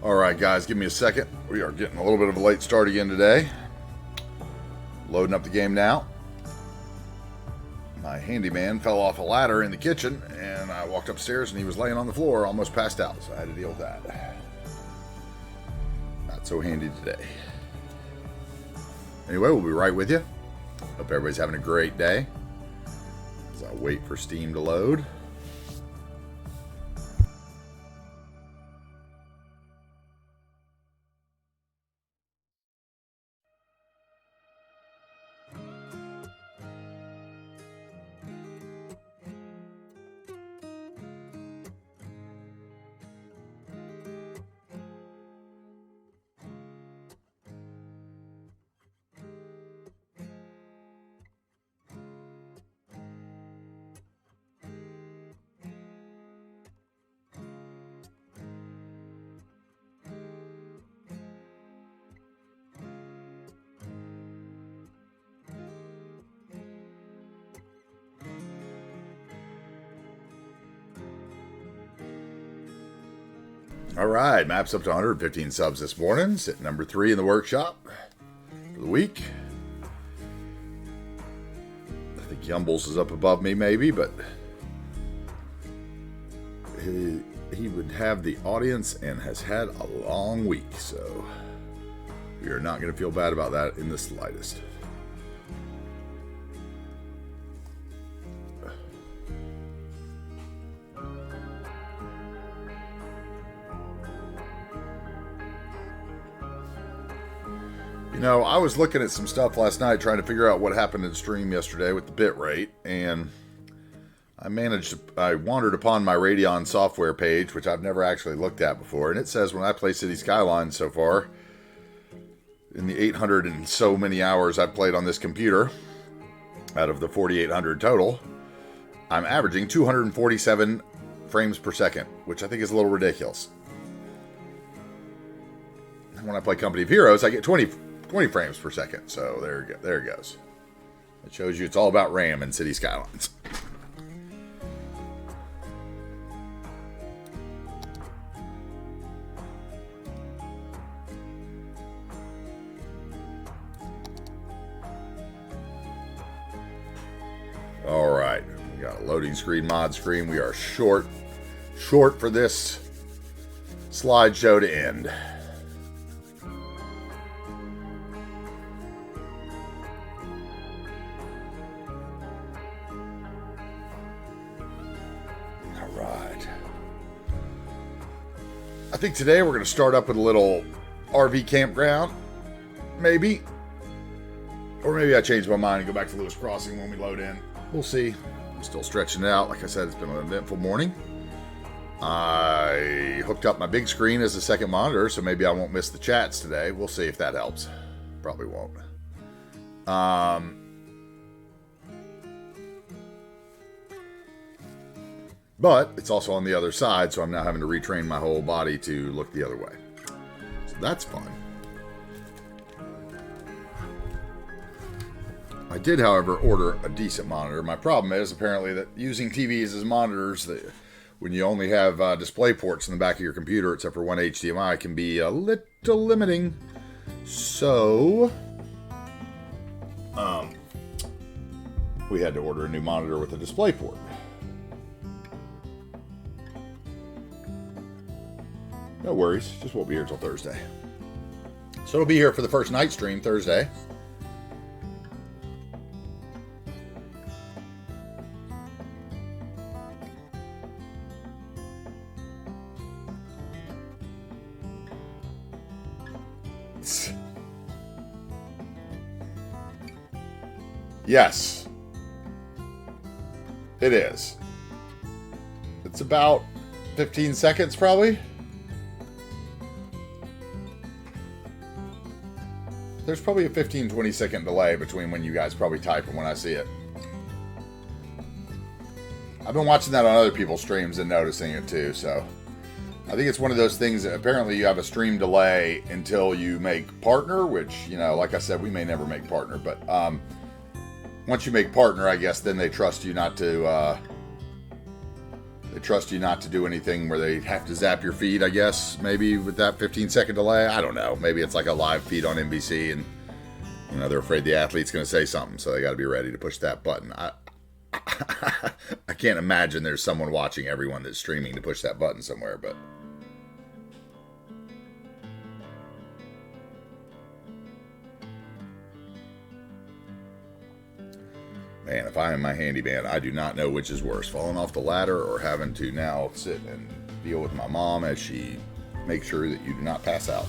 Alright guys, give me a second. We are getting a little bit of a late start again today. Loading up the game now. My handyman fell off a ladder in the kitchen and I walked upstairs and he was laying on the floor almost passed out, so I had to deal with that. Not so handy today. Anyway, we'll be right with you. Hope everybody's having a great day as I wait for Steam to load. Alright, maps up to 115 subs this morning. Sitting number 3 in the workshop for the week. I think Yumbles is up above me maybe, but he would have the audience and has had a long week, so we are not going to feel bad about that in the slightest. You know, I was looking at some stuff last night trying to figure out what happened in stream yesterday with the bit rate, and I wandered upon my Radeon software page, which I've never actually looked at before, and it says when I play Cities Skylines so far, in the 800 and so many hours I've played on this computer, out of the 4,800 total, I'm averaging 247 frames per second, which I think is a little ridiculous. When I play Company of Heroes, I get 20 frames per second, so there it goes. It shows you it's all about RAM in City Skylines. Alright, we got a loading screen, mod screen. We are short for this slideshow to end. I think today we're going to start up with a little RV campground, maybe. Or maybe I change my mind and go back to Lewis Crossing when we load in. We'll see. I'm still stretching it out. Like I said, it's been an eventful morning. I hooked up my big screen as a second monitor, so maybe I won't miss the chats today. We'll see if that helps. Probably won't. But it's also on the other side, so I'm now having to retrain my whole body to look the other way. So that's fun. I did, however, order a decent monitor. My problem is apparently that using TVs as monitors, when you only have display ports in the back of your computer, except for one HDMI, can be a little limiting. So, we had to order a new monitor with a display port. No worries, just won't be here till Thursday. So it'll be here for the first night stream Thursday. Yes, it is. It's about 15 seconds probably. There's probably a 15-20 second delay between when you guys probably type and when I see it. I've been watching that on other people's streams and noticing it too, so I think it's one of those things that apparently you have a stream delay until you make partner, which, you know, like I said, we may never make partner, but once you make partner, I guess then they trust you not to They trust you not to do anything where they have to zap your feed, I guess, maybe with that 15-second delay. I don't know. Maybe it's like a live feed on NBC, and they're afraid the athlete's going to say something, so they got to be ready to push that button. I can't imagine there's someone watching everyone that's streaming to push that button somewhere, but... Man, if I am my handyman, I do not know which is worse, falling off the ladder or having to now sit and deal with my mom as she makes sure that you do not pass out.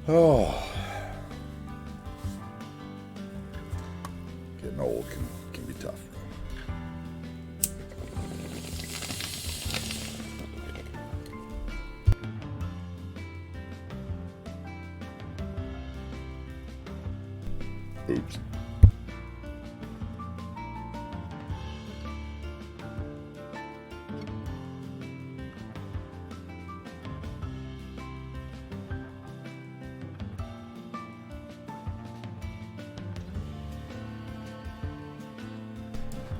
Oh. Getting old can be tough. Oops.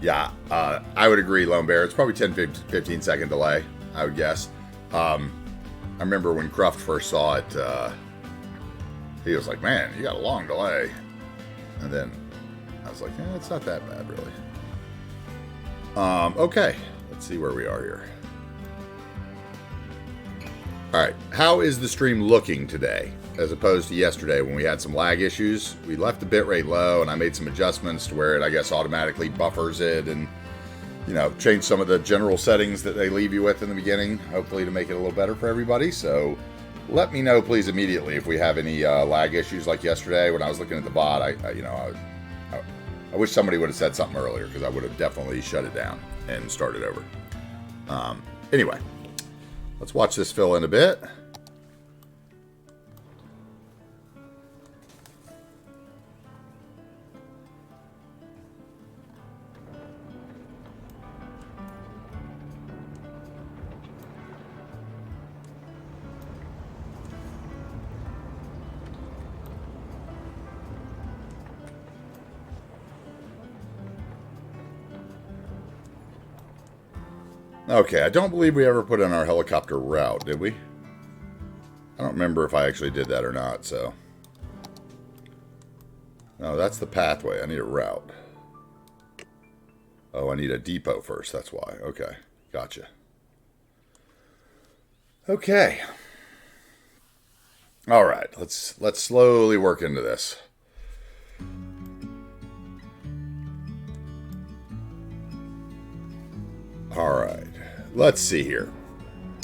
Yeah, I would agree, Lone Bear. It's probably 10-15 second delay, I would guess. I remember when Cruft first saw it, he was like, man, you got a long delay. And then I was like, it's not that bad, really. Okay, let's see where we are here. All right, how is the stream looking today as opposed to yesterday when we had some lag issues? We left the bitrate low, and I made some adjustments to where it, I guess, automatically buffers it and, change some of the general settings that they leave you with in the beginning, hopefully to make it a little better for everybody. So let me know, please, immediately if we have any lag issues like yesterday when I was looking at the bot. I wish somebody would have said something earlier, because I would have definitely shut it down and started over. Anyway, let's watch this fill in a bit. Okay, I don't believe we ever put in our helicopter route, did we? I don't remember if I actually did that or not, so... No, that's the pathway. I need a route. Oh, I need a depot first, that's why. Okay, gotcha. Okay. All right, let's slowly work into this. All right, let's see here.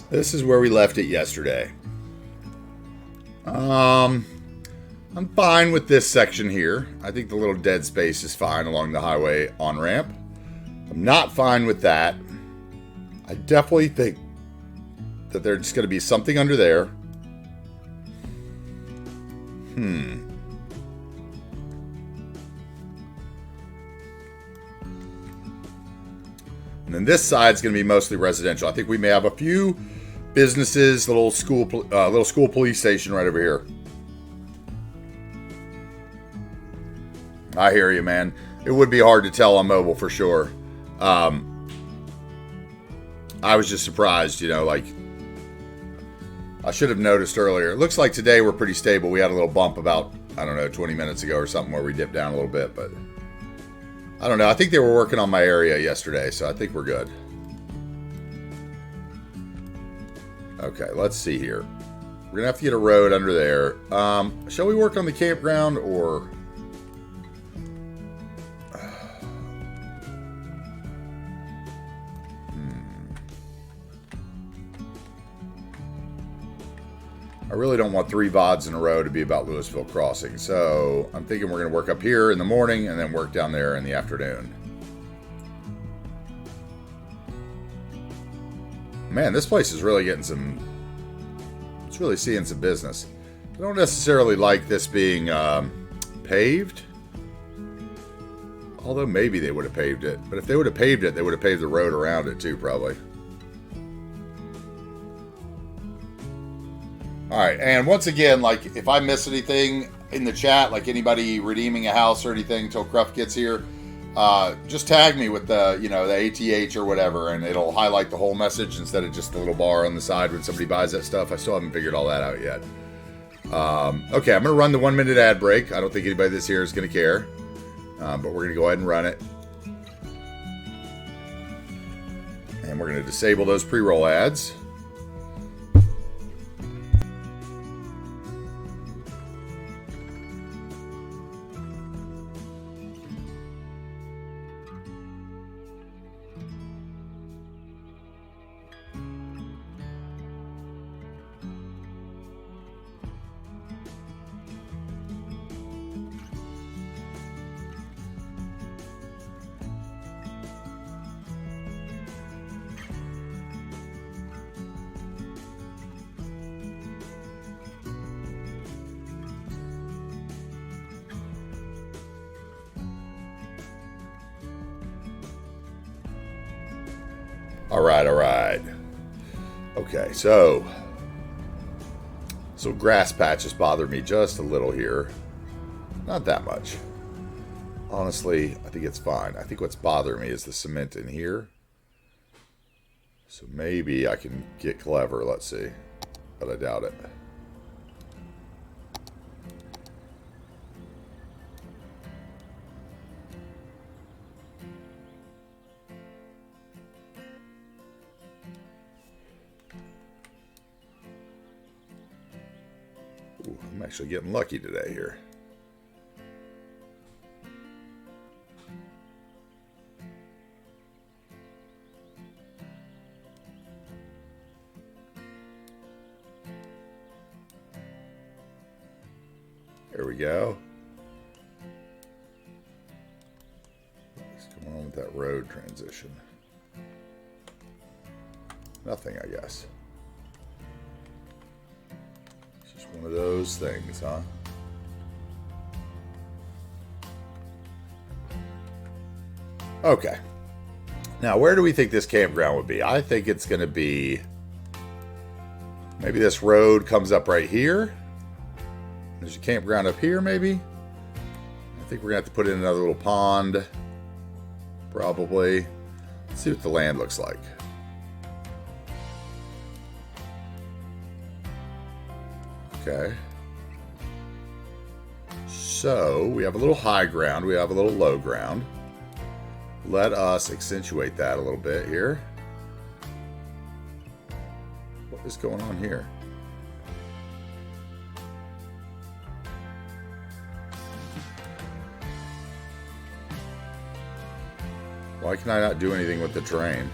This is where we left it yesterday. I'm fine with this section here. I think the little dead space is fine along the highway on-ramp. I'm not fine with that. I definitely think that there's going to be something under there. And then this side's going to be mostly residential. I think we may have a few businesses, little school police station right over here. I hear you, man. It would be hard to tell on mobile for sure. I was just surprised, like I should have noticed earlier. It looks like today we're pretty stable. We had a little bump about, 20 minutes ago or something where we dipped down a little bit, but I don't know. I think they were working on my area yesterday, so I think we're good. Okay, let's see here. We're going to have to get a road under there. Shall we work on the campground or... I really don't want 3 VODs in a row to be about Louisville Crossing, so I'm thinking we're going to work up here in the morning and then work down there in the afternoon. Man, this place is really getting some... It's really seeing some business. I don't necessarily like this being paved. Although maybe they would have paved it. But if they would have paved it, they would have paved the road around it too, probably. Alright, and once again, if I miss anything in the chat, like anybody redeeming a house or anything until Cruft gets here, just tag me with the, the ATH or whatever, and it'll highlight the whole message instead of just the little bar on the side when somebody buys that stuff. I still haven't figured all that out yet. Okay, I'm going to run the 1 minute ad break. I don't think anybody this here is going to care, but we're going to go ahead and run it. And we're going to disable those pre-roll ads. All right. Okay, so grass patches bother me just a little here. Not that much. Honestly, I think it's fine. I think what's bothering me is the cement in here. So maybe I can get clever, let's see. But I doubt it. Ooh, I'm actually getting lucky today here. There we go. What's going on with that road transition? Nothing, I guess. It's just one of those things, huh? Okay. Now, where do we think this campground would be? I think it's going to be... maybe this road comes up right here. There's a campground up here, maybe. I think we're going to have to put in another little pond. Probably. Let's see what the land looks like. Okay. So, we have a little high ground. We have a little low ground. Let us accentuate that a little bit here. What is going on here? Why can I not do anything with the terrain?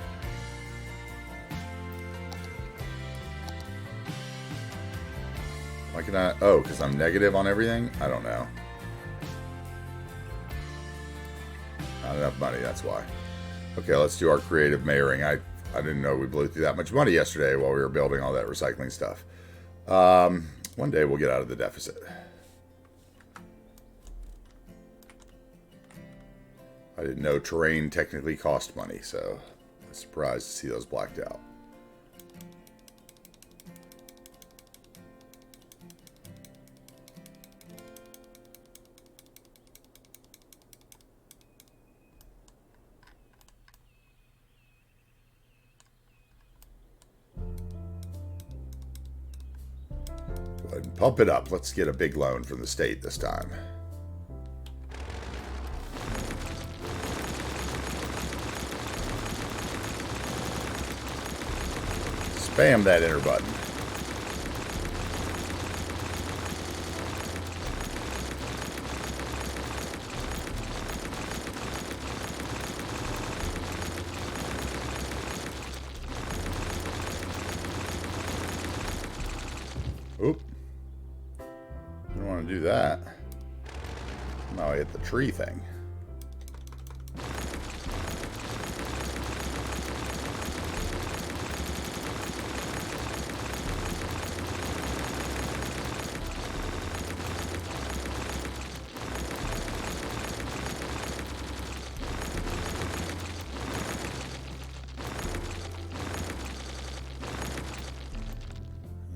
Why can I... oh, because I'm negative on everything? I don't know. Not enough money, that's why. Okay, let's do our creative mayoring. I didn't know we blew through that much money yesterday while we were building all that recycling stuff. One day we'll get out of the deficit. I didn't know terrain technically cost money, so I'm surprised to see those blacked out. Go ahead and pump it up. Let's get a big loan from the state this time. Spam that enter button. Oop. Don't want to do that. Now I hit the tree thing.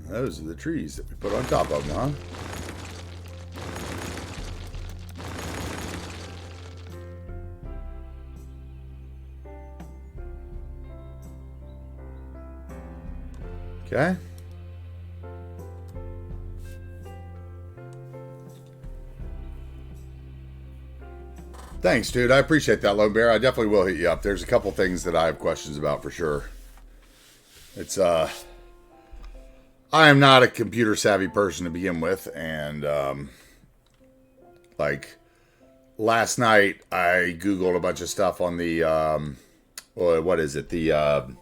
Those are the trees that we put on top of them, huh? Okay. Thanks, dude. I appreciate that, Lone Bear. I definitely will hit you up. There's a couple things that I have questions about for sure. It's, I am not a computer savvy person to begin with. And, like, last night I Googled a bunch of stuff on the, what is it? The,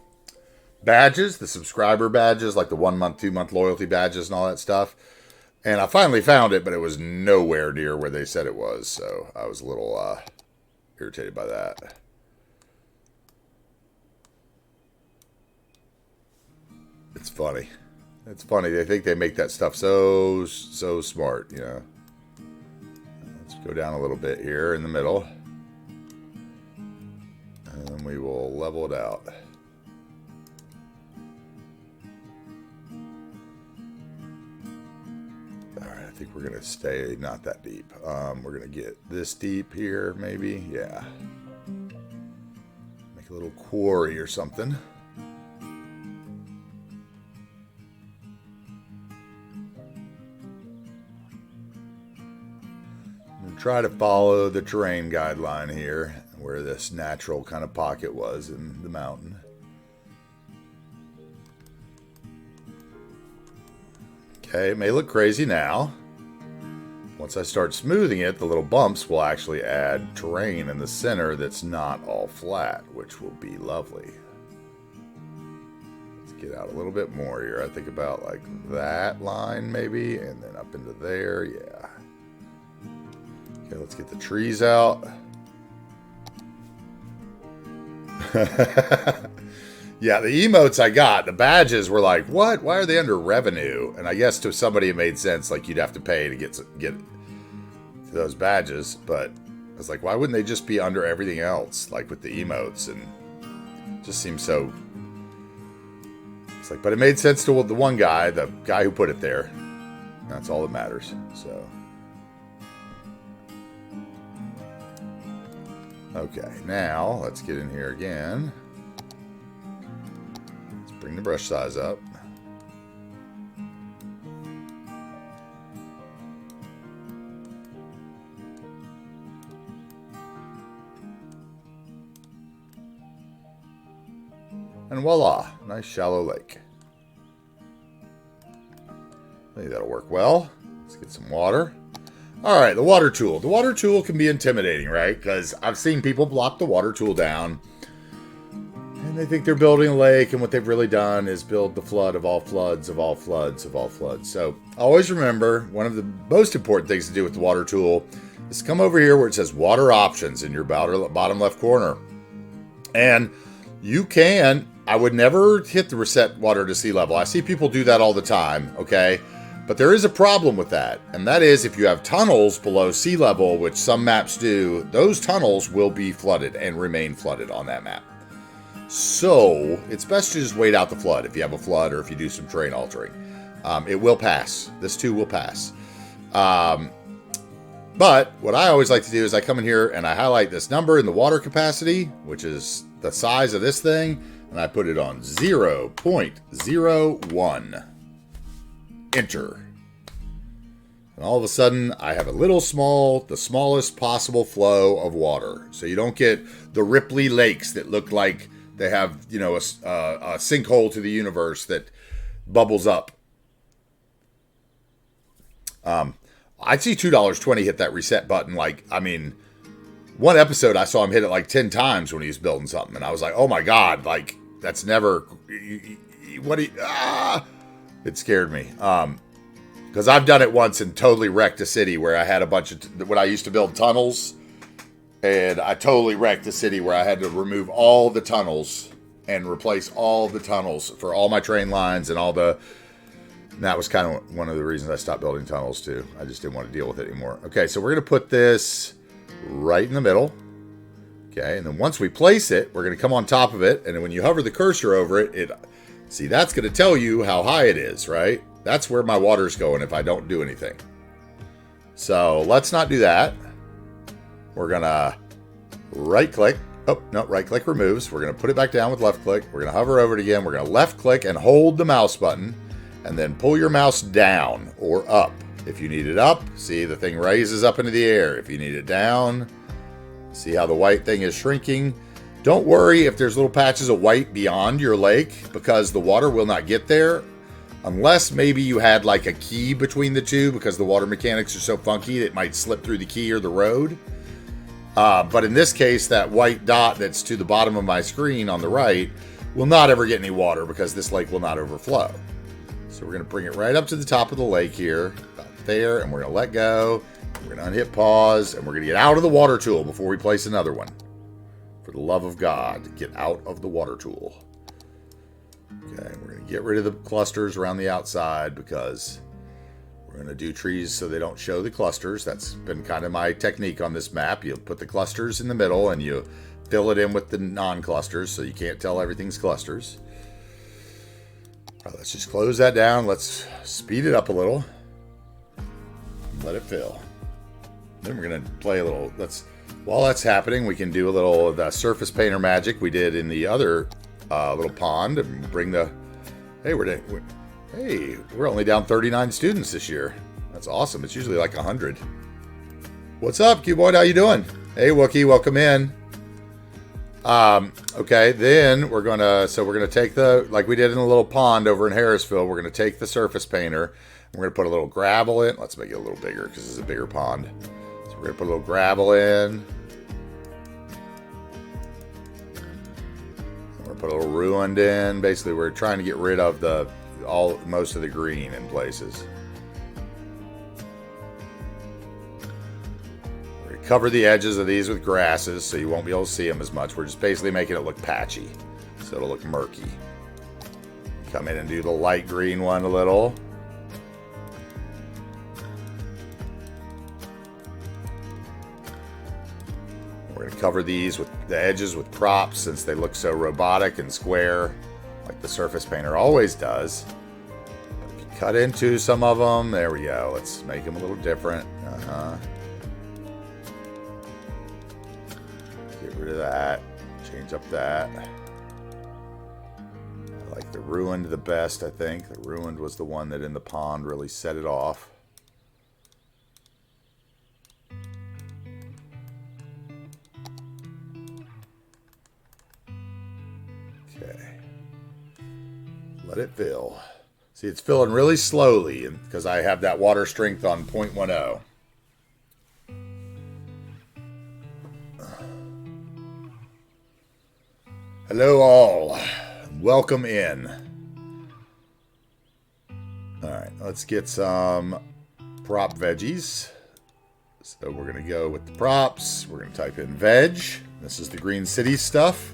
badges, the subscriber badges, like the 1 month, 2 month loyalty badges and all that stuff. And I finally found it, but it was nowhere near where they said it was. So I was a little irritated by that. It's funny. It's funny. They think they make that stuff so smart, you know. Let's go down a little bit here in the middle. And then we will level it out. I think we're going to stay not that deep. We're going to get this deep here, maybe. Yeah. Make a little quarry or something. I'm going to try to follow the terrain guideline here, where this natural kind of pocket was in the mountain. Okay, it may look crazy now. Once I start smoothing it, the little bumps will actually add terrain in the center that's not all flat, which will be lovely. Let's get out a little bit more here. I think about like that line maybe, and then up into there, yeah. Okay, let's get the trees out. Yeah, the emotes I got, the badges were like, what? Why are they under revenue? And I guess to somebody it made sense, like you'd have to pay to get those badges. But I was like, why wouldn't they just be under everything else, like with the emotes? And it just seems so... It's like, but it made sense to the one guy, the guy who put it there. That's all that matters, so... Okay, now let's get in here again. Bring the brush size up. And voila, nice shallow lake. I think that'll work well. Let's get some water. All right, the water tool. The water tool can be intimidating, right? Because I've seen people block the water tool down. And they think they're building a lake, and what they've really done is build the flood of all floods, of all floods, of all floods. So always remember, one of the most important things to do with the water tool is come over here where it says water options in your bottom left corner. And you can, I would never hit the reset water to sea level. I see people do that all the time, okay? But there is a problem with that. And that is if you have tunnels below sea level, which some maps do, those tunnels will be flooded and remain flooded on that map. So, it's best to just wait out the flood if you have a flood or if you do some terrain altering. It will pass. This too will pass. But what I always like to do is I come in here and I highlight this number in the water capacity, which is the size of this thing, and I put it on 0.01. Enter. And all of a sudden, I have a little the smallest possible flow of water. So you don't get the Ripley lakes that look like they have, you know, a sinkhole to the universe that bubbles up. I'd see $2.20 hit that reset button. Like, I mean, one episode I saw him hit it like 10 times when he was building something. And I was like, oh my God, like, that's never, it scared me. Because I've done it once and totally wrecked a city where I had a bunch of, when I used to build tunnels. And I totally wrecked the city where I had to remove all the tunnels and replace all the tunnels for all my train lines and all the... And that was kind of one of the reasons I stopped building tunnels too. I just didn't want to deal with it anymore. Okay, so we're going to put this right in the middle. Okay, and then once we place it, we're going to come on top of it. And then when you hover the cursor over it, see, that's going to tell you how high it is, right? That's where my water's going if I don't do anything. So let's not do that. We're going to right click Oh, no, right click removes. We're going to put it back down with left click. We're going to hover over it again. We're going to left click and hold the mouse button, and then pull your mouse down or up. If you need it up, see the thing raises up into the air. If you need it down, see how the white thing is shrinking. Don't worry if there's little patches of white beyond your lake, because the water will not get there unless maybe you had like a key between the two, because the water mechanics are so funky it might slip through the key or the road. But in this case, that white dot that's to the bottom of my screen on the right will not ever get any water because this lake will not overflow. So we're going to bring it right up to the top of the lake here, about there, and we're going to let go. We're going to unhit pause, and we're going to get out of the water tool before we place another one. For the love of God, get out of the water tool. Okay, we're going to get rid of the clusters around the outside because we're going to do trees so they don't show the clusters. That's been kind of my technique on this map. You put the clusters in the middle and you fill it in with the non-clusters so you can't tell everything's clusters. All right, let's just close that down. Let's speed it up a little. Let it fill. Then we're going to play a little. While that's happening, we can do a little of the surface painter magic we did in the other little pond and bring the. Hey, we're only down 39 students this year. That's awesome. It's usually like 100. What's up, Q-Boy? How you doing? Hey, Wookie, welcome in. Okay, then we're gonna take like we did in a little pond over in Harrisville. We're gonna take the surface painter and we're gonna put a little gravel in. Let's make it a little bigger because this is a bigger pond. So we're gonna put a little gravel in. We're gonna put a little ruined in. Basically, we're trying to get rid of most of the green in places. We're gonna cover the edges of these with grasses so you won't be able to see them as much. We're just basically making it look patchy, so it'll look murky. Come in and do the light green one a little. We're going to cover these with the edges with props since they look so robotic and square, like the surface painter always does. If you cut into some of them, there we go. Let's make them a little different. Get rid of that. Change up that. I like the ruined the best, I think. The ruined was the one that in the pond really set it off. Let it fill. See, it's filling really slowly because I have that water strength on 0.10. Hello all. Welcome in. Alright, let's get some prop veggies. So we're going to go with the props. We're going to type in veg. This is the Green City stuff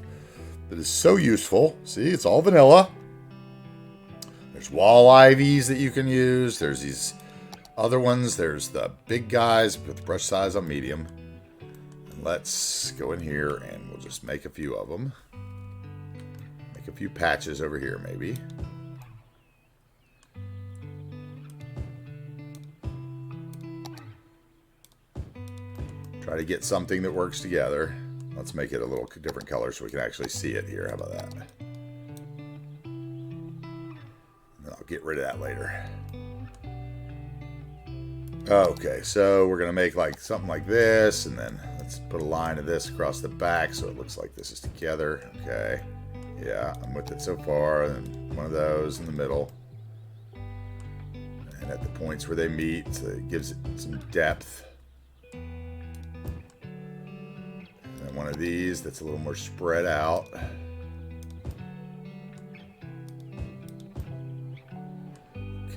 that is so useful. See, it's all vanilla. There's wall ivies that you can use. There's these other ones. There's the big guys with brush size on medium. And let's go in here and we'll just make a few of them. Make a few patches over here maybe. Try to get something that works together. Let's make it a little different color so we can actually see it here. How about that? I'll get rid of that later. Okay, so we're going to make like something like this, and then let's put a line of this across the back so it looks like this is together. Okay. Yeah, I'm with it so far. And one of those in the middle. And at the points where they meet, so it gives it some depth. And then one of these that's a little more spread out.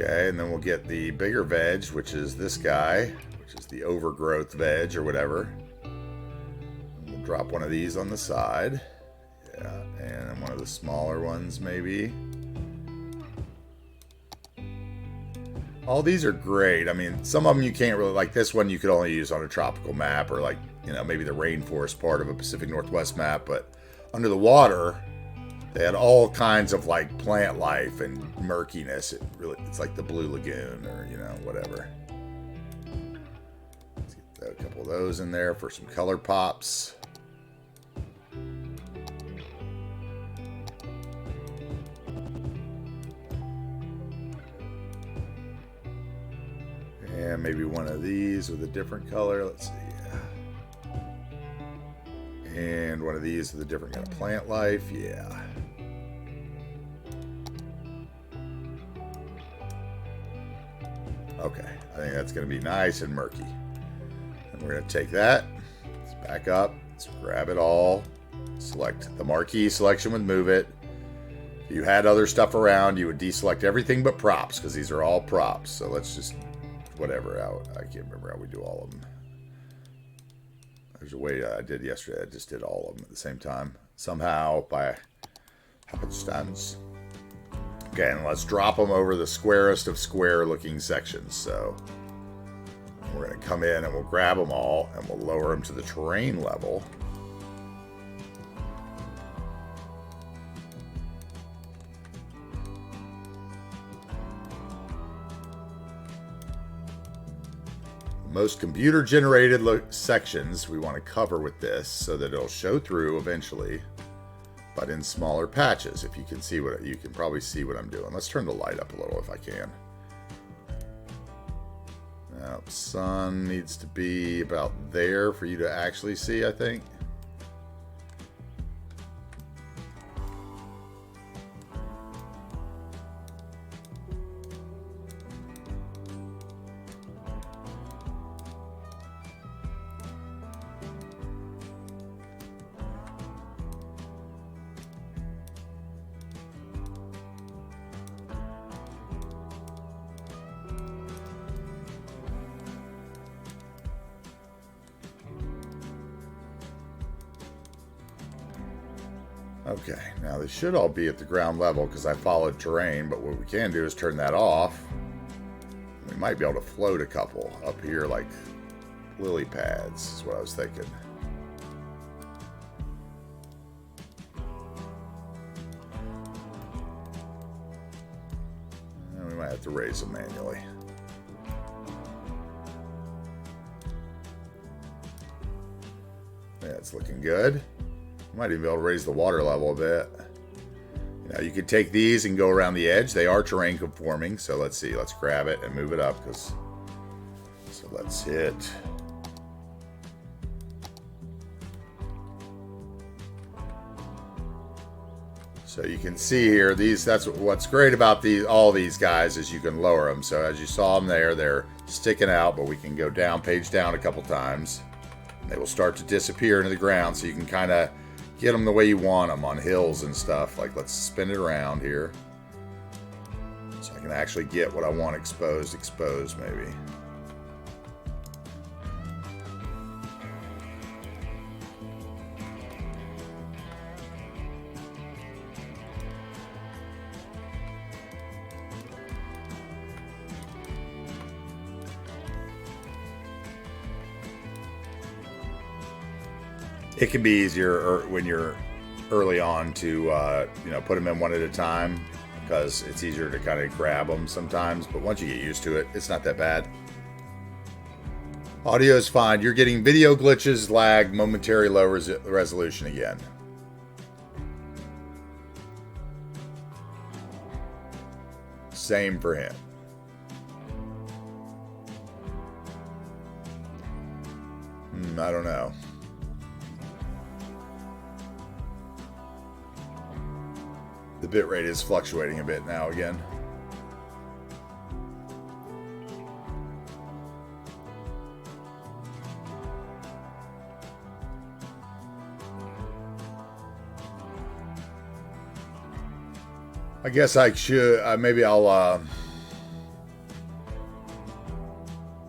Okay, and then we'll get the bigger veg, which is this guy, which is the overgrowth veg or whatever. And we'll drop one of these on the side. Yeah, and one of the smaller ones maybe. All these are great. I mean, some of them you can't really, like this one you could only use on a tropical map or like, you know, maybe the rainforest part of a Pacific Northwest map, but under the water, they had all kinds of like plant life and murkiness. It's like the Blue Lagoon or, you know, whatever. Let's get a couple of those in there for some color pops. And maybe one of these with a different color. Let's see. And one of these with a different kind of plant life. Yeah. Okay. I think that's going to be nice and murky. And we're going to take that. Let's back up. Let's grab it all. Select the marquee selection with move it. If you had other stuff around, you would deselect everything but props because these are all props. So let's just, whatever. I can't remember how we do all of them. There's a way I did yesterday. I just did all of them at the same time. Somehow by happenstance. Okay, and let's drop them over the squarest of square looking sections. So we're going to come in and we'll grab them all and we'll lower them to the terrain level. Most computer generated sections we want to cover with this so that it'll show through eventually, but in smaller patches. If you can see what, you can probably see what I'm doing. Let's turn the light up a little if I can. Now, sun needs to be about there for you to actually see, I think. Okay, now they should all be at the ground level because I followed terrain, but what we can do is turn that off. We might be able to float a couple up here like lily pads, is what I was thinking. And we might have to raise them manually. Yeah, it's looking good. Might even be able to raise the water level a bit. Now you could take these and go around the edge. They are terrain conforming, so let's see. Let's grab it and move it up. So let's hit. So you can see here, that's what's great about all these guys is you can lower them. So as you saw them there, they're sticking out, but we can go down, page down a couple times. They will start to disappear into the ground, so you can kind of get them the way you want them on hills and stuff. Like, let's spin it around here. So I can actually get what I want exposed maybe. It can be easier when you're early on to put them in one at a time because it's easier to kind of grab them sometimes. But once you get used to it, it's not that bad. Audio is fine. You're getting video glitches, lag, momentary low resolution again. Same for him. I don't know. The bitrate is fluctuating a bit now again. I guess I should, maybe I'll,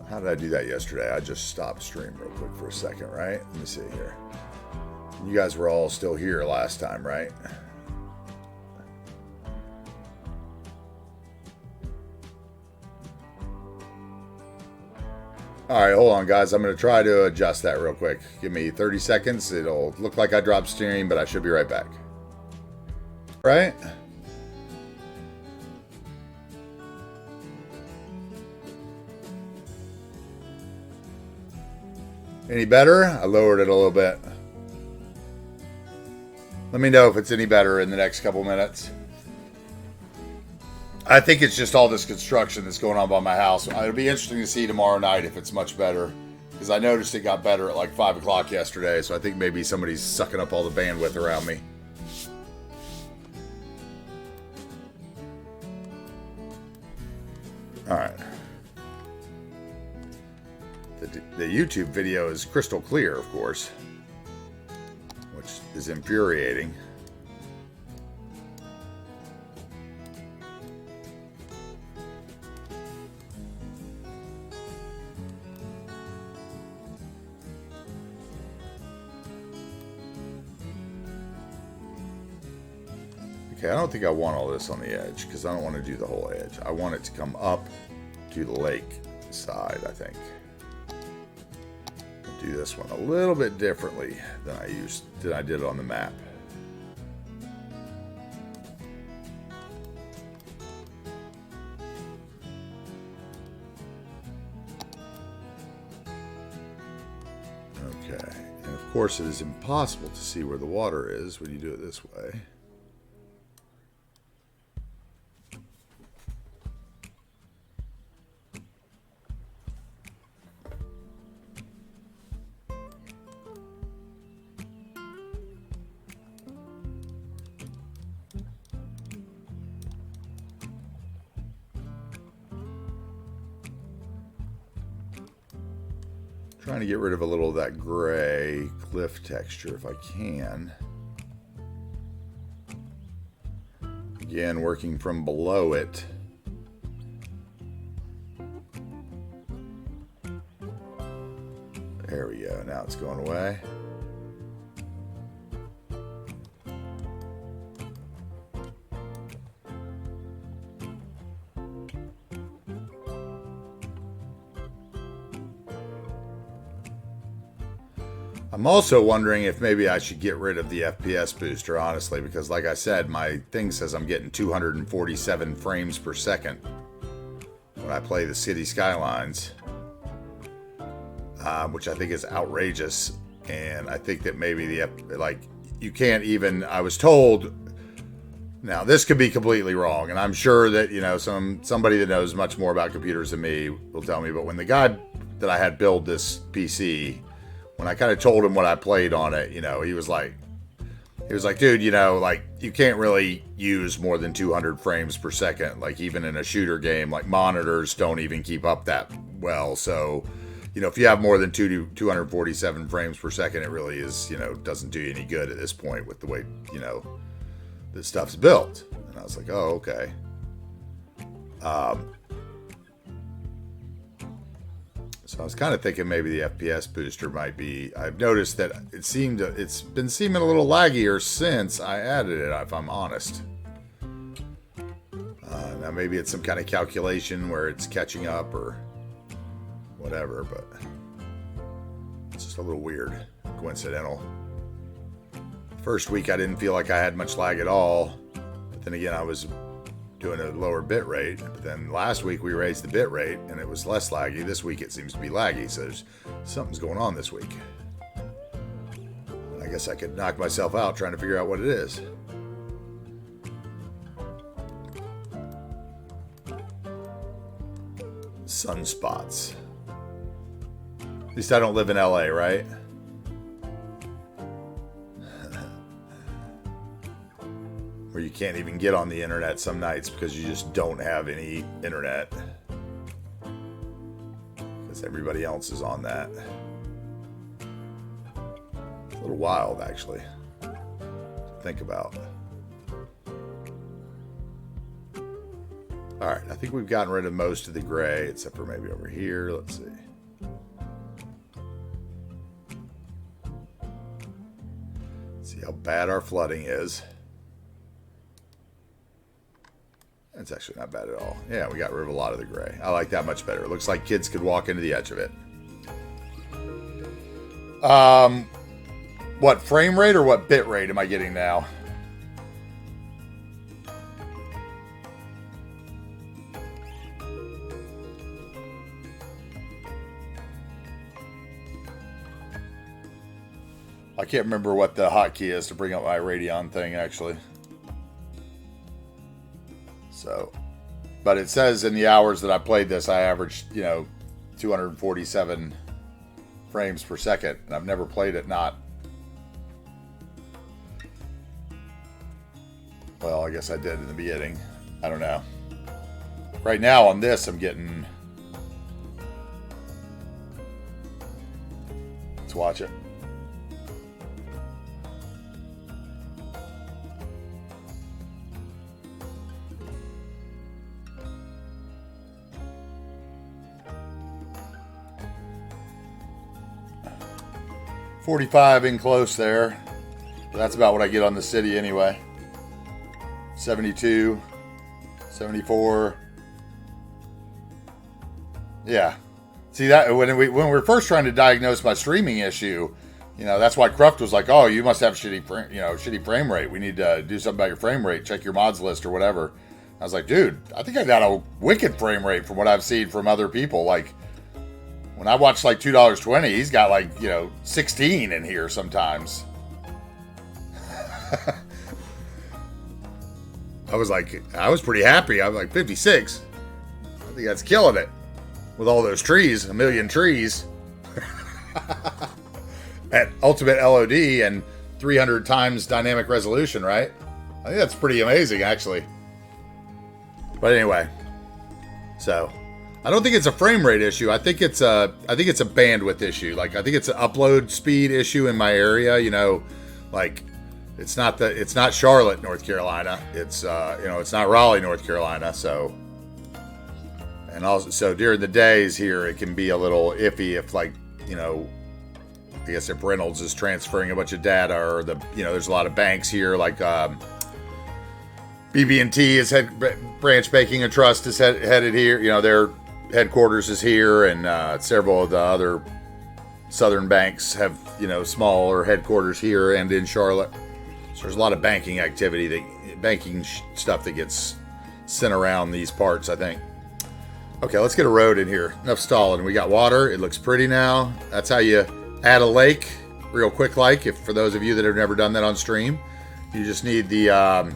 how did I do that yesterday? I just stopped stream real quick for a second, right? Let me see here. You guys were all still here last time, right? All right, hold on, guys. I'm going to try to adjust that real quick. Give me 30 seconds. It'll look like I dropped stream, but I should be right back. Right? Any better? I lowered it a little bit. Let me know if it's any better in the next couple minutes. I think it's just all this construction that's going on by my house. It'll be interesting to see tomorrow night if it's much better. Because I noticed it got better at like 5 o'clock yesterday. So I think maybe somebody's sucking up all the bandwidth around me. Alright. The YouTube video is crystal clear, of course. Which is infuriating. Okay, I don't think I want all this on the edge, because I don't want to do the whole edge. I want it to come up to the lake side, I think. I'll do this one a little bit differently than I did on the map. Okay, and of course it is impossible to see where the water is when you do it this way. Trying to get rid of a little of that gray cliff texture if I can. Again, working from below it. There we go. Now it's going away. I'm also wondering if maybe I should get rid of the FPS booster, honestly, because like I said, my thing says I'm getting 247 frames per second when I play the City Skylines, which I think is outrageous. And I think that maybe you can't even, I was told, now this could be completely wrong, and I'm sure that, you know, somebody that knows much more about computers than me will tell me, but when the guy that I had build this PC, when I kind of told him what I played on it, you know, he was like, dude, you know, like, you can't really use more than 200 frames per second. Like, even in a shooter game, like, monitors don't even keep up that well. So, you know, if you have more than 247 frames per second, it really is, you know, doesn't do you any good at this point with the way, you know, this stuff's built. And I was like, oh, okay. So I was kind of thinking maybe the FPS booster might be. I've noticed that it's been seeming a little laggier since I added it, if I'm honest. Now maybe it's some kind of calculation where it's catching up or whatever, but it's just a little weird, coincidental. First week I didn't feel like I had much lag at all, but then again I was doing a lower bit rate. But then last week we raised the bit rate and it was less laggy. This week it seems to be laggy, so something's going on this week. I guess I could knock myself out trying to figure out what it is. Sunspots. At least I don't live in LA, right? Where you can't even get on the internet some nights because you just don't have any internet. Because everybody else is on that. It's a little wild, actually, to think about. Alright, I think we've gotten rid of most of the gray, except for maybe over here. Let's see. Let's see how bad our flooding is. It's actually not bad at all. Yeah, we got rid of a lot of the gray. I like that much better. It looks like kids could walk into the edge of it. What frame rate or what bit rate am I getting now? I can't remember what the hotkey is to bring up my Radeon thing, actually. So, But it says in the hours that I played this, I averaged, 247 frames per second. And I've never played it not. Well, I guess I did in the beginning. I don't know. Right now on this, I'm getting... Let's watch it. .45 in close there. But that's about what I get on the city anyway. 72, 74. Yeah. See that when we were first trying to diagnose my streaming issue, that's why Cruft was like, "Oh, you must have shitty frame rate. We need to do something about your frame rate. Check your mods list or whatever." I was like, "Dude, I think I got a wicked frame rate from what I've seen from other people. Like when I watch like $2.20, he's got like 16 in here sometimes." I was pretty happy. I was like 56. I think that's killing it. With all those trees, a million trees. At ultimate LOD and 300 times dynamic resolution, right? I think that's pretty amazing, actually. But anyway. So, I don't think it's a frame rate issue. I think it's a bandwidth issue. Like, I think it's an upload speed issue in my area, like... It's not Charlotte, North Carolina. It's it's not Raleigh, North Carolina. So, and also during the days here, it can be a little iffy if I guess if Reynolds is transferring a bunch of data or there's a lot of banks here like BB&T is Branch Banking and Trust is headed here. Their headquarters is here, and several of the other southern banks have smaller headquarters here and in Charlotte. So there's a lot of banking activity, banking stuff that gets sent around these parts, I think. Okay, let's get a road in here. Enough stalling. We got water. It looks pretty now. That's how you add a lake real quick, like, if for those of you that have never done that on stream. You just need the,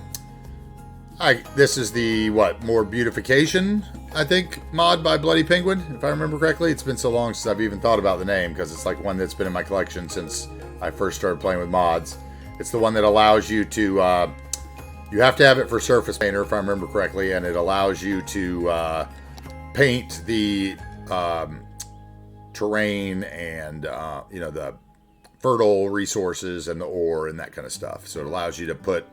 this is the, more beautification, I think, mod by Bloody Penguin, if I remember correctly. It's been so long since I've even thought about the name, because it's like one that's been in my collection since I first started playing with mods. It's the one that allows you to, you have to have it for Surface Painter, if I remember correctly, and it allows you to paint the terrain and, the fertile resources and the ore and that kind of stuff. So it allows you to put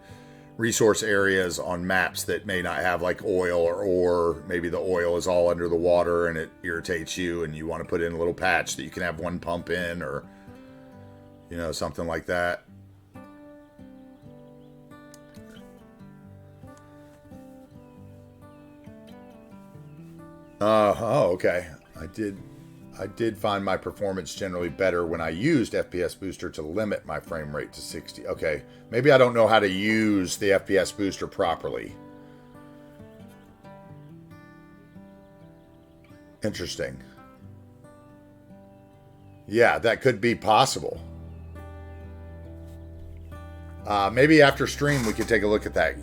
resource areas on maps that may not have like oil or ore. Maybe the oil is all under the water and it irritates you and you want to put in a little patch that you can have one pump in or, something like that. Okay. I did find my performance generally better when I used FPS Booster to limit my frame rate to 60. Okay, maybe I don't know how to use the FPS Booster properly. Interesting. Yeah, that could be possible. Maybe after stream we could take a look at that,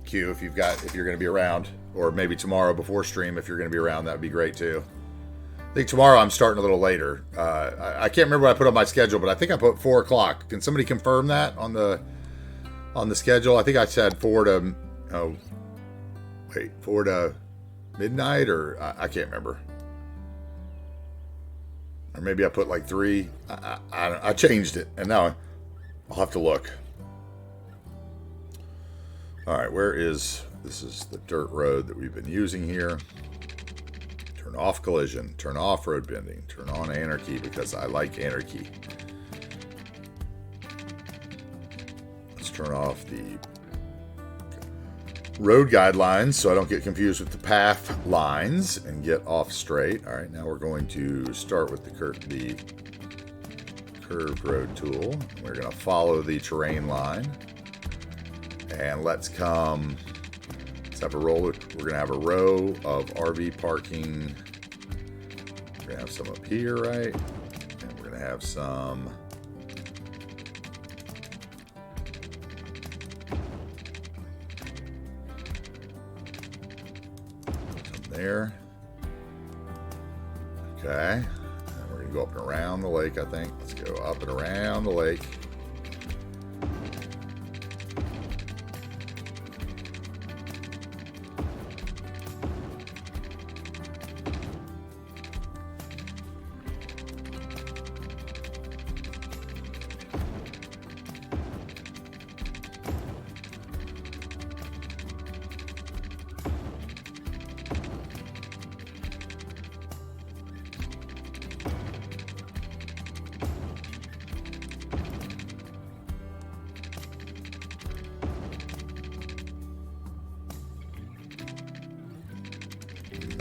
Q, if you're going to be around. Or maybe tomorrow before stream, if you're going to be around, that would be great too. I think tomorrow I'm starting a little later. I can't remember what I put on my schedule, but I think I put 4 o'clock. Can somebody confirm that on the schedule? I think I said 4 to midnight, or I can't remember. Or maybe I put like 3. I changed it, and now I'll have to look. All right, this is the dirt road that we've been using here. Turn off collision, turn off road bending, turn on anarchy because I like anarchy. Let's turn off the road guidelines so I don't get confused with the path lines and get off straight. All right, now we're going to start with the curved road tool. We're going to follow the terrain line. And let's have a roller. We're going to have a row of RV parking. We're going to have some up here, right? And we're going to have some there. Okay. And we're going to go up and around the lake, I think. Let's go up and around the lake.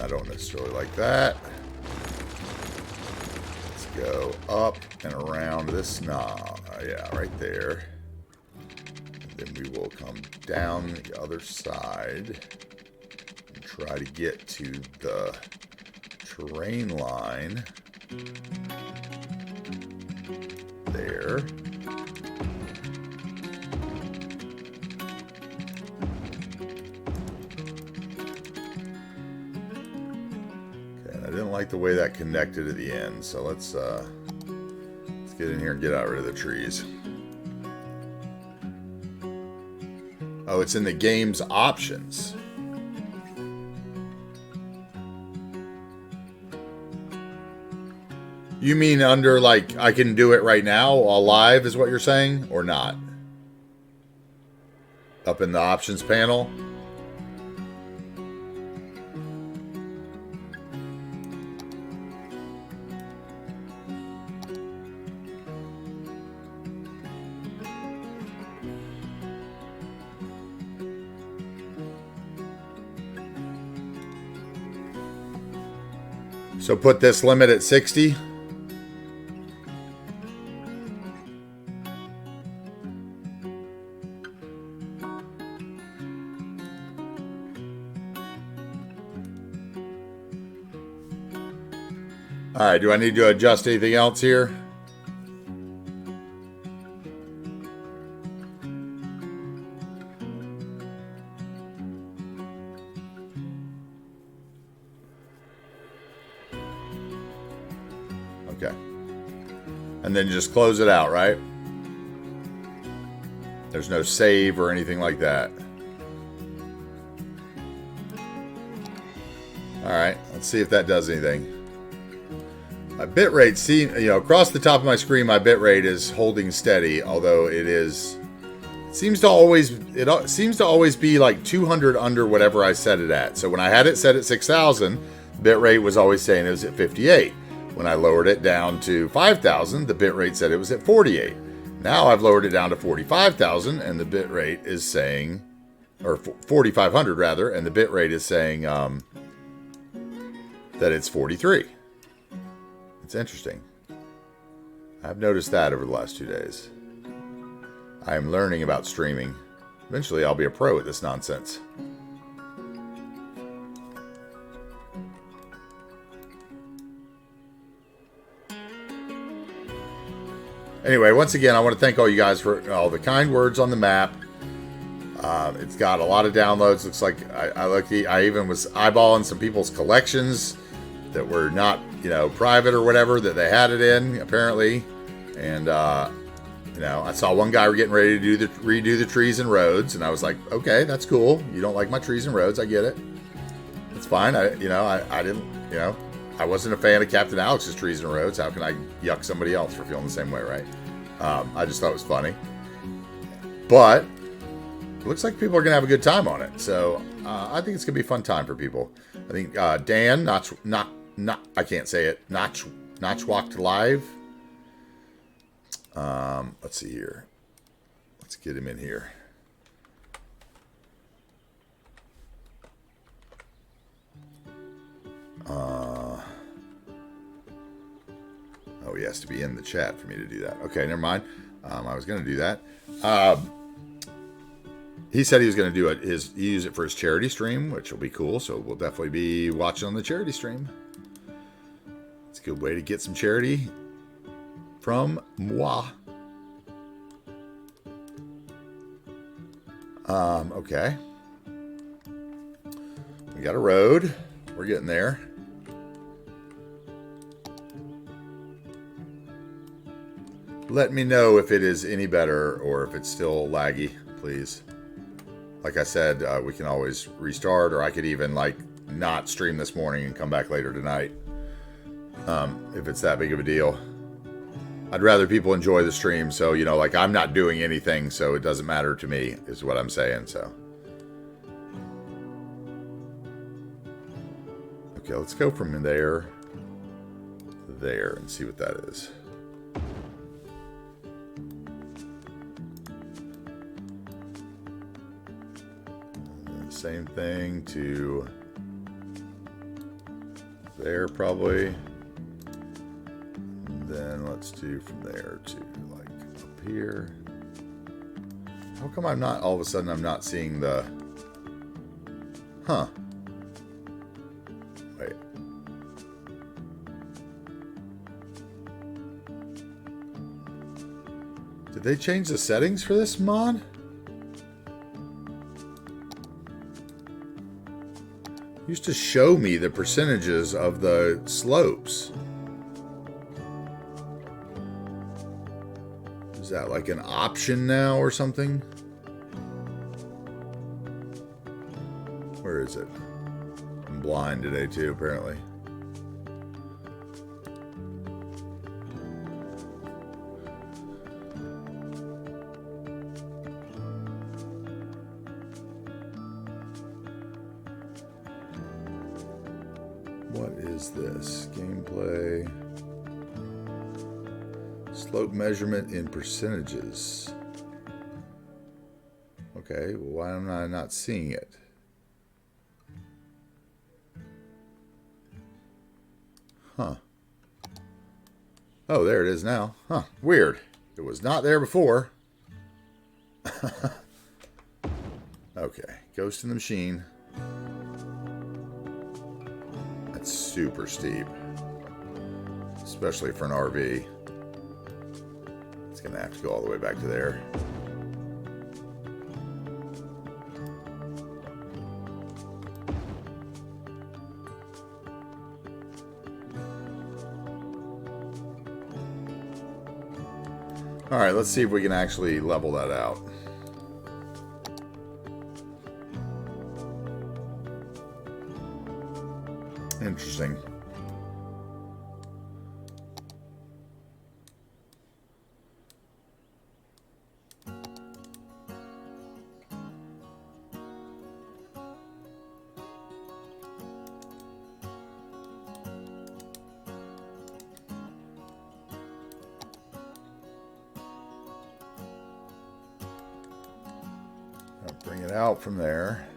I don't necessarily like that. Let's go up and around this knob. Yeah, right there. And then we will come down the other side and try to get to the terrain line there. Like the way that connected at the end, so let's get in here and get out rid of the trees. Oh, it's in the game's options. You mean under, like, I can do it right now while live is what you're saying, or not? Up in the options panel? So put this limit at 60. All right, do I need to adjust anything else here? Okay. And then just close it out, right? There's no save or anything like that. All right, let's see if that does anything. My bitrate, across the top of my screen, my bitrate is holding steady, although it seems to always be like 200 under whatever I set it at. So when I had it set at 6,000, bitrate was always saying it was at 58. When I lowered it down to 5,000, the bitrate said it was at 48. Now I've lowered it down to 45,000, and the bitrate is saying, or 4,500 rather, and the bitrate is saying that it's 43. It's interesting. I've noticed that over the last 2 days. I am learning about streaming. Eventually I'll be a pro at this nonsense. Anyway, once again, I want to thank all you guys for all the kind words on the map. It's got a lot of downloads. Looks like I even was eyeballing some people's collections that were not, private or whatever that they had it in, apparently. And, I saw one guy getting ready to redo the trees and roads. And I was like, okay, that's cool. You don't like my trees and roads. I get it. It's fine. I didn't, I wasn't a fan of Captain Alex's trees and roads. How can I yuck somebody else for feeling the same way, right? I just thought it was funny. But it looks like people are going to have a good time on it. So I think it's going to be a fun time for people. I think Dan, I can't say it, Notch walked live. Let's see here. Let's get him in here. Oh, he has to be in the chat for me to do that. Okay, never mind. I was going to do that. He said he was going to do it. Use it for his charity stream, which will be cool. So we'll definitely be watching on the charity stream. It's a good way to get some charity from moi. Okay. We got a road. we're getting there. Let me know if it is any better or if it's still laggy, please. Like I said, we can always restart, or I could even like not stream this morning and come back later tonight. If it's that big of a deal. I'd rather people enjoy the stream, so, you know, like I'm not doing anything, so it doesn't matter to me, is what I'm saying, so. Okay, let's go from there to there and see what that is. And same thing to there, probably. And then let's do from there to like up here. How come I'm not, all of a sudden I'm not seeing the, huh. Wait. Did they change the settings for this mod? Used to show me the percentages of the slopes. Is that like an option now or something? Where is it? I'm blind today too, apparently. What is this? Gameplay. Slope measurement in percentages. Okay, well, why am I not seeing it? Huh. Oh, there it is now. Huh, weird. It was not there before. Okay, Ghost in the Machine. That's super steep. Especially for an RV. It's gonna have to go all the way back to there. Alright, let's see if we can actually level that out. Interesting. Bring it out from there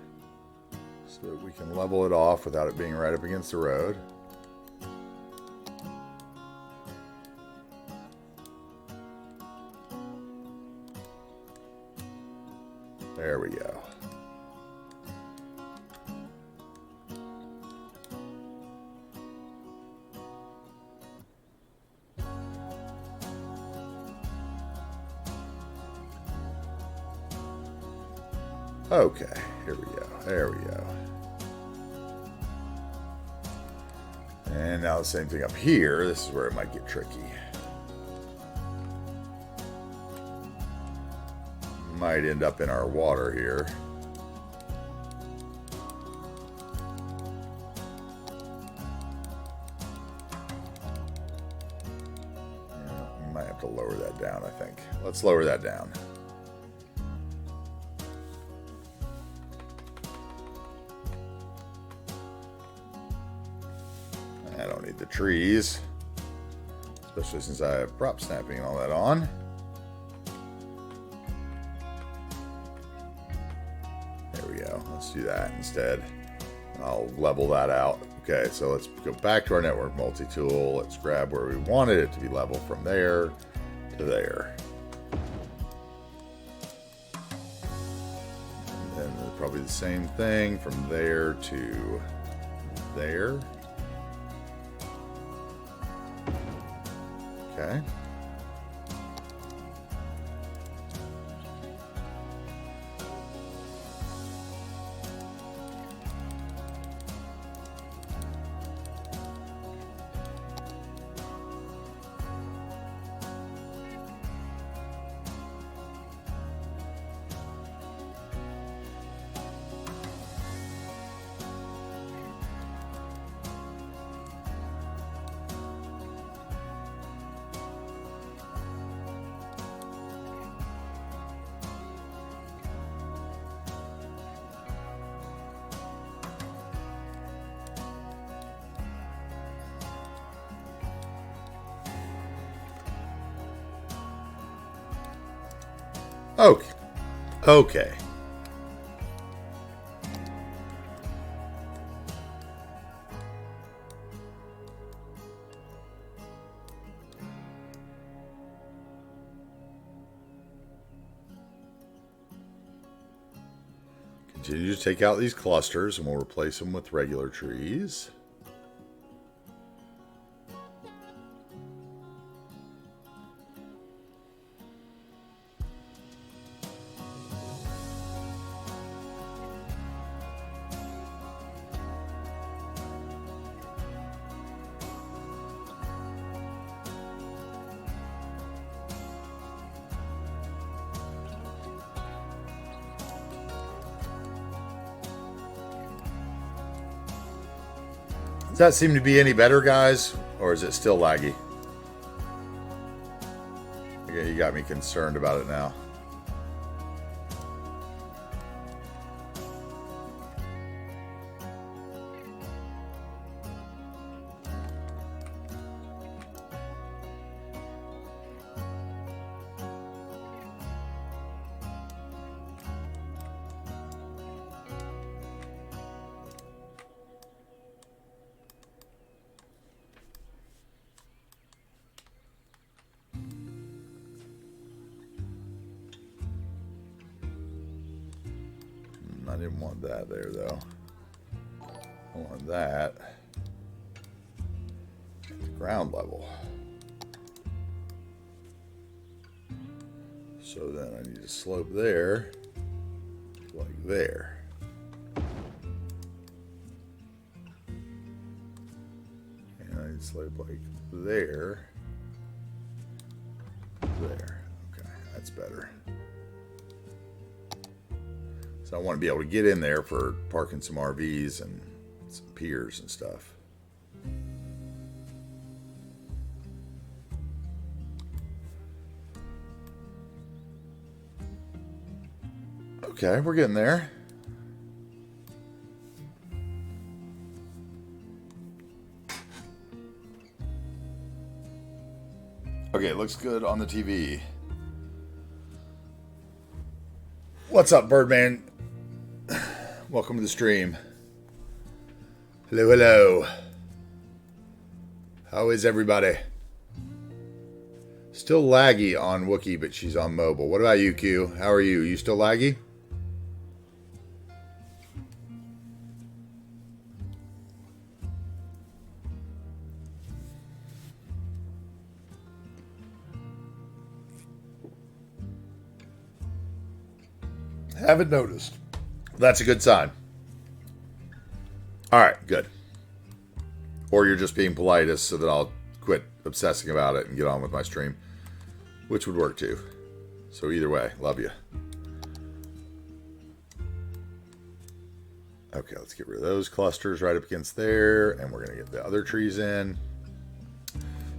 so that we can level it off without it being right up against the road. There we go. Okay, here we go. There we go. And now the same thing up here. This is where it might get tricky. Might end up in our water here. Yeah, we might have to lower that down, I think. Let's lower that down. I don't need the trees, especially since I have prop snapping and all that on. There we go. Let's do that instead. I'll level that out. Okay, so let's go back to our network multi-tool. Let's grab where we wanted it to be level from there to there. And then probably the same thing from there to there. Okay. Okay. Okay. Continue to take out these clusters and we'll replace them with regular trees. Does that seem to be any better, guys? Or is it still laggy? Okay, you got me concerned about it now. I didn't want that there, though. I want that at the ground level. So then I need to slope there, like there. And I need to slope like there. There. Okay, that's better. So I want to be able to get in there for parking some RVs and some piers and stuff. Okay, we're getting there. Okay, it looks good on the TV. What's up, Birdman? Welcome to the stream. Hello, hello. How is everybody? Still laggy on Wookiee, but she's on mobile. What about you, Q? How are you? You still laggy? Haven't noticed. That's a good sign. All right, good. Or you're just being polite so that I'll quit obsessing about it and get on with my stream, which would work too. So either way, love you. Okay, let's get rid of those clusters right up against there, and we're going to get the other trees in.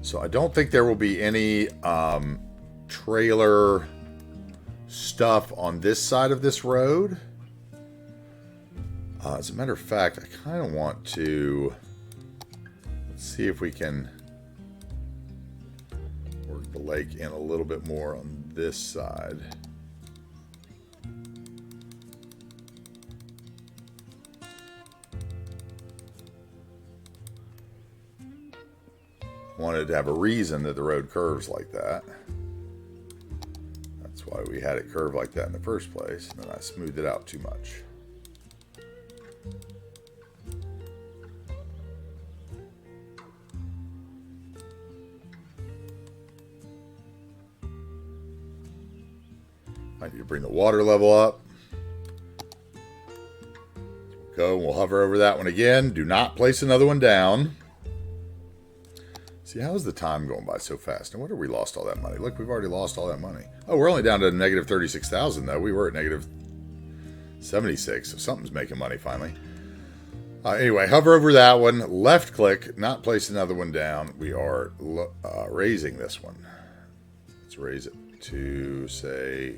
So I don't think there will be any trailer stuff on this side of this road. As a matter of fact, I kind of want to see if we can work the lake in a little bit more on this side. Wanted to have a reason that the road curves like that. That's why we had it curve like that in the first place, and then I smoothed it out too much. I need to bring the water level up. Go, we'll hover over that one again. Do not place another one down. See, how is the time going by so fast? And wonder we lost all that money. Look, we've already lost all that money. Oh, we're only down to negative 36,000 though. We were at negative 76, so something's making money finally. Anyway, hover over that one. Left click, not place another one down. We are raising this one. Let's raise it to, say,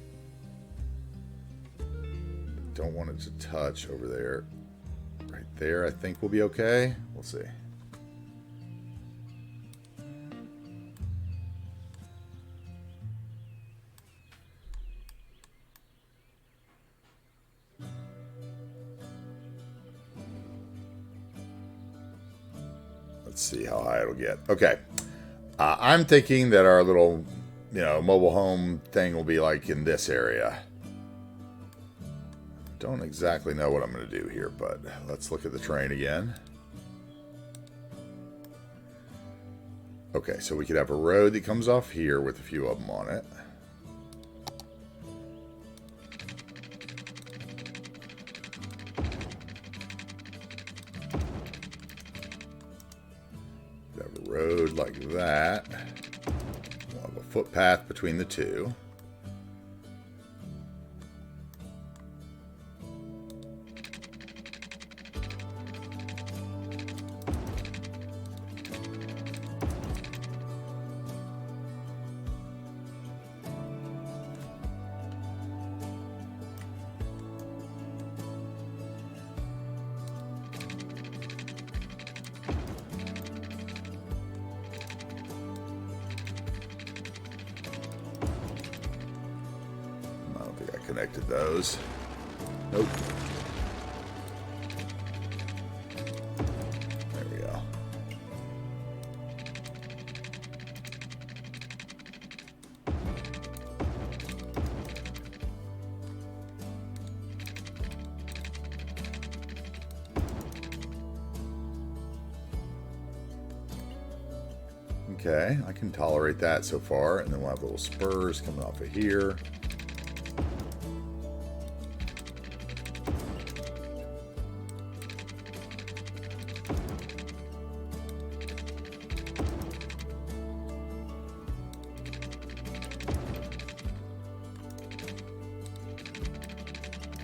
don't want it to touch over there. Right there, I think we'll be okay. We'll see. Let's see how high it'll get. Okay. I'm thinking that our little, mobile home thing will be like in this area. Don't exactly know what I'm going to do here, but let's look at the terrain again. Okay, so we could have a road that comes off here with a few of them on it. Have a road like that. We'll have a footpath between the two. Connected those. Nope. There we go. Okay, I can tolerate that so far, and then we'll have little spurs coming off of here.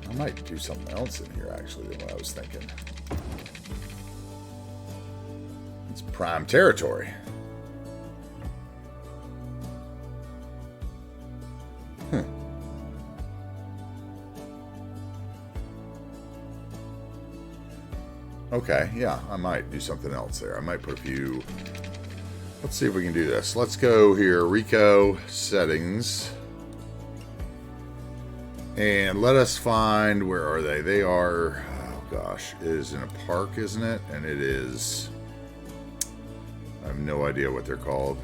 I might do something else in here, actually, than what I was thinking. It's prime territory. Okay, yeah, I might do something else there. I might put a few... Let's see if we can do this. Let's go here, Rico settings. And let us find, where are they? They are, oh gosh, it is in a park, isn't it? And it is, I have no idea what they're called.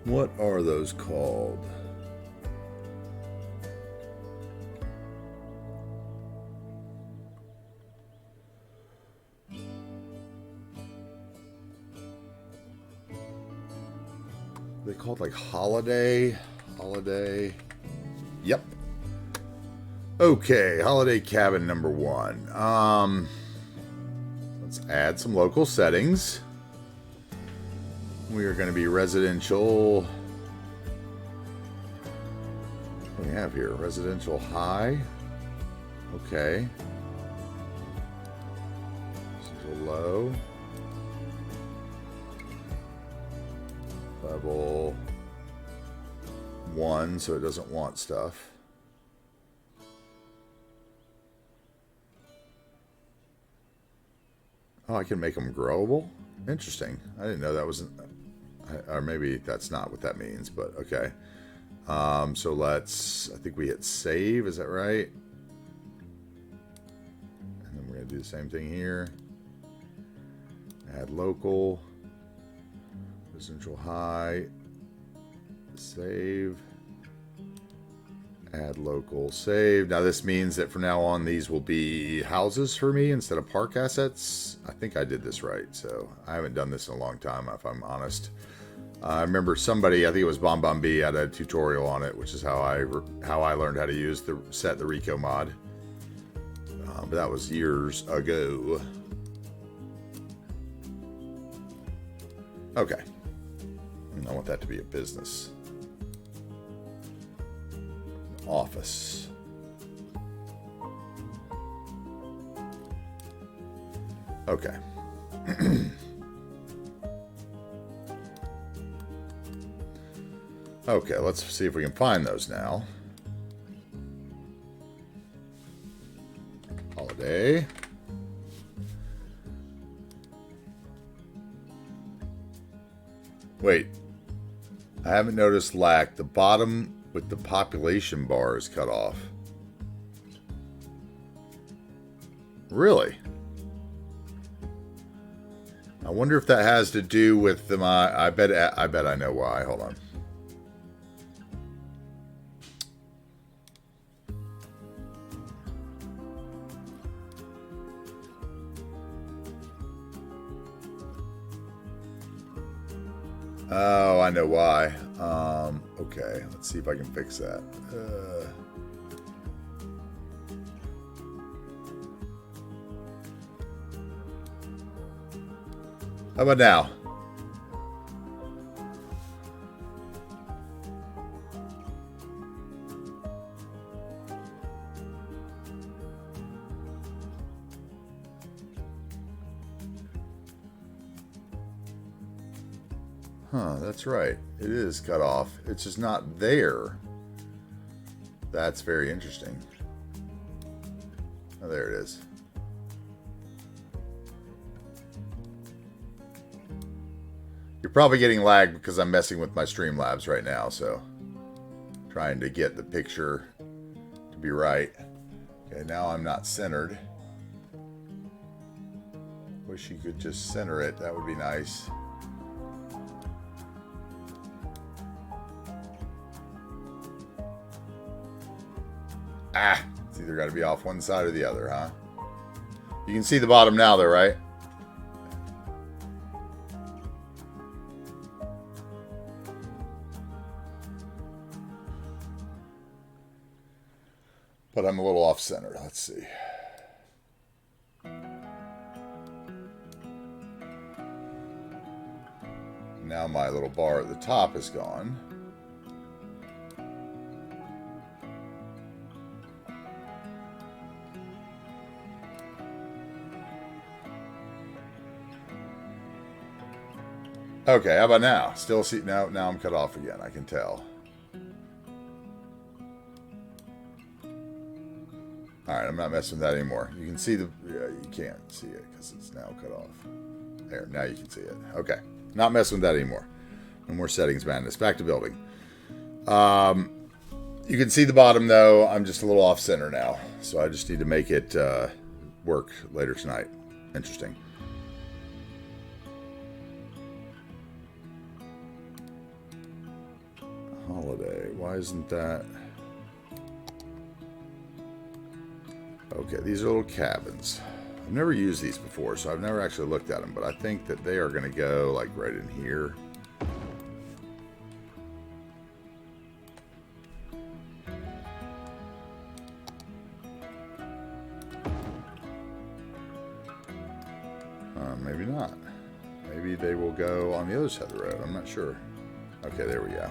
What are those called? They called like holiday. Yep. Okay, holiday cabin number 1. Let's add some local settings. We are going to be residential. What do we have here? Residential high. Okay. Residential low. Level 1, so it doesn't want stuff. Oh, I can make them growable? Interesting. I didn't know that was... Or maybe that's not what that means, but okay. So let's... I think we hit save, is that right? And then we're going to do the same thing here. Add local. Residential high. Save. Add local. Save. Now this means that from now on these will be houses for me instead of park assets. I think I did this right, so I haven't done this in a long time, if I'm honest. I remember somebody, I think it was BombBomB, had a tutorial on it, which is how I learned how to use the Rico mod. But that was years ago. Okay. I want that to be a business. Office. Okay. Okay, let's see if we can find those now. Holiday. Wait. I haven't noticed lack. The bottom with the population bar is cut off. Really? I wonder if that has to do with the I bet I know why. Hold on. Oh, I know why. Okay, let's see if I can fix that. How about now? Huh, that's right. It is cut off. It's just not there. That's very interesting. Oh, there it is. You're probably getting lag because I'm messing with my Streamlabs right now, so trying to get the picture to be right. Okay, now I'm not centered. Wish you could just center it. That would be nice. Ah, it's either got to be off one side or the other, huh? You can see the bottom now, though, right? But I'm a little off center. Let's see. Now my little bar at the top is gone. Okay, how about now? Still see now I'm cut off again, I can tell. Alright, I'm not messing with that anymore. You can see the you can't see it because it's now cut off. There, now you can see it. Okay. Not messing with that anymore. No more settings madness. Back to building. You can see the bottom though. I'm just a little off center now. So I just need to make it work later tonight. Interesting. Holiday. Why isn't that? Okay, these are little cabins. I've never used these before, so I've never actually looked at them, but I think that they are going to go like right in here. Maybe not. Maybe they will go on the other side of the road. I'm not sure. Okay, there we go.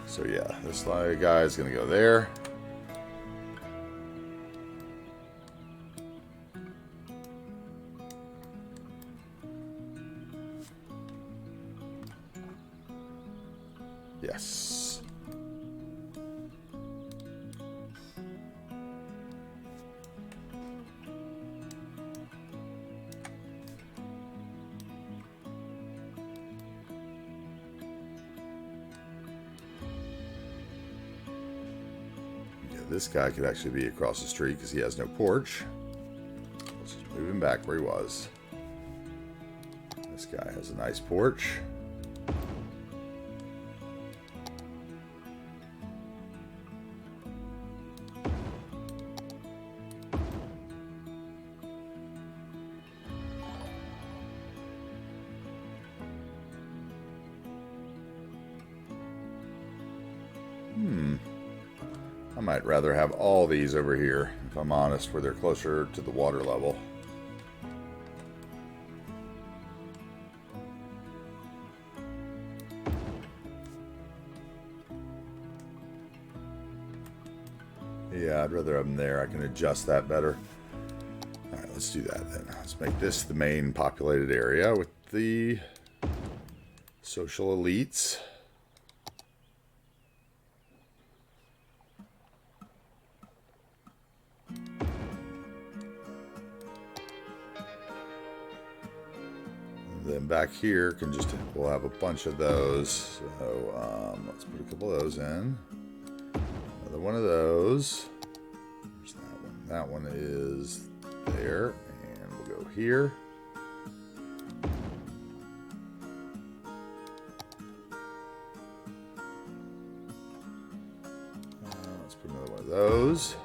So yeah, this guy is going to go there. Yes. This guy could actually be across the street because he has no porch. Let's just move him back where he was. This guy has a nice porch. I might rather have all these over here, if I'm honest, where they're closer to the water level. Yeah, I'd rather have them there. I can adjust that better. All right, let's do that then. Let's make this the main populated area with the social elites. Then back here we'll have a bunch of those. So let's put a couple of those in. Another one of those. There's that one. That one is there, and we'll go here. Let's put another one of those.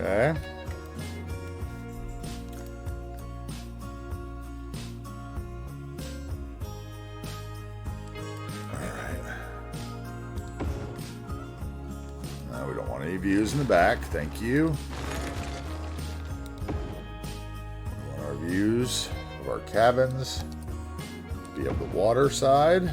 Okay. We don't want any views in the back. Thank you. We want our views of our cabins to be of the water side.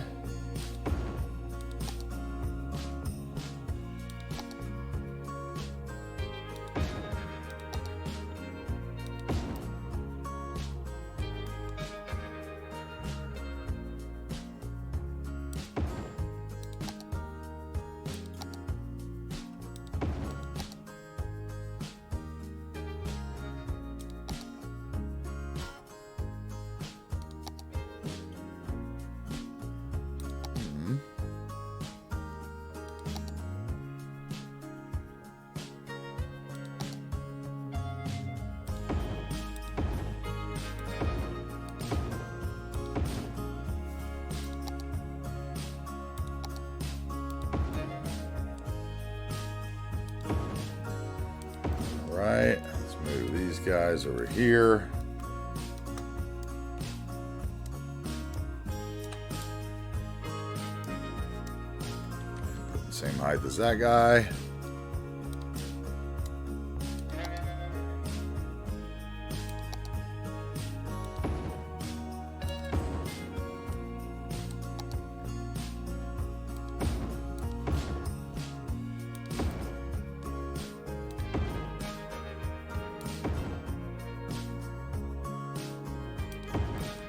Right, let's move these guys over here. Put the same height as that guy.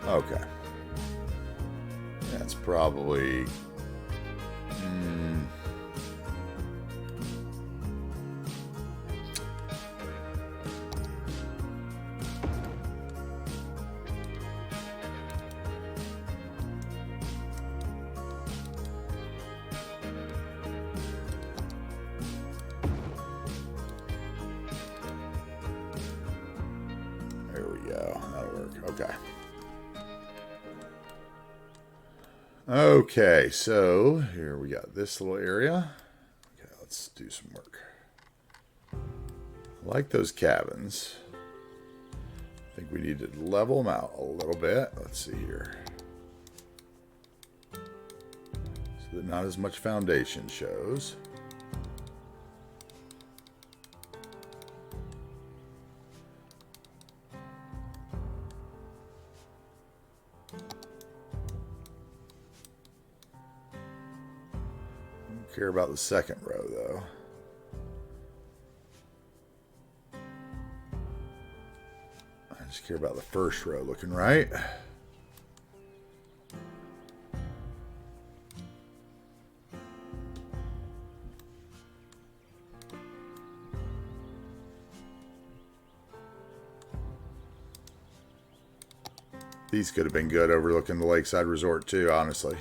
Okay. That's probably... There we go. That'll work. Okay. Okay, so here we got this little area. Okay, let's do some work. I like those cabins. I think we need to level them out a little bit. Let's see here. So that not as much foundation shows. Care about the second row though. I just care about the first row looking right. These could have been good overlooking the lakeside resort too, honestly.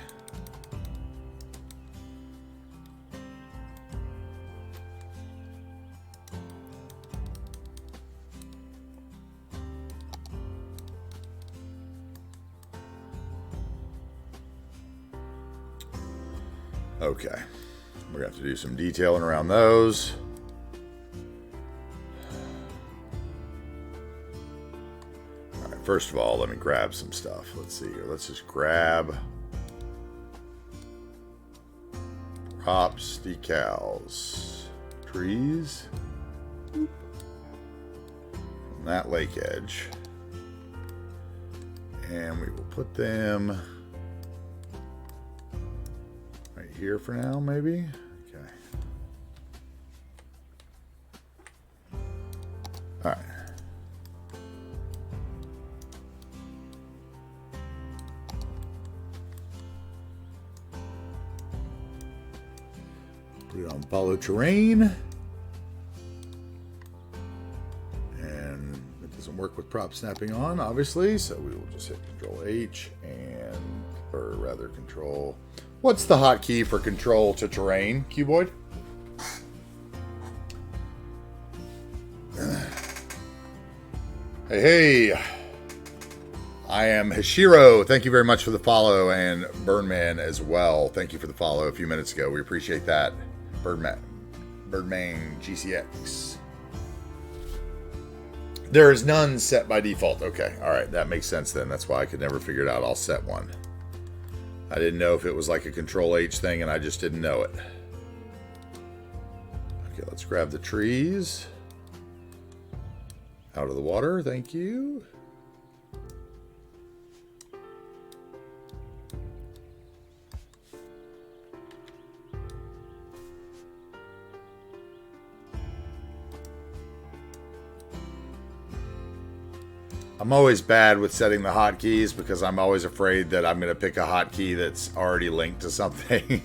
Okay, we're going to have to do some detailing around those. All right, first of all, let me grab some stuff. Let's see here. Let's just grab props, decals, trees. On that lake edge. And we will put them right here for now, maybe. Okay. All right. Put it on follow terrain. And it doesn't work with prop snapping on, obviously, so we will just hit Control H and, or rather Control. What's the hotkey for control to terrain, Cuboid? Hey, I am Hashiro. Thank you very much for the follow, and Birdman as well. Thank you for the follow a few minutes ago. We appreciate that. Birdman GCX. There is none set by default. Okay, all right, that makes sense then. That's why I could never figure it out. I'll set one. I didn't know if it was like a Control H thing, and I just didn't know it. Okay, let's grab the trees out of the water. Thank you. I'm always bad with setting the hotkeys because I'm always afraid that I'm going to pick a hotkey that's already linked to something.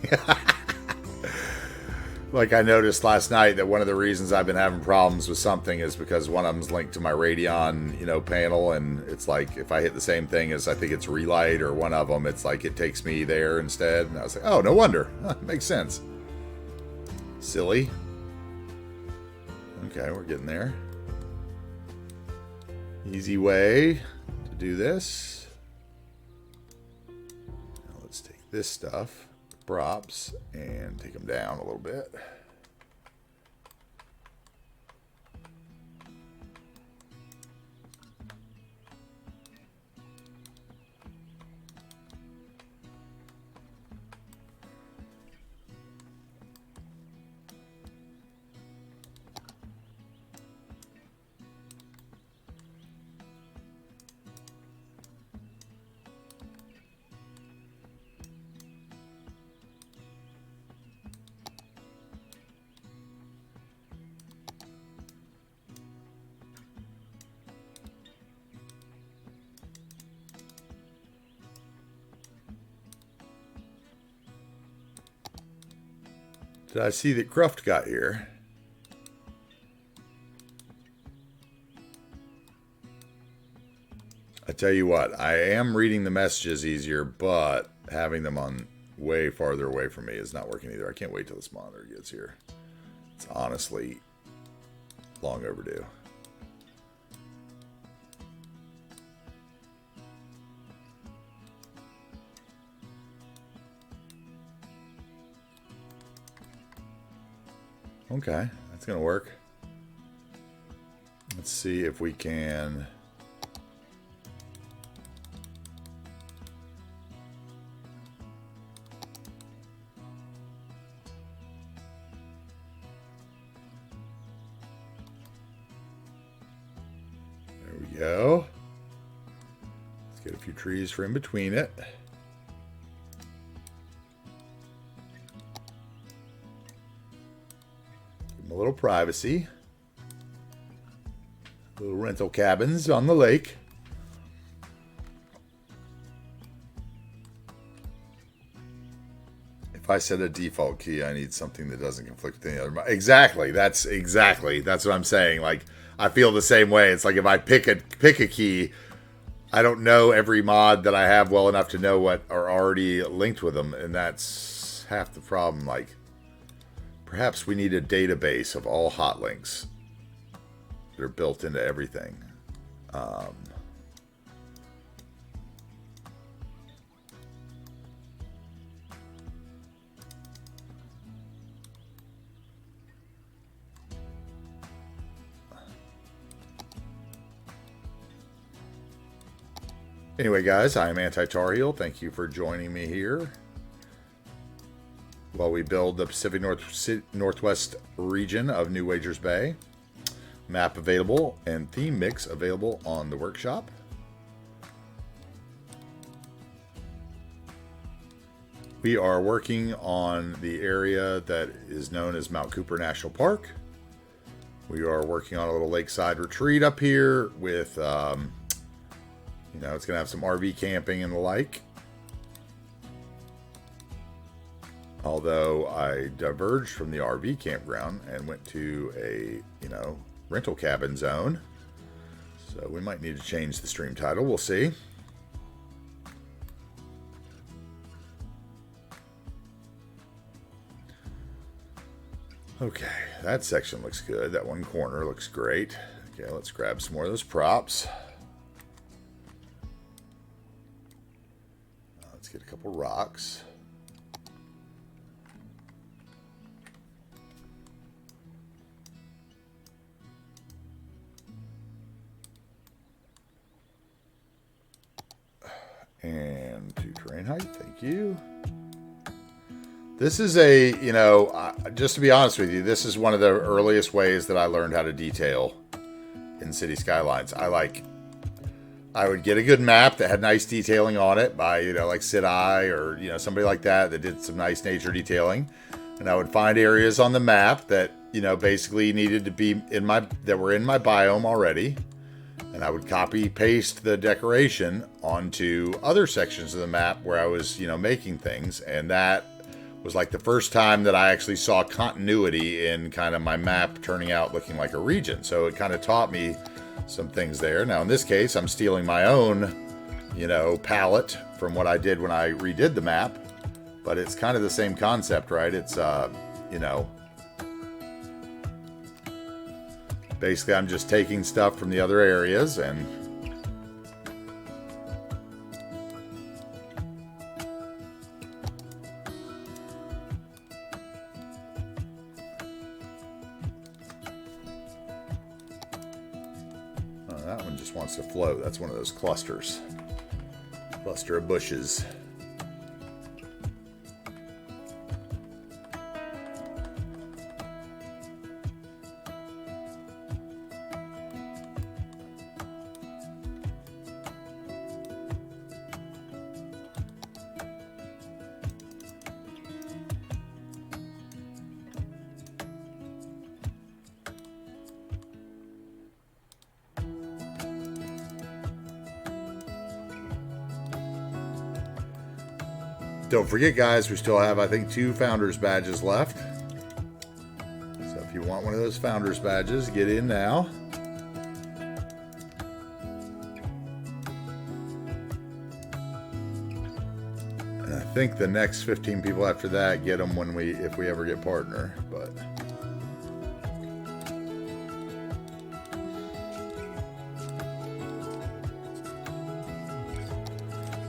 Like I noticed last night that one of the reasons I've been having problems with something is because one of them's linked to my Radeon, panel, and it's like if I hit the same thing as I think it's Relight or one of them, it's like it takes me there instead. And I was like, oh, no wonder. Makes sense. Silly. Okay, we're getting there. Easy way to do this. Now let's take this stuff, props, and take them down a little bit. Did I see that Cruft got here? I tell you what, I am reading the messages easier, but having them on way farther away from me is not working either. I can't wait till this monitor gets here. It's honestly long overdue. Okay, that's gonna work. Let's see if we can. There we go. Let's get a few trees for in between it. A little privacy. Little rental cabins on the lake. If I set a default key, I need something that doesn't conflict with any other. Exactly. That's what I'm saying. Like I feel the same way. It's like if I pick a key, I don't know every mod that I have well enough to know what are already linked with them, and that's half the problem. Like perhaps we need a database of all hot links that are built into everything. Anyway, guys, I am AntiTarheel. Thank you for joining me here. while we build the Pacific Northwest region of New Wagers Bay. Map available and theme mix available on the workshop. We are working on the area that is known as Mount Cooper National Park. We are working on a little lakeside retreat up here with, you know, it's going to have some RV camping and the like. Although I diverged from the RV campground and went to a, you know, rental cabin zone. So we might need to change the stream title. We'll see. Okay, that section looks good. That one corner looks great. Okay, let's grab some more of those props. Let's get a couple rocks. And 2 terrain height, thank you. This is a, you know, just to be honest with you, this is one of the earliest ways that I learned how to detail in City Skylines. I would get a good map that had nice detailing on it by, you know, like Sid I or, you know, somebody like that did some nice nature detailing. And I would find areas on the map that, you know, basically needed to be that were in my biome already. And I would copy paste the decoration onto other sections of the map where I was, you know, making things. And that was like the first time that I actually saw continuity in kind of my map turning out looking like a region. So it kind of taught me some things there. Now in this case, I'm stealing my own, you know, palette from what I did when I redid the map. But it's kind of the same concept, right? It's, you know, basically I'm just taking stuff from the other areas and that one just wants to float. That's one of those clusters. Cluster of bushes. Don't forget, guys, we still have, I think, 2 Founders Badges left. So if you want one of those Founders Badges, get in now. And I think the next 15 people after that get them if we ever get partner, but...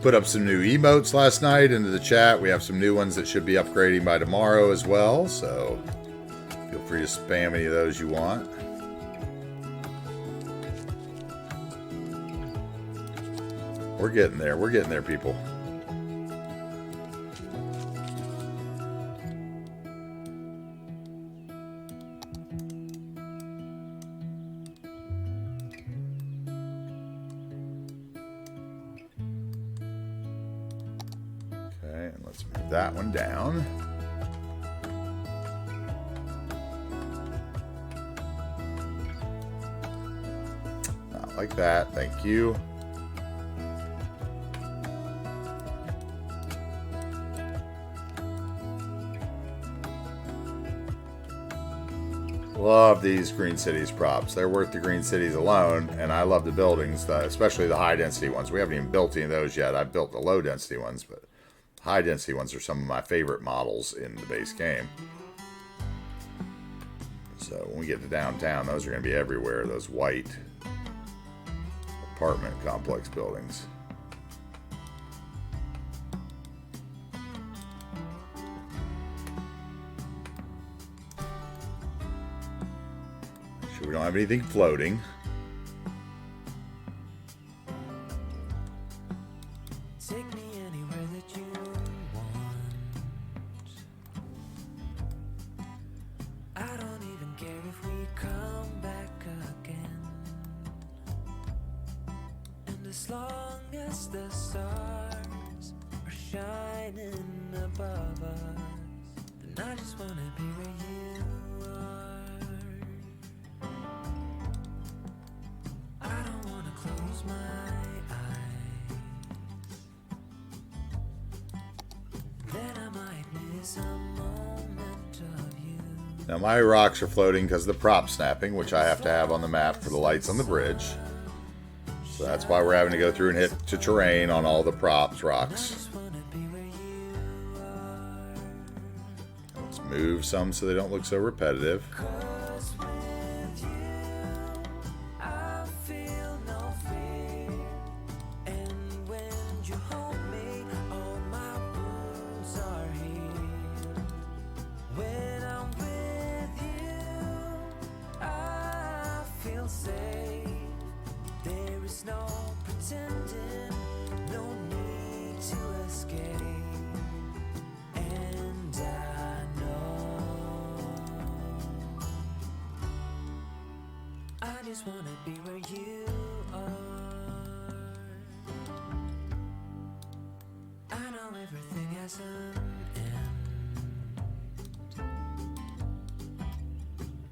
Put up some new emotes last night into the chat. We have some new ones that should be upgrading by tomorrow as well, so feel free to spam any of those you want. We're getting there. We're getting there, people. That one down. Not like that, thank you. Love these Green Cities props. They're worth the Green Cities alone, and I love the buildings, especially the high density ones. We haven't even built any of those yet. I've built the low density ones, but high density ones are some of my favorite models in the base game. So when we get to downtown, those are going to be everywhere, those white apartment complex buildings. Make sure we don't have anything floating. as long as the stars are shining above us, then I just wanna be where you are. I don't wanna close my eyes, then I might miss a moment of you. Now my rocks are floating because of the prop snapping, which I have to have on the map for the lights on the bridge. So that's why we're having to go through and hit to terrain on all the props rocks. Let's move some so they don't look so repetitive. I just wanna be where you are. I know everything has an end,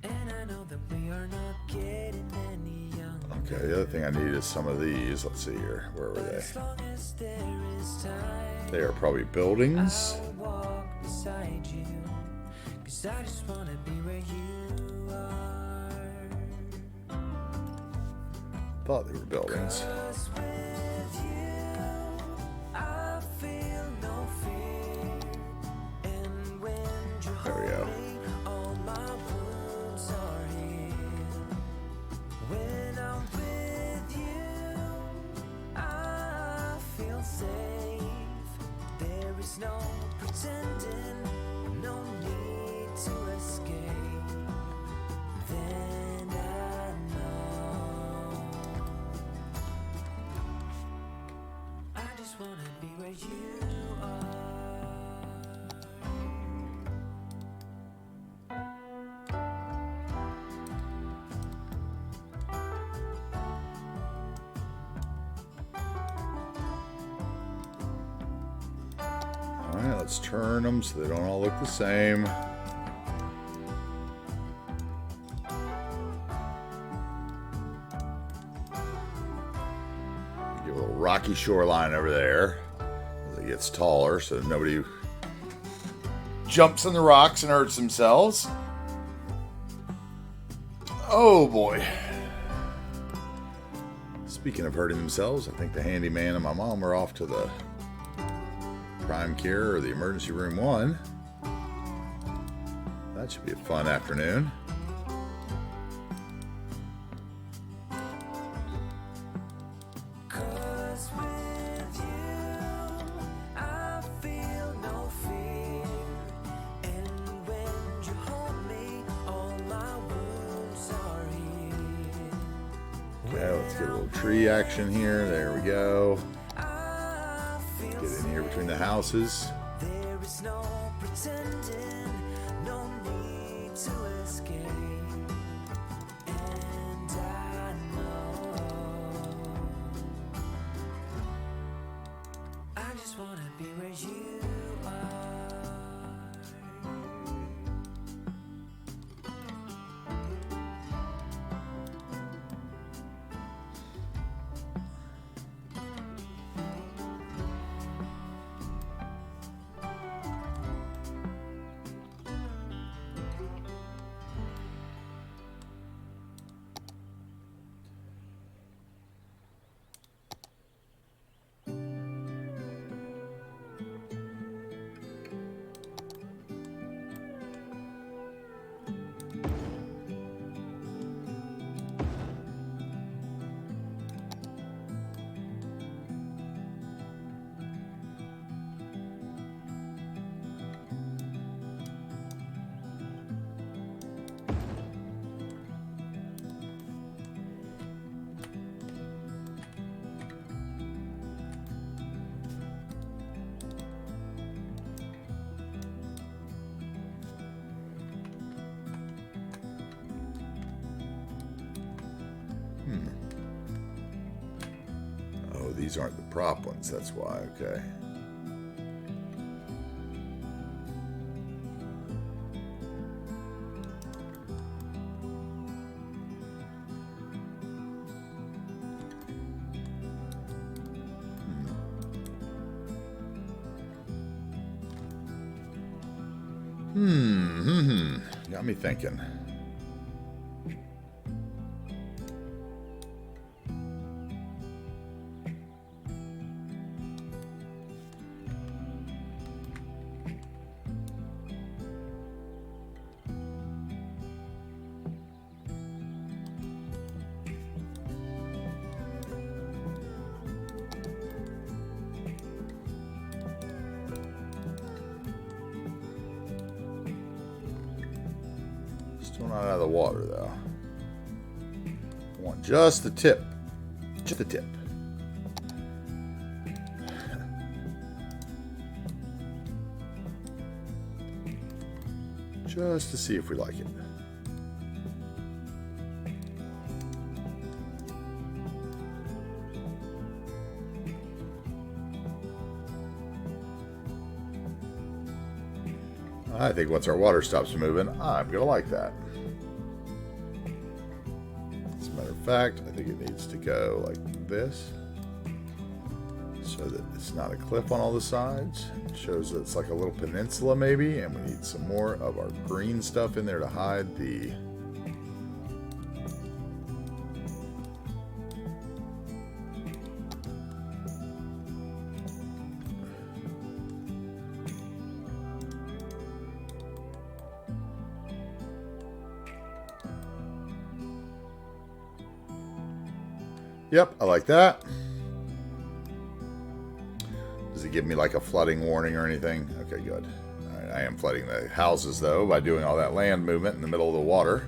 and I know that we are not getting any younger. Okay, the other thing I need is some of these. Let's see here. Where were they? As long as there is time, They are probably buildings. I'll walk beside you, 'cause I just wanna be where you are. Thought they were buildings. 'Cause with you, I feel no fear, and when you There we go. hold me, all my wounds are healed. When I'm with you, I feel safe. There is no pretending, no need to escape. Then I know I just wanna be where you are. Alright, let's turn them so they don't all look the same. Give a little rocky shoreline over there as it gets taller so nobody jumps in the rocks and hurts themselves. Oh boy. Speaking of hurting themselves, I think the handyman and my mom are off to the prime care or the emergency room 1. That should be a fun afternoon. Cause with you, I feel no fear, and when you hold me, all my wounds are healed. Okay, let's get a little tree action here. There we go. I feel Get in here between the houses. there is no pretending, no need to escape. And I know I just wanna be where you are. these aren't the prop ones, that's why, okay. Got me thinking. Still not out of the water, though. I want just the tip. Just the tip. Just to see if we like it. I think once our water stops moving, I'm going to like that. As a matter of fact, I think it needs to go like this so that it's not a cliff on all the sides. It shows that it's like a little peninsula maybe, and we need some more of our green stuff in there to hide the... Yep, I like that. Does it give me like a flooding warning or anything? Okay, good. All right, I am flooding the houses though by doing all that land movement in the middle of the water.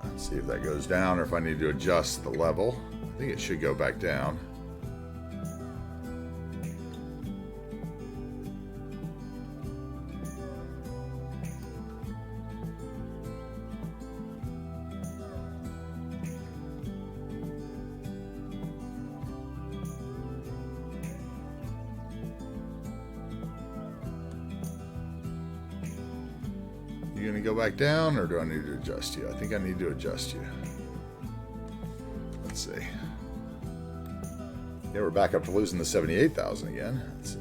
Let's see if that goes down or if I need to adjust the level. I think it should go back down. You gonna go back down, or do I need to adjust you? I think I need to adjust you. Let's see. Yeah, we're back up to losing the 78,000 again. Let's see.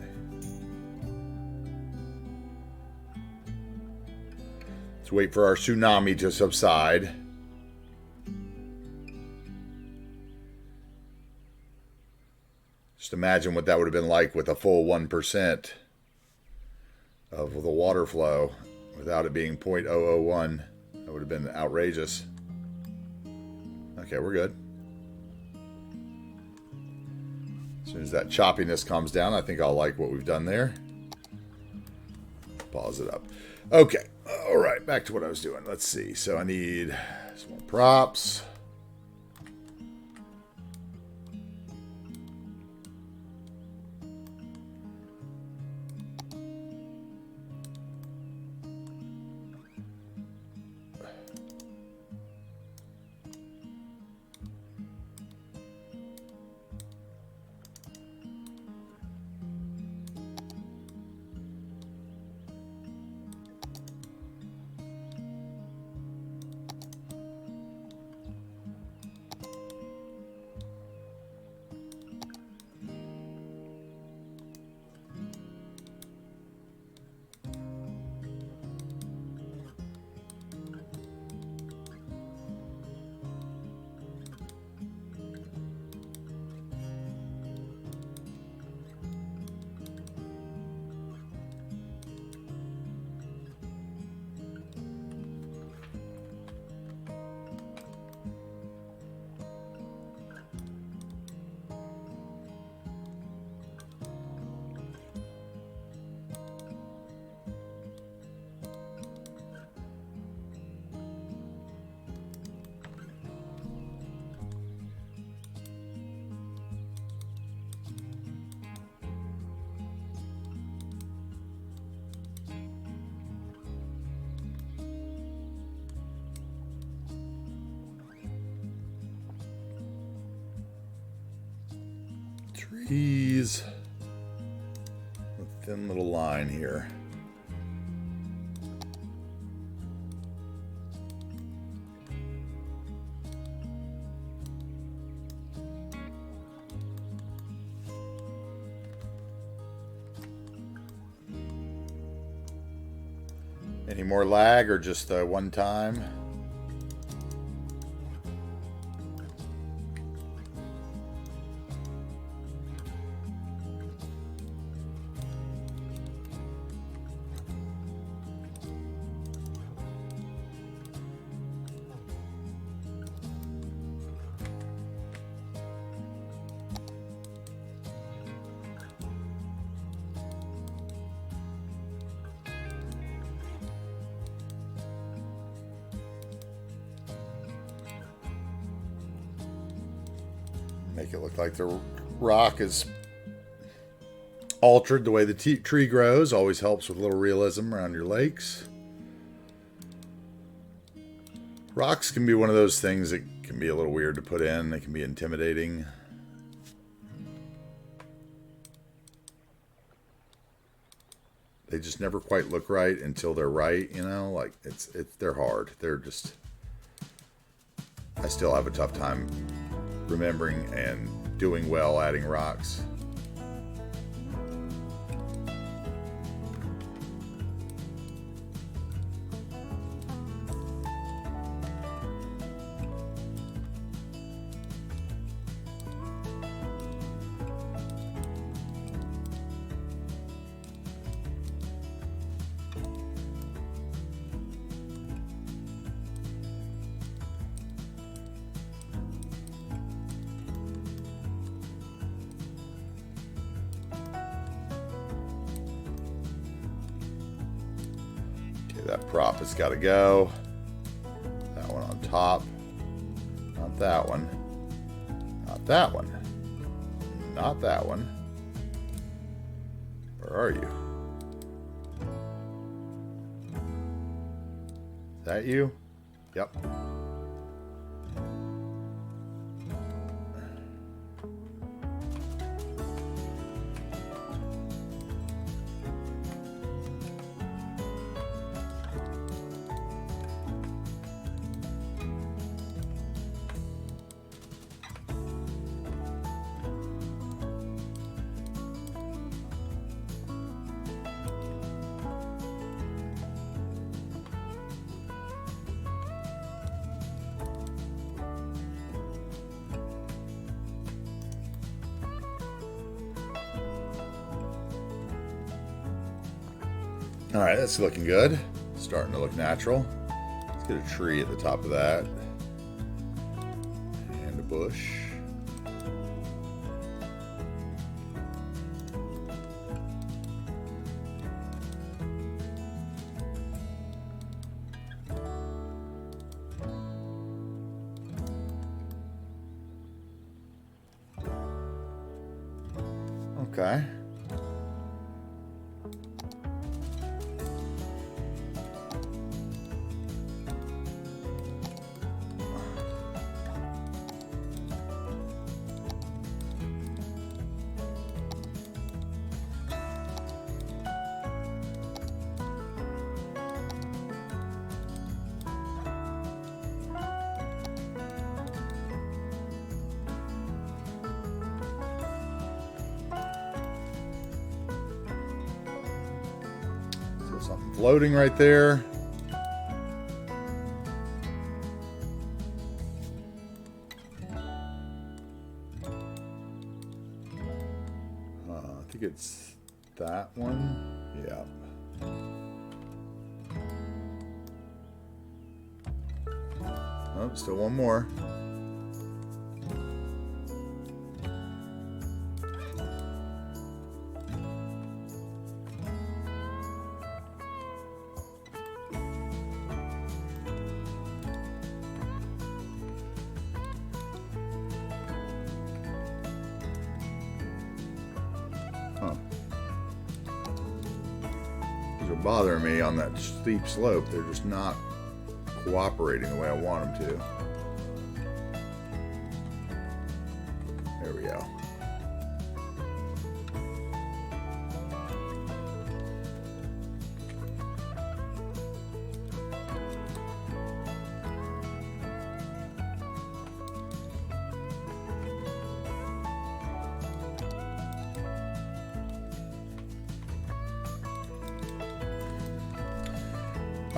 Let's wait for our tsunami to subside. Just imagine what that would have been like with a full 1% of the water flow. Without it being 0.001, that would have been outrageous. Okay, we're good. As soon as that choppiness comes down, I think I'll like what we've done there. Pause it up. Okay, all right, back to what I was doing. Let's see. So I need some more props. Trees. A thin little line here. Any more lag or just one time? Make it look like the rock is altered the way the tree grows. Always helps with a little realism around your lakes. Rocks can be one of those things that can be a little weird to put in. They can be intimidating. They just never quite look right until they're right, you know? Like, they're hard. They're just... I still have a tough time remembering and doing well adding rocks. That prop has got to go. That one on top. Not that one. Not that one. Not that one. Where are you? Is that you? Yep. All right, that's looking good. Starting to look natural. Let's get a tree at the top of that. And a bush. Okay. Something floating right there. I think it's that one. Yeah. Oh, still one more. These are bothering me on that steep slope. They're just not cooperating the way I want them to. There we go.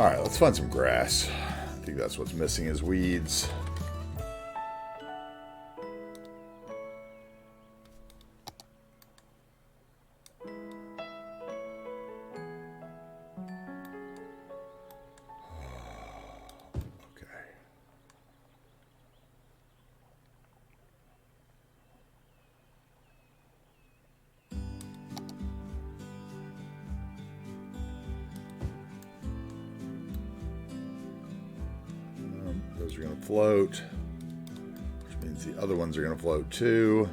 Alright, let's find some grass. I think that's what's missing is weeds. Those are going to float, which means the other ones are going to float too.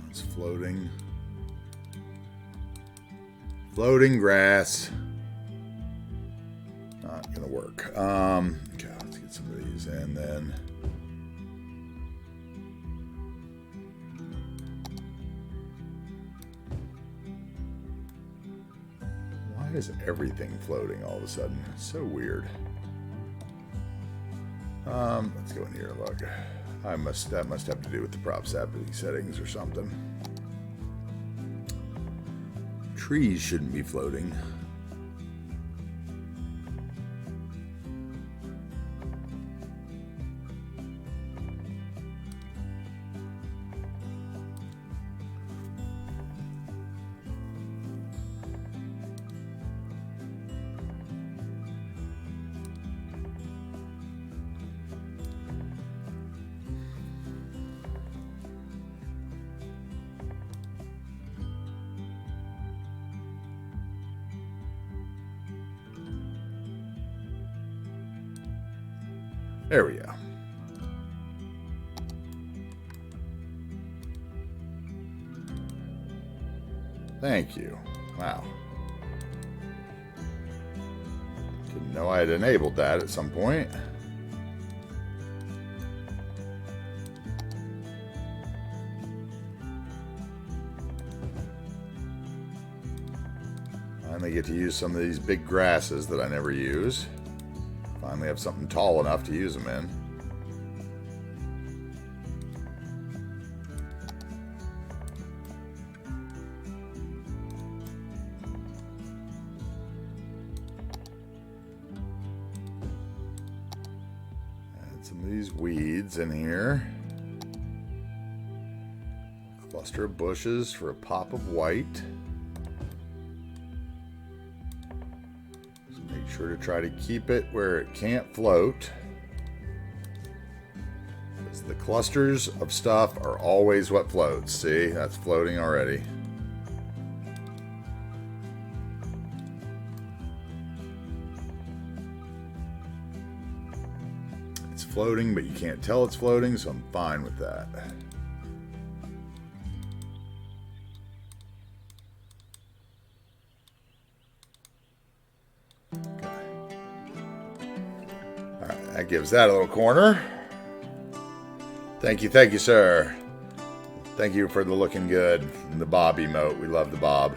It's floating. Floating grass. Not gonna work. Okay, let's get some of these in then. Why is everything floating all of a sudden? It's so weird. Let's go in here and look. That must have to do with the prop settings or something. Trees shouldn't be floating. There we go. Thank you. Wow. Didn't know I had enabled that at some point. Finally get to use some of these big grasses that I never use. Finally have something tall enough to use them in. Add some of these weeds in here. Cluster of bushes for a pop of white. Sure to try to keep it where it can't float, because the clusters of stuff are always what floats. See, that's floating already. It's floating, but you can't tell it's floating, so I'm fine with that. That gives that a little corner. Thank you, sir. Thank you for the looking good and the Bob emote. We love the Bob.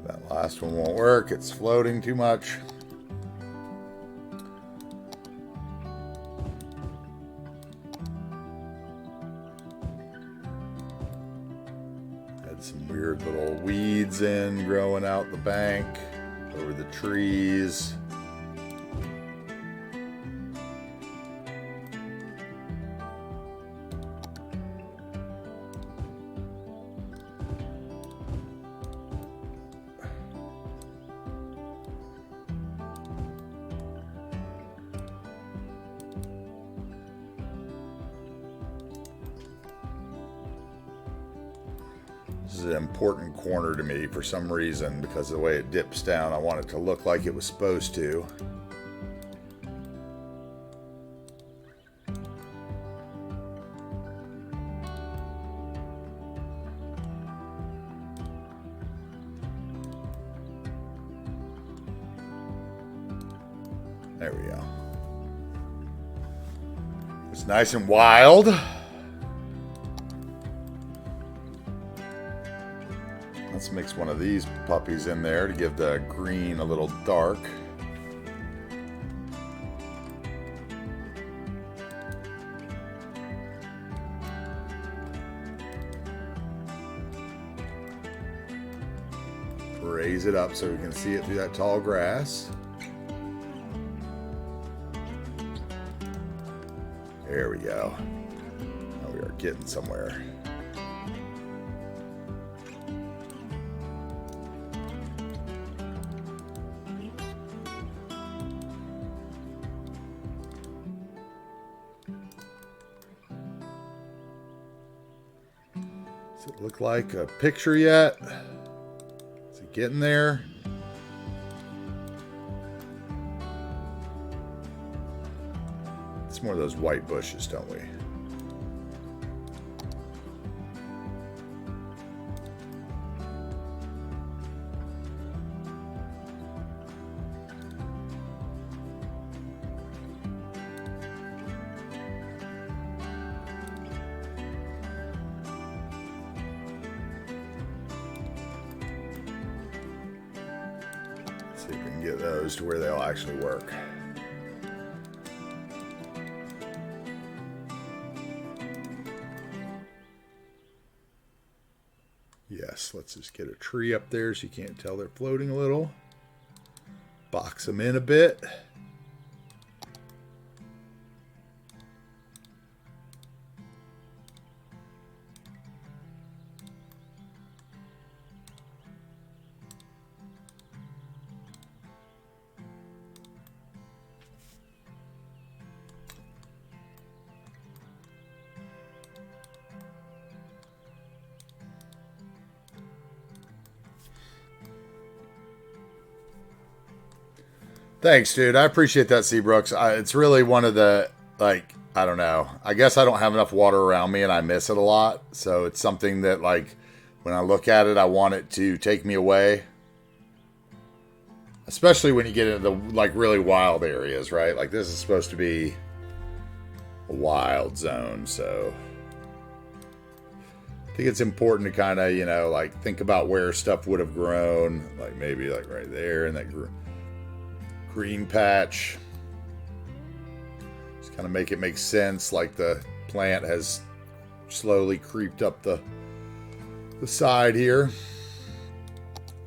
That last one won't work. It's floating too much. little weeds in growing out the bank, over the trees. This is an important corner to me for some reason because of the way it dips down. I want it to look like it was supposed to. There we go. It's nice and wild. Let's mix one of these puppies in there to give the green a little dark. Raise it up so we can see it through that tall grass. There we go. Now we are getting somewhere. Does it look like a picture yet? Is it getting there? It's more of those white bushes, don't we? See if we can get those to where they'll actually work. Yes, let's just get a tree up there so you can't tell they're floating a little. Box them in a bit. Thanks, dude. I appreciate that, Seabrooks. It's really one of the, like, I don't know. I guess I don't have enough water around me and I miss it a lot. So it's something that, like, when I look at it, I want it to take me away. Especially when you get into the, like, really wild areas, right? Like, this is supposed to be a wild zone, so I think it's important to kind of, you know, like, think about where stuff would have grown. Like, maybe, like, right there in that green patch. Just kind of make it make sense, like the plant has slowly creeped up the side here.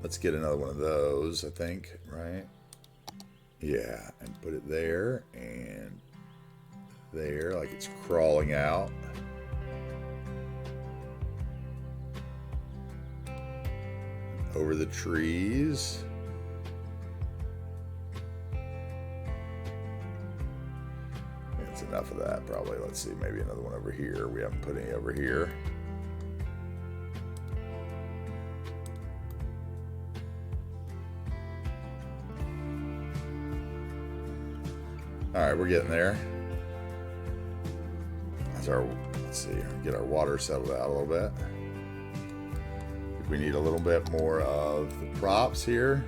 Let's get another one of those, I think, right? Yeah, and put it there and there, like it's crawling out. Over the trees. That's enough of that, probably. Let's see, maybe another one over here. We haven't put any over here. All right, we're getting there. That's our, let's see, get our water settled out a little bit. We need a little bit more of the props here.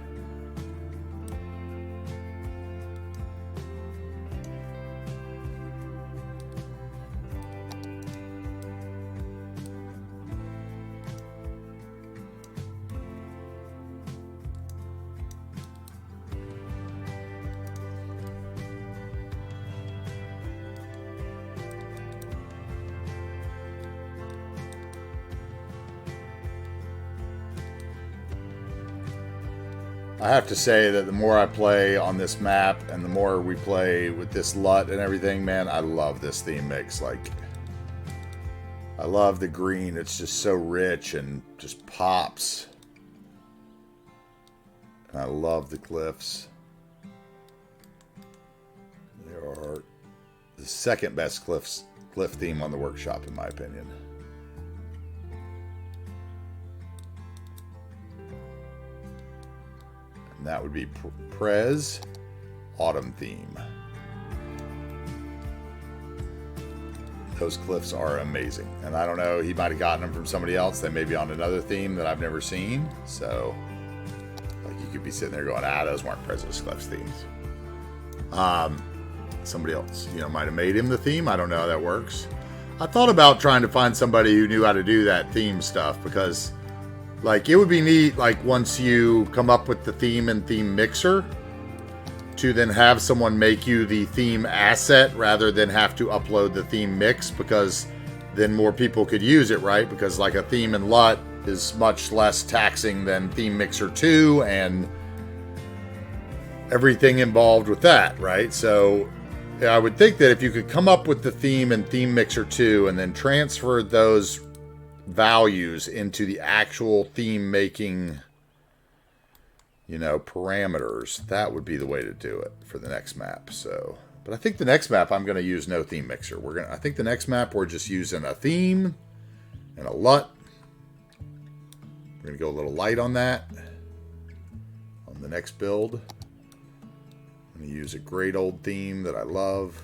I have to say that the more I play on this map and the more we play with this LUT and everything, man, I love this theme mix. Like, I love the green. It's just so rich and just pops. And I love the cliffs. They are the second best cliff theme on the workshop, in my opinion. And that would be Prez Autumn Theme. Those cliffs are amazing. And I don't know, he might have gotten them from somebody else. They may be on another theme that I've never seen. So, like, you could be sitting there going, those weren't Prez's Cliffs themes. Somebody else, might have made him the theme. I don't know how that works. I thought about trying to find somebody who knew how to do that theme stuff because, like, it would be neat, like, once you come up with the theme and theme mixer, to then have someone make you the theme asset rather than have to upload the theme mix, because then more people could use it, right? Because, like, a theme in LUT is much less taxing than Theme Mixer 2 and everything involved with that, right? So I would think that if you could come up with the theme in Theme Mixer 2 and then transfer those values into the actual theme making, parameters, that would be the way to do it for the next map. So, but I think the next map I'm going to use no theme mixer. I think the next map we're just using a theme and a LUT. We're going to go a little light on that on the next build. I'm going to use a great old theme that I love.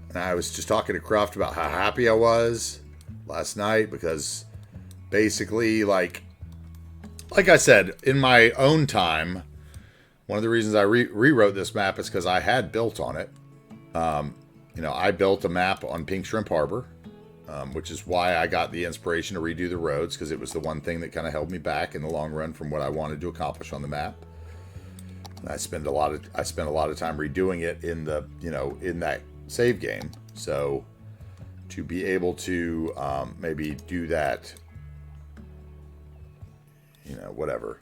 And I was just talking to Croft about how happy I was last night because basically, like I said, in my own time, one of the reasons I rewrote this map is because I had built on it. I built a map on Pink Shrimp Harbor, which is why I got the inspiration to redo the roads, because it was the one thing that kind of held me back in the long run from what I wanted to accomplish on the map. And I spent a lot of time redoing it in the in that save game. So to be able to maybe do that, whatever,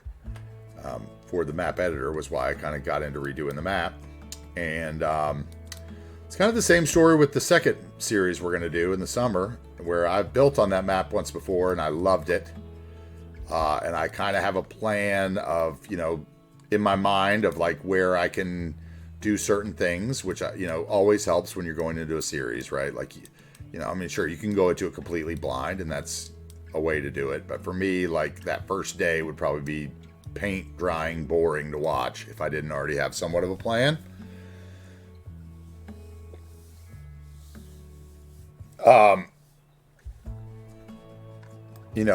for the map editor was why I kind of got into redoing the map. And it's kind of the same story with the second series we're going to do in the summer, where I've built on that map once before and I loved it. And I kind of have a plan of, in my mind of like where I can do certain things, which, always helps when you're going into a series, right? Like, sure, you can go into it completely blind and that's a way to do it. But for me, like, that first day would probably be paint drying, boring to watch if I didn't already have somewhat of a plan.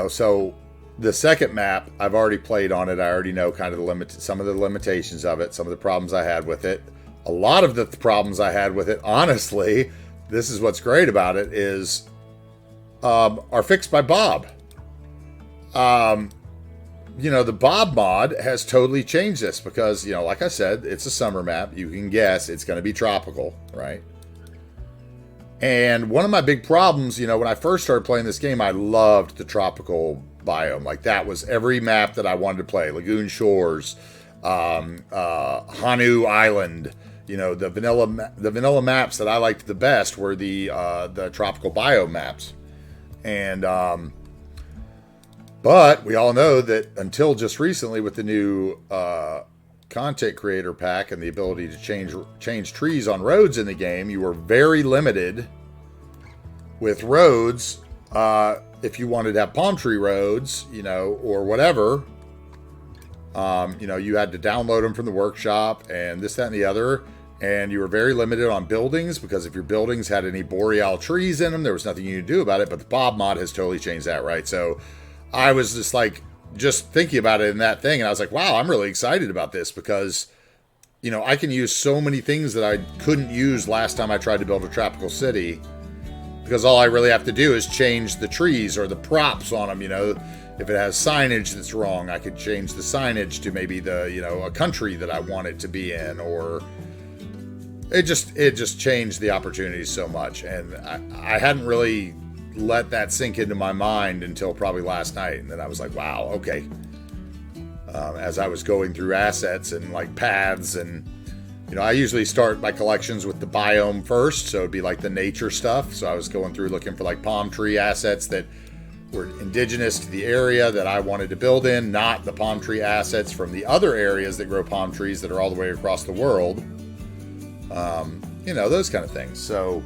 So the second map, I've already played on it. I already know kind of some of the limitations of it, some of the problems I had with it. A lot of the problems I had with it, honestly, this is what's great about it, is are fixed by Bob. The Bob mod has totally changed this because, like I said, it's a summer map. You can guess it's going to be tropical, right? And one of my big problems, when I first started playing this game, I loved the tropical biome. Like, that was every map that I wanted to play. Lagoon Shores, Hanu Island. The vanilla maps that I liked the best were the tropical biome maps. And but we all know that until just recently, with the new content creator pack and the ability to change trees on roads in the game, you were very limited with roads. If you wanted to have palm tree roads, or whatever, you had to download them from the workshop and this, that, and the other. And you were very limited on buildings, because if your buildings had any boreal trees in them, there was nothing you could do about it. But the Bob mod has totally changed that, right? So I was just thinking about it in that thing, and I was like, wow, I'm really excited about this because, I can use so many things that I couldn't use last time I tried to build a tropical city, because all I really have to do is change the trees or the props on them. If it has signage that's wrong, I could change the signage to maybe a country that I want it to be in, or it just changed the opportunities so much. And I hadn't really let that sink into my mind until probably last night. And then I was like, wow, okay. as I was going through assets and like paths. And I usually start my collections with the biome first, so it'd be like the nature stuff. So I was going through looking for like palm tree assets that were indigenous to the area that I wanted to build in, not the palm tree assets from the other areas that grow palm trees that are all the way across the world. Those kind of things. So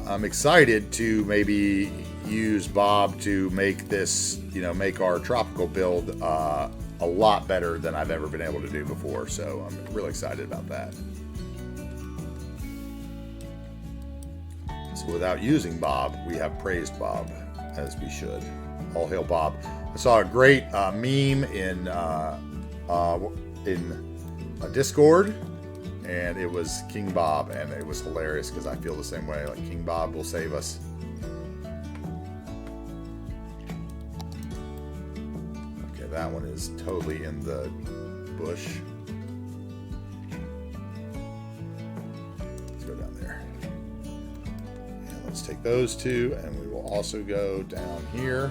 I'm excited to maybe use Bob to make this, make our tropical build a lot better than I've ever been able to do before. So I'm really excited about that. So without using Bob, we have praised Bob, as we should. All hail Bob. I saw a great meme in a Discord, and it was King Bob, and it was hilarious because I feel the same way. Like, King Bob will save us. Okay, that one is totally in the bush. Let's go down there. And let's take those two, and we will also go down here.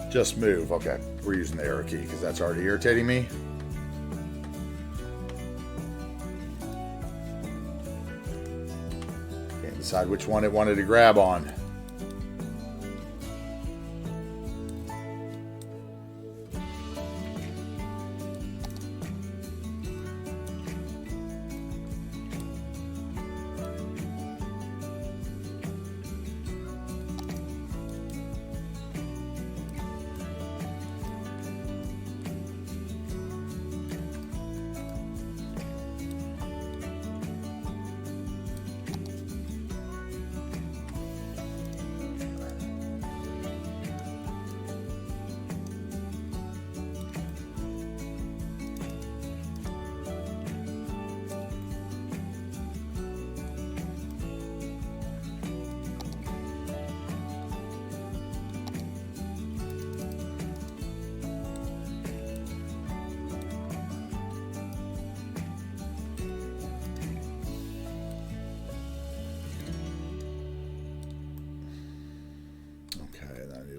Just move. Okay, we're using the arrow key because that's already irritating me. Can't decide which one it wanted to grab on.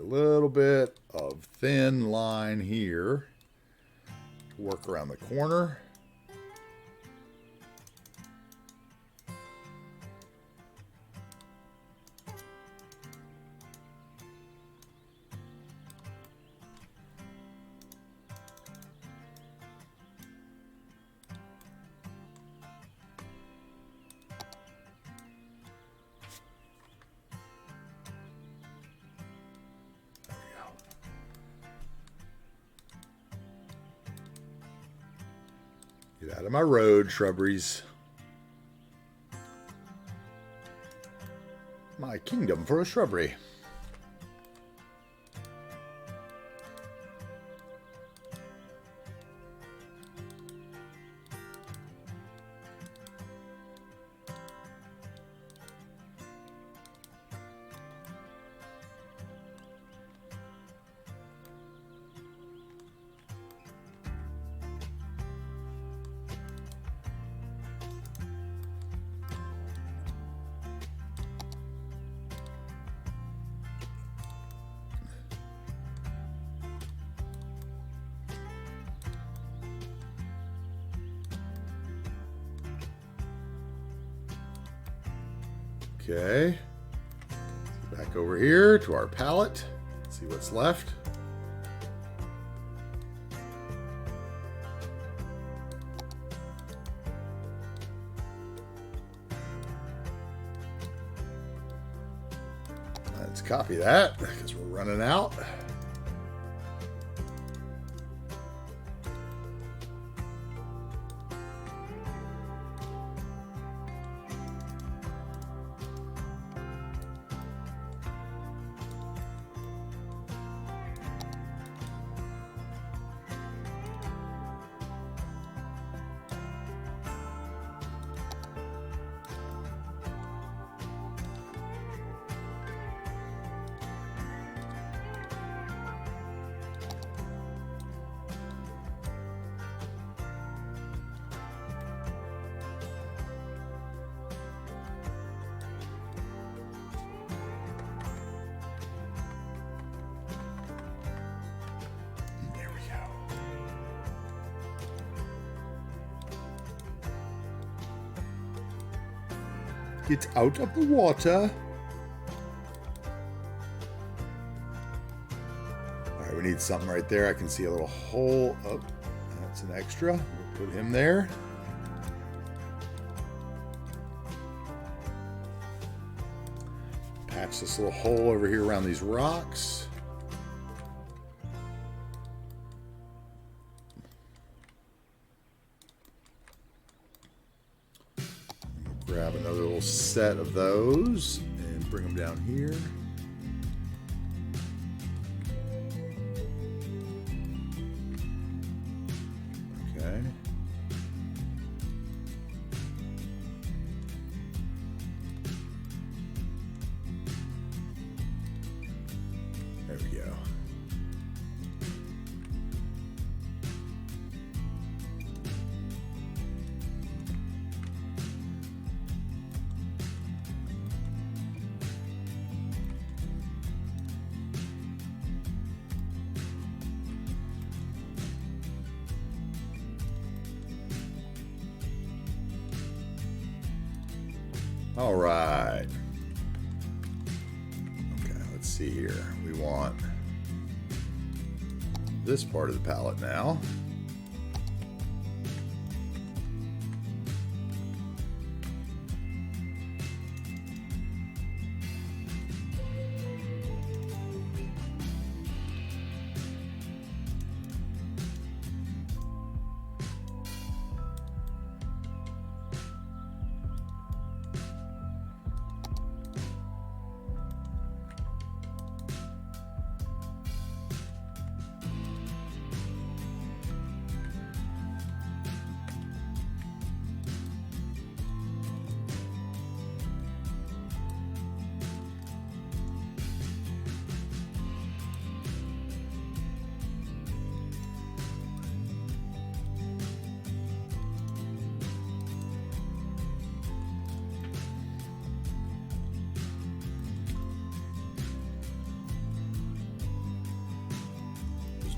Little bit of thin line here to work around the corner. Get out of my road, shrubberies. My kingdom for a shrubbery. Okay, back over here to our palette, see what's left. Let's copy that because we're running out. Get out of the water. Alright, we need something right there. I can see a little hole. Oh, that's an extra. We'll put him there. Patch this little hole over here around these rocks. Grab another little set of those and bring them down here. Okay. There we go. All right. Okay, let's see here. We want this part of the pallet now.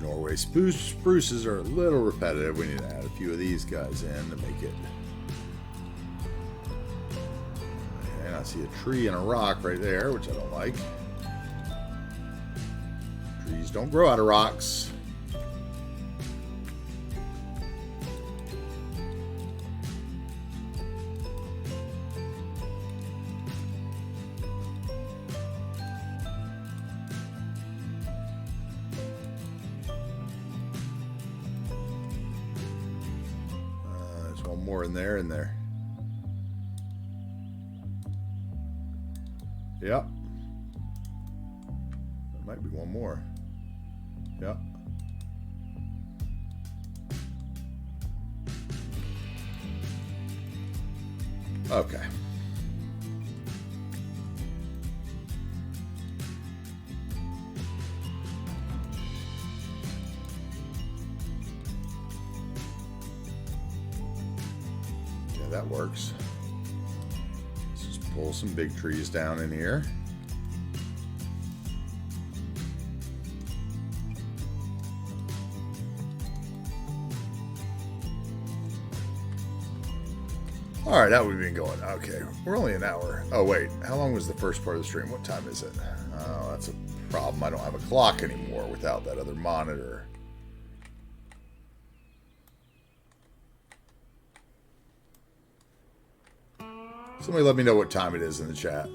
Norway spruces are a little repetitive. We need to add a few of these guys in to make it. And I see a tree and a rock right there, which I don't like. Trees don't grow out of rocks. More in there, Yep. There might be one more. Yep. Okay. That works. Let's just pull some big trees down in here. All right, now we've been going. Okay, we're only an hour. Oh wait, how long was the first part of the stream? What time is it? Oh, that's a problem. I don't have a clock anymore without that other monitor. Somebody let me know what time it is in the chat.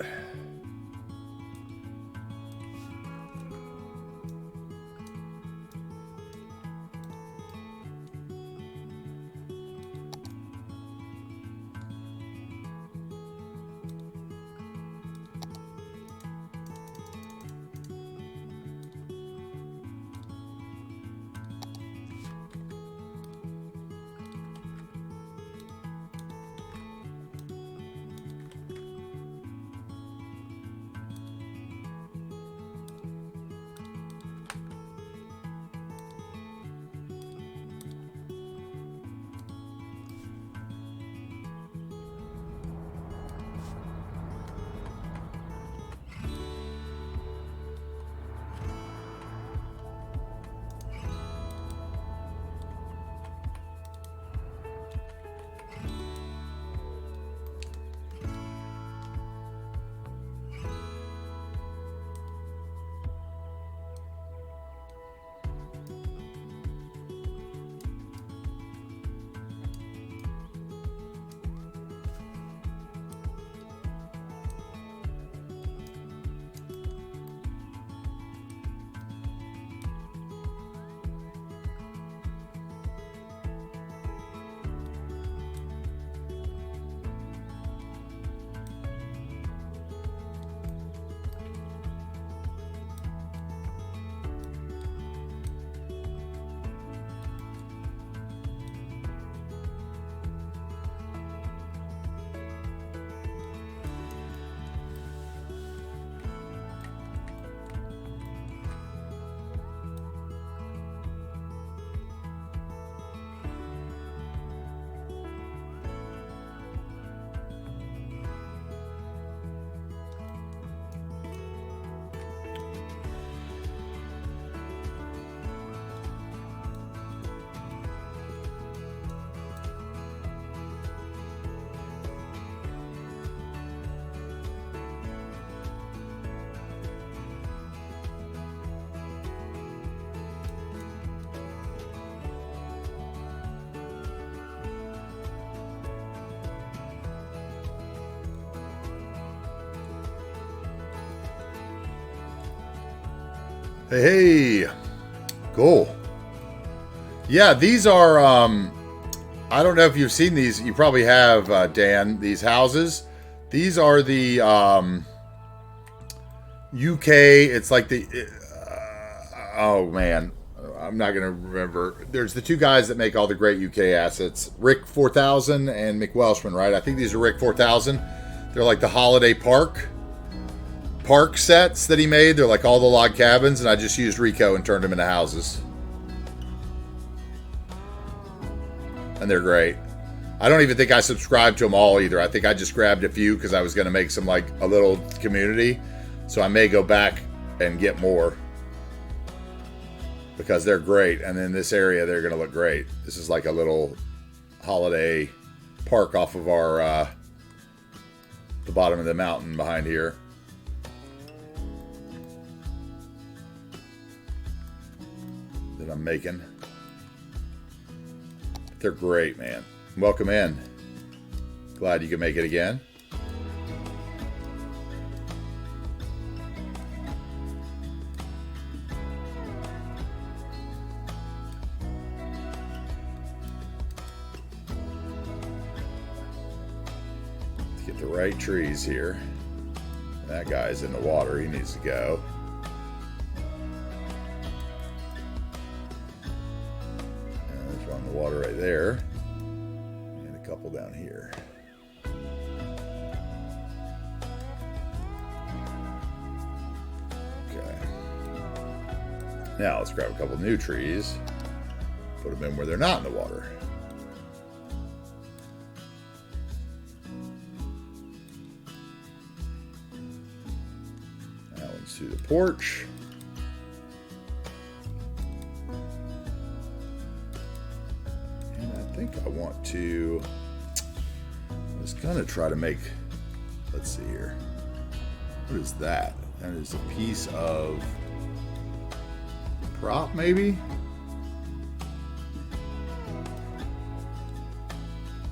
Hey, cool. Yeah, these are, I don't know if you've seen these. You probably have, Dan, these houses. These are the UK. It's like the, oh man, I'm not going to remember. There's the two guys that make all the great UK assets, Rick 4000 and Mick Welshman, right? I think these are Rick 4000. They're like the holiday park sets that he made. They're like all the log cabins, and I just used Rico and turned them into houses. And they're great. I don't even think I subscribed to them all either. I think I just grabbed a few because I was going to make some like a little community. So I may go back and get more because they're great. And in this area, they're going to look great. This is like a little holiday park off of our the bottom of the mountain behind here. That I'm making. They're great, man. Welcome in. Glad you could make it again. Let's get the right trees here. That guy's in the water. He needs to go. The water right there, and a couple down here. Okay. Now let's grab a couple new trees, put them in where they're not in the water. That one's to the porch. I think I want to, I was gonna try to make, let's see here. What is that? That is a piece of prop, maybe?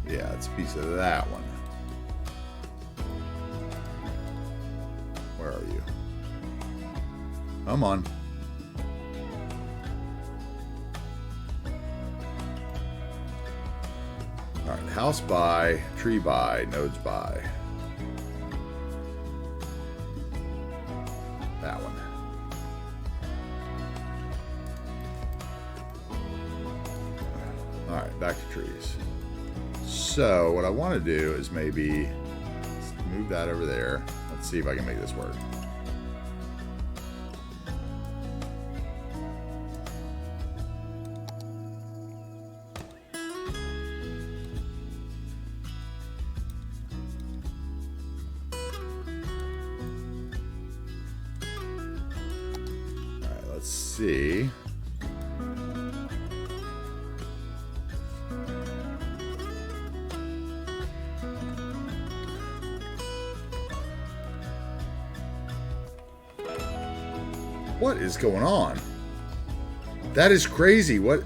Yeah, it's a piece of that one. Where are you? Come on. Alright, house by, tree by, nodes by. That one. Alright, back to trees. So, what I want to do is maybe move that over there. Let's see if I can make this work. Let's see. What is going on? That is crazy. What?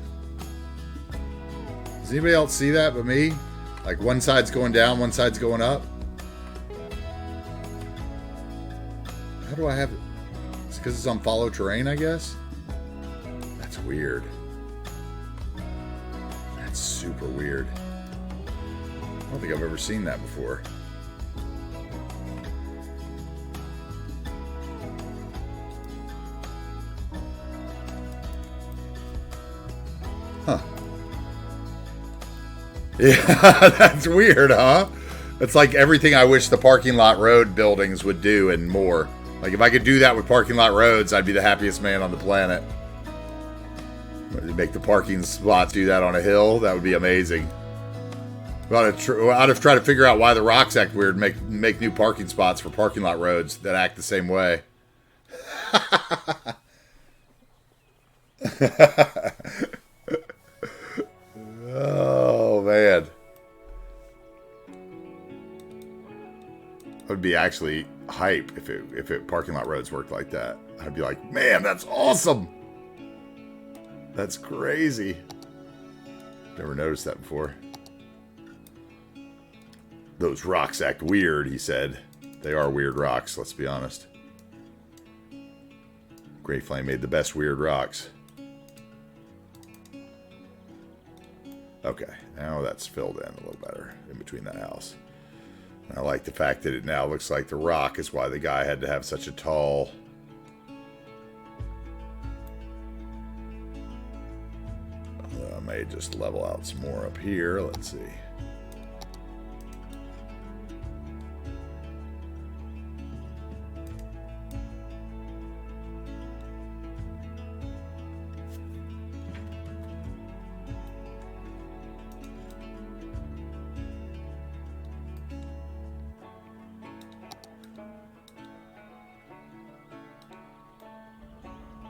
Does anybody else see that but me? Like one side's going down, one side's going up. How do I have it? It's because it's on follow terrain, I guess. That's weird. That's super weird. I don't think I've ever seen that before. Huh. Yeah, that's weird, huh? It's like everything I wish the parking lot road buildings would do and more. Like, if I could do that with parking lot roads, I'd be the happiest man on the planet. Make the parking spots do that on a hill, that would be amazing. We ought to try to figure out why the rocks act weird, make new parking spots for parking lot roads that act the same way. Oh, man. I would be actually hype if it parking lot roads worked like that. I'd be like, man, that's awesome. That's crazy. Never noticed that before. Those rocks act weird, he said. They are weird rocks, let's be honest. Great Flame made the best weird rocks. Okay, now that's filled in a little better in between the house. And I like the fact that it now looks like the rock is why the guy had to have such a tall... I may just level out some more up here. Let's see.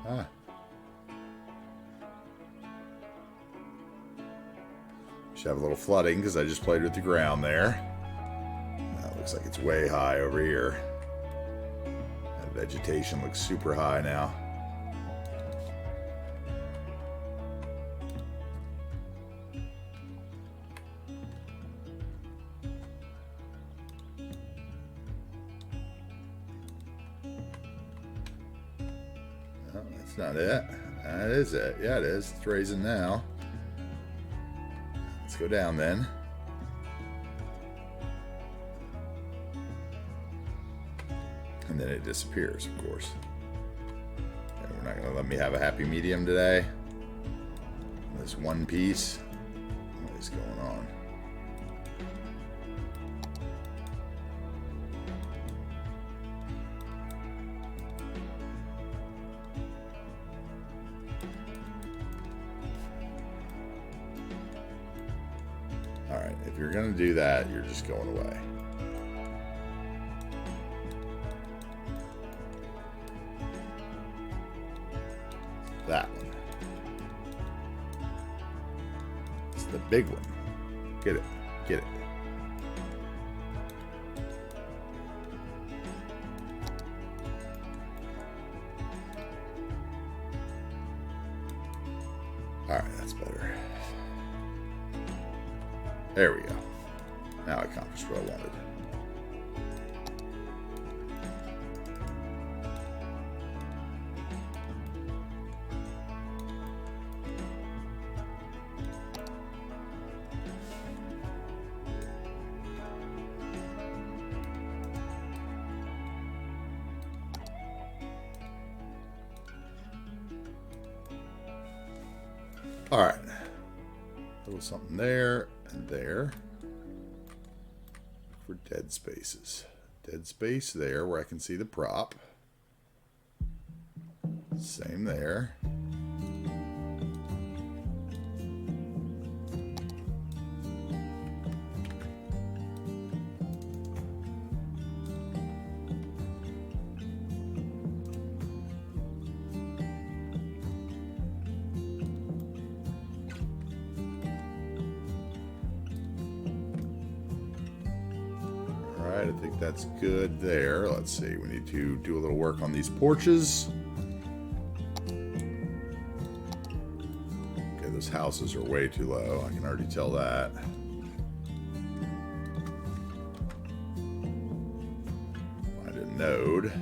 Ah. Should have a little flooding because I just played with the ground there. That looks like it's way high over here. That vegetation looks super high now. No, that's not it. That is it. Yeah, it is. It's raising now. Let's go down then. And then it disappears, of course. And we're not going to let me have a happy medium today. This one piece. What is going on? Alright, if you're going to do that, you're just going away. That one. It's the big one. Get it. Get it. Alright, that's better. There we go. Now I accomplished what I wanted. All right. A little something there and there. Look for dead spaces. Dead space there where I can see the prop. Same there. I think that's good there. Let's see. We need to do a little work on these porches. Okay, those houses are way too low. I can already tell that. Find a node.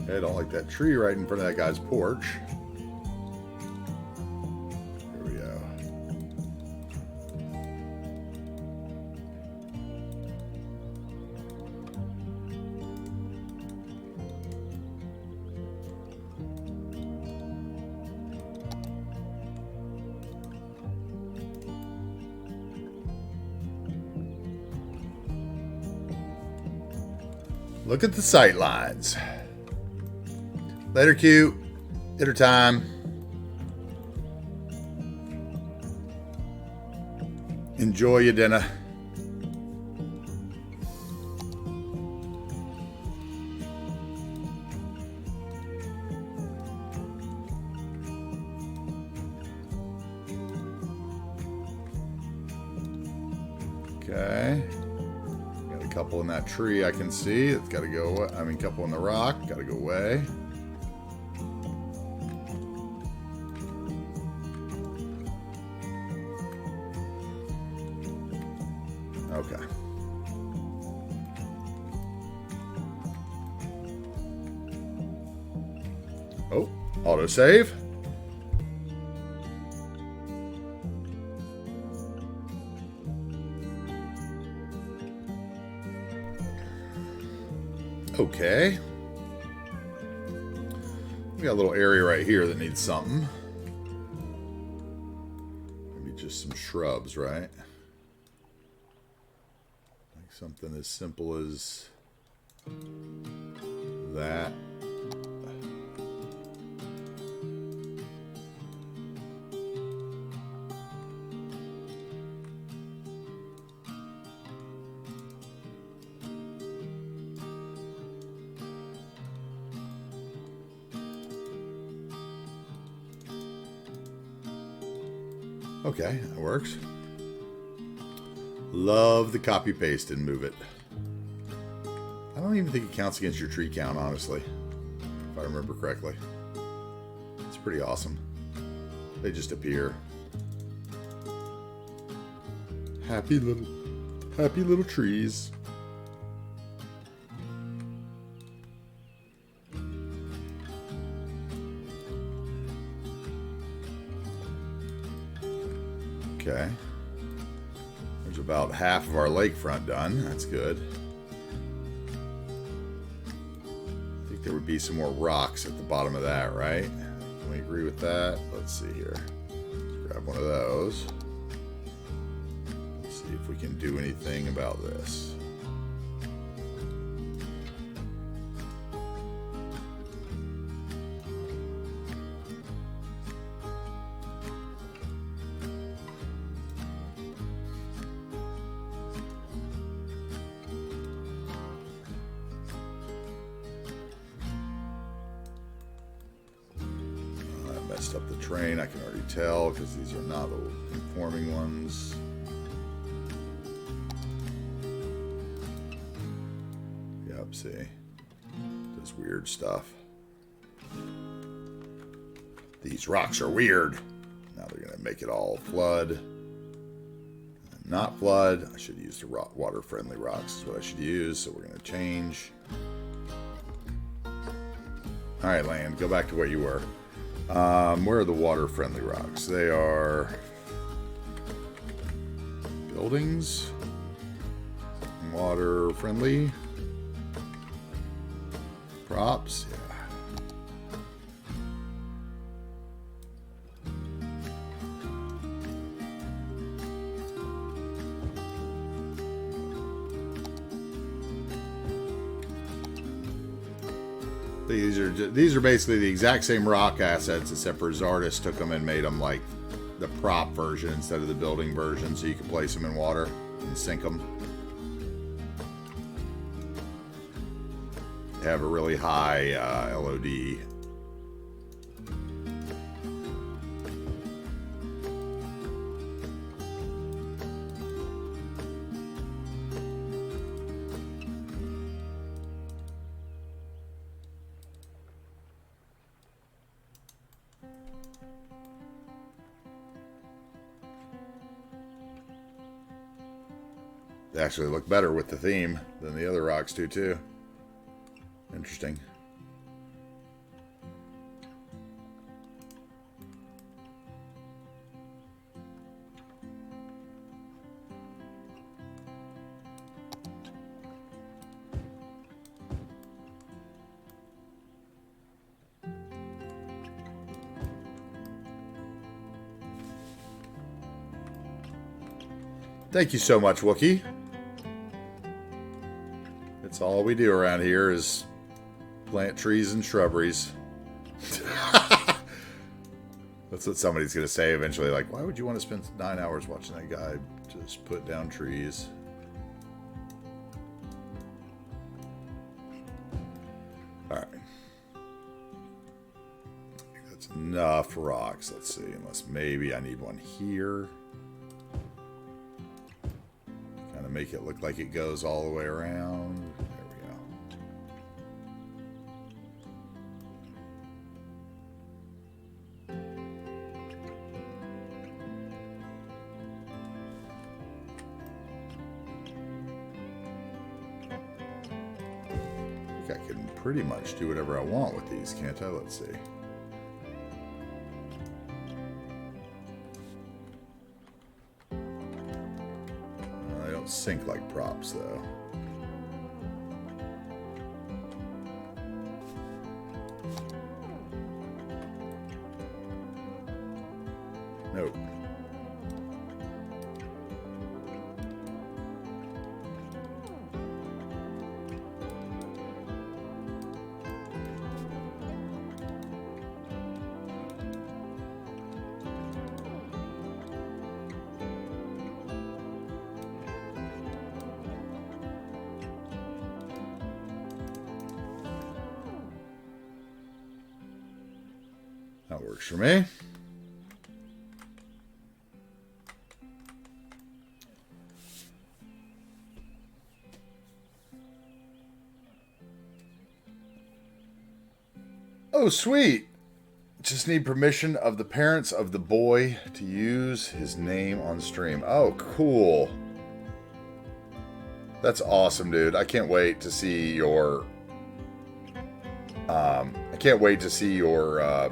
I don't like that tree right in front of that guy's porch. Here we go. Look at the sight lines. Later, cute. Dinner time. Enjoy your dinner. Okay. Got a couple in that tree I can see. It's got to go away. I mean, a couple in the rock. Got to go away. Okay. Oh, autosave. Okay. We got a little area right here that needs something. Maybe just some shrubs, right? Like something as simple as that. Okay, that works. Love the copy paste and move it. I don't even think it counts against your tree count, honestly, if I remember correctly. It's pretty awesome. They just appear. Happy little trees. Okay. There's about half of our lakefront done. That's good. I think there would be some more rocks at the bottom of that, right? Can we agree with that? Let's see here. Let's grab one of those. Let's see if we can do anything about this. Up the train, I can already tell because these are not the conforming ones. Yep, see, does weird stuff. These rocks are weird. Now they're gonna make it all flood. Not flood. I should use the water-friendly rocks is what I should use. So we're gonna change. All right, land, go back to what you were. Where are the water-friendly rocks? They are buildings, water-friendly, props, yeah. These are basically the exact same rock assets, except for Zardis took them and made them like the prop version instead of the building version, so you can place them in water and sink them. They have a really high LOD. They actually look better with the theme than the other rocks do too. Interesting. Thank you so much, Wookie. That's all we do around here is plant trees and shrubberies. That's what somebody's going to say eventually. Like, why would you want to spend 9 hours watching that guy just put down trees? All right. I think that's enough rocks. Let's see. Unless maybe I need one here. Kind of make it look like it goes all the way around. There we go. I think I can pretty much do whatever I want with these, can't I? Let's see. They don't sink like props, though. Nope. That works for me. Oh, sweet. Just need permission of the parents of the boy to use his name on stream. Oh, cool. That's awesome, dude. I can't wait to see your... I can't wait to see your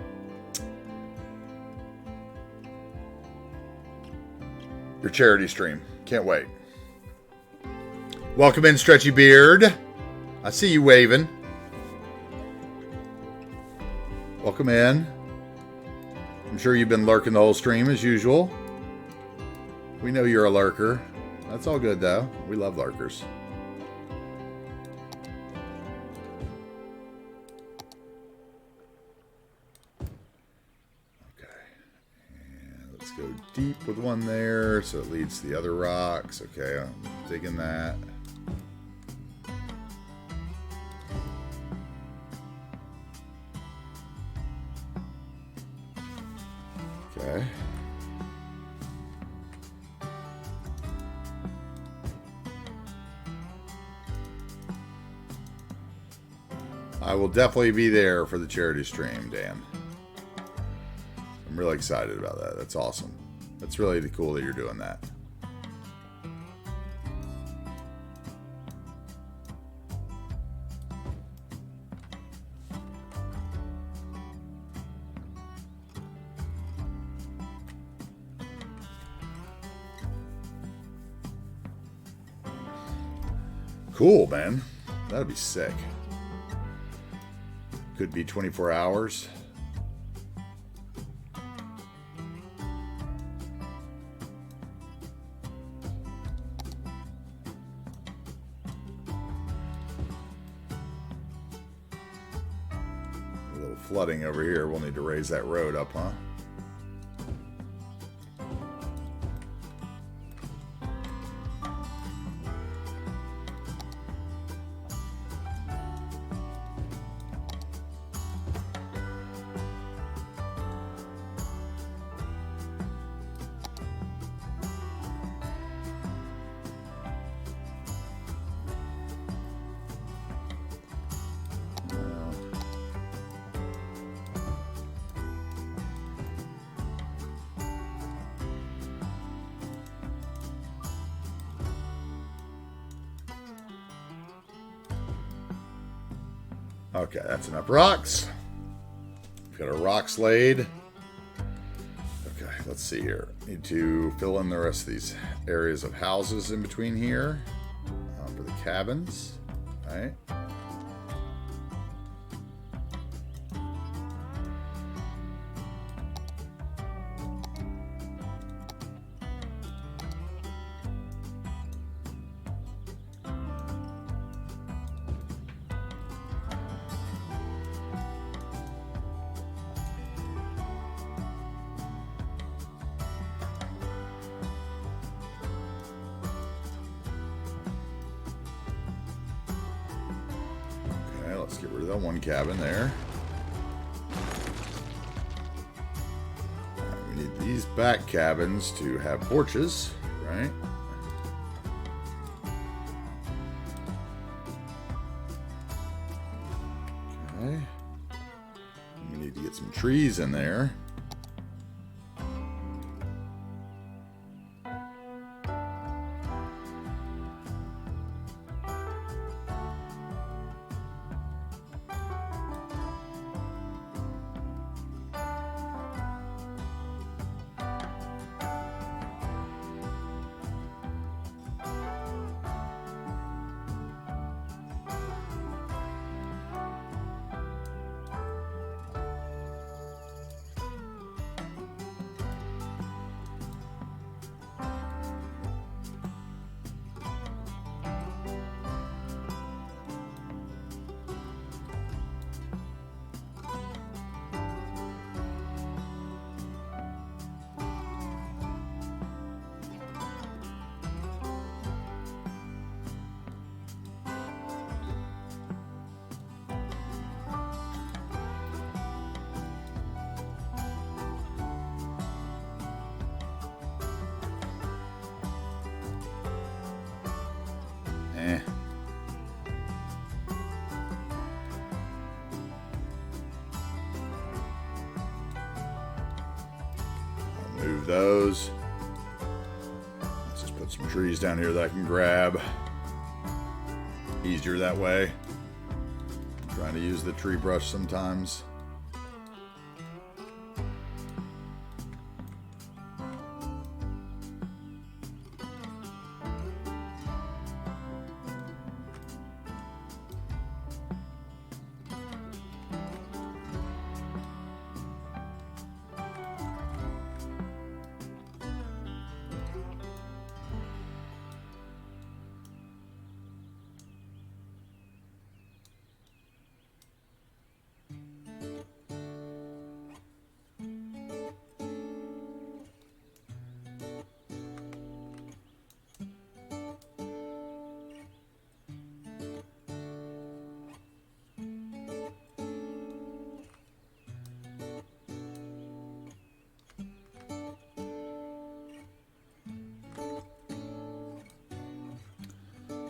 charity stream. Can't wait. Welcome in, Stretchy Beard. I see you waving. Welcome in. I'm sure you've been lurking the whole stream as usual. We know you're a lurker. That's all good, though. We love lurkers. Go deep with one there so it leads to the other rocks. Okay, I'm digging that. Okay. I will definitely be there for the charity stream, Dan. I'm really excited about that. That's awesome. That's really cool that you're doing that. Cool, man. That'd be sick. Could be 24 hours. Flooding over here. We'll need to raise that road up, huh? Okay, that's enough rocks. We've got our rocks laid. Okay, let's see here. Need to fill in the rest of these areas of houses in between here for the cabins. All right. let's get rid of that one cabin there. We need these back cabins to have porches, right? Okay. We need to get some trees in there. Move those. Let's just put some trees down here that I can grab. Easier that way. I'm trying to use the tree brush sometimes.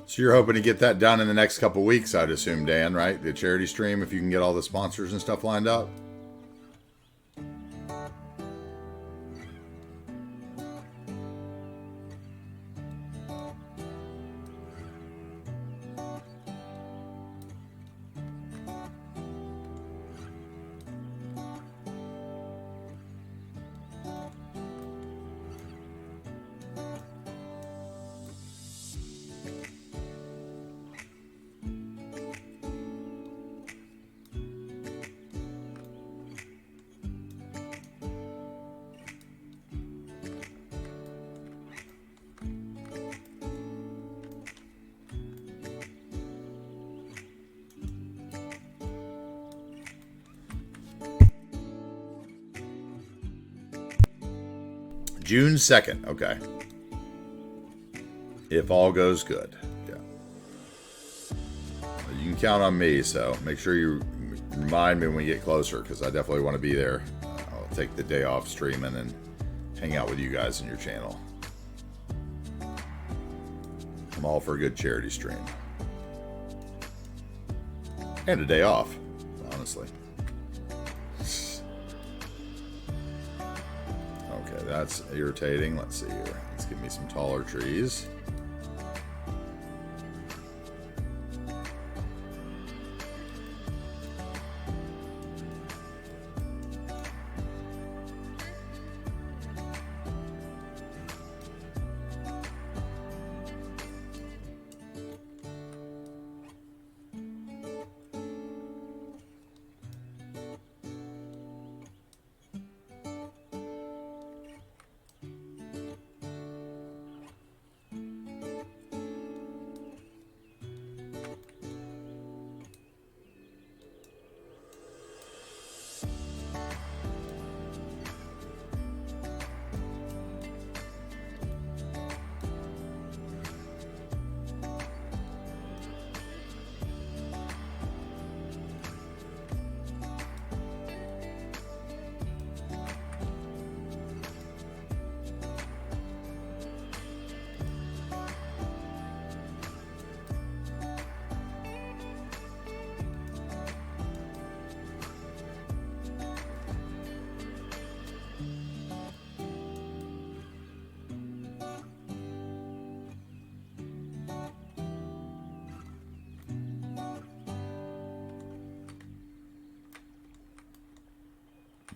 So you're hoping to get that done in the next couple weeks, I'd assume, Dan, right? The charity stream, if you can get all the sponsors and stuff lined up. June 2nd, okay. If all goes good, yeah. You can count on me, so make sure you remind me when we get closer, because I definitely want to be there. I'll take the day off streaming and hang out with you guys in your channel. I'm all for a good charity stream. And a day off, honestly. Okay, that's irritating. Let's see here. Let's give me some taller trees.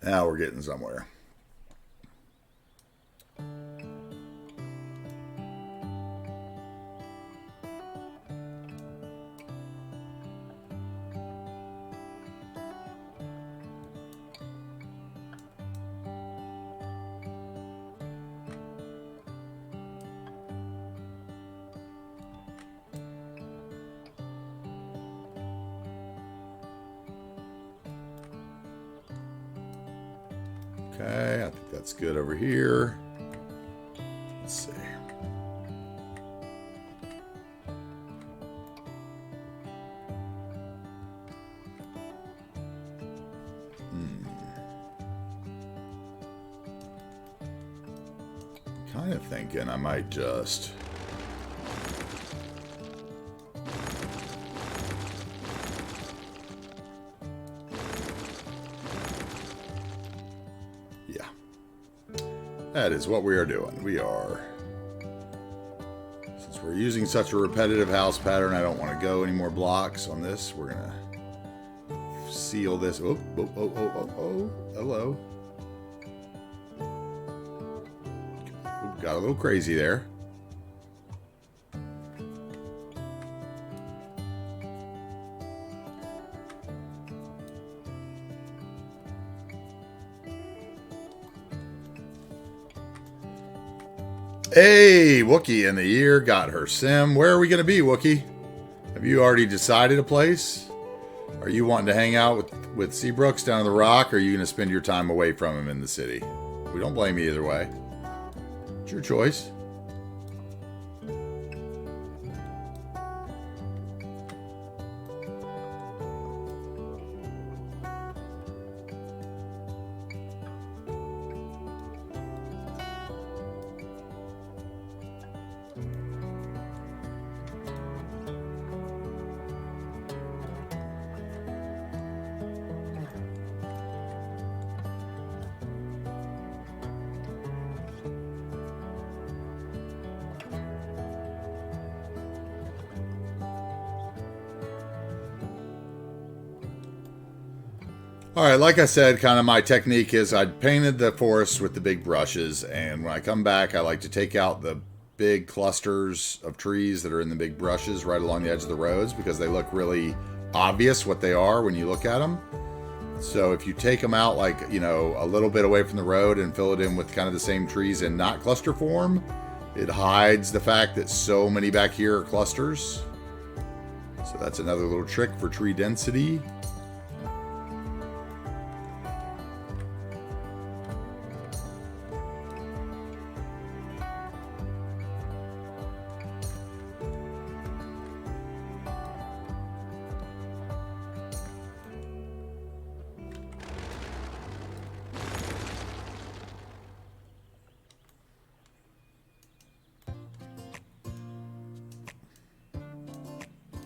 Now we're getting somewhere. Okay, I think that's good over here. Let's see. Kind of thinking I might just... Yeah. That is what we are doing. We are... Since we're using such a repetitive house pattern, I don't want to go any more blocks on this. We're going to seal this. Oh, oh, oh, oh, oh, oh. Hello. Got a little crazy there. Hey, Wookie in the year got her sim. Where are we going to be, Wookie? Have you already decided a place? Are you wanting to hang out with Seabrooks down on the rock, or are you going to spend your time away from him in the city? We don't blame you either way. It's your choice. All right, like I said, kind of my technique is I painted the forest with the big brushes, and when I come back, I like to take out the big clusters of trees that are in the big brushes right along the edge of the roads because they look really obvious what they are when you look at them. So if you take them out like, you know, a little bit away from the road and fill it in with kind of the same trees in not cluster form, it hides the fact that so many back here are clusters. So that's another little trick for tree density.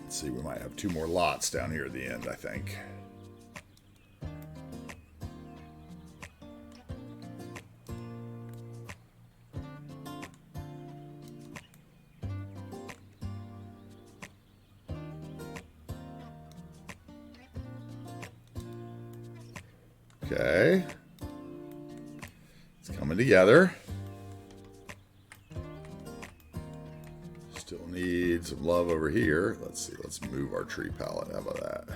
See, we might have 2 more lots down here at the end, I think. Okay. It's coming together. Still need some love over here. Let's see. Let's move our tree palette. How about that?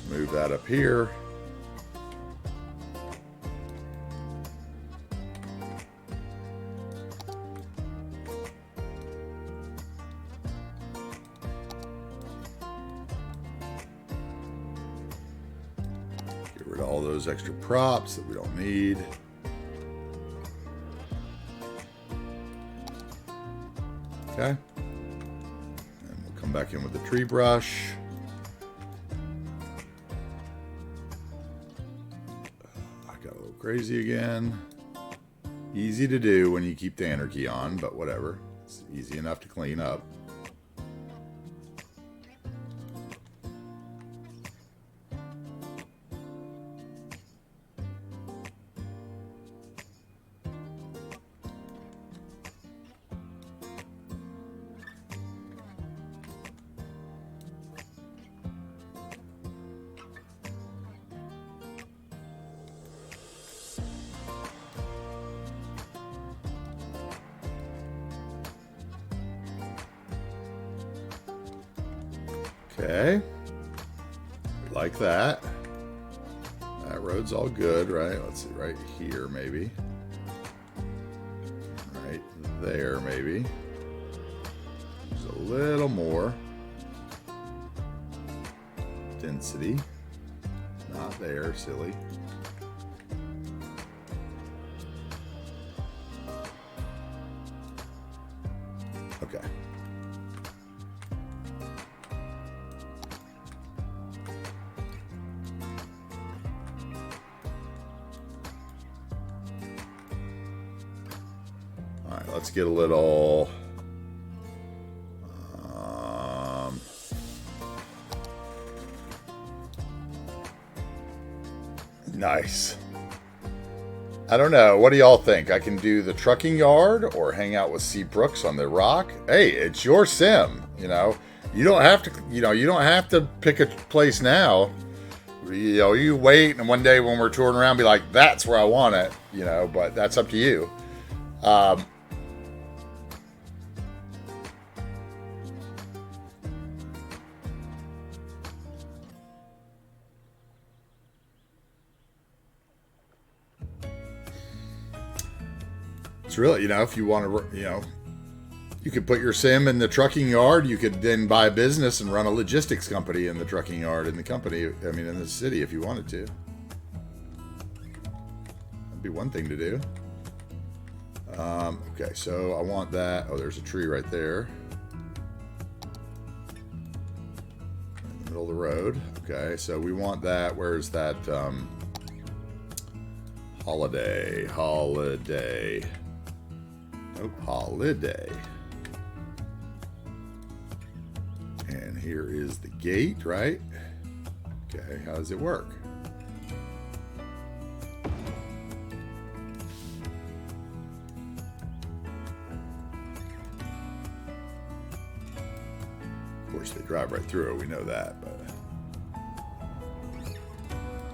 Move that up here. Get rid of all those extra props that we don't need. Okay. And we'll come back in with the tree brush. I got a little crazy again. Easy to do when you keep the anarchy on, but whatever. It's easy enough to clean up. Okay. We like that. That road's all good, right? Let's see, right here maybe. Right there maybe. Just a little more density. Not there, silly. Okay. All right, let's get a little nice. I don't know. What do y'all think? I can do the trucking yard or hang out with C. Brooks on the rock. Hey, it's your sim. You know, you don't have to. You don't have to pick a place now. You wait, and one day when we're touring around, be like, "That's where I want it." But that's up to you. It's really, if you want to, you could put your sim in the trucking yard. You could then buy a business and run a logistics company in the trucking yard in the company. In the city if you wanted to. That'd be one thing to do. Okay, so I want that. Oh, there's a tree right there. In the middle of the road. Okay, so we want that. Where's that? Holiday. Oh, holiday. And here is the gate, right? Okay, how does it work? Of course, they drive right through it, we know that, but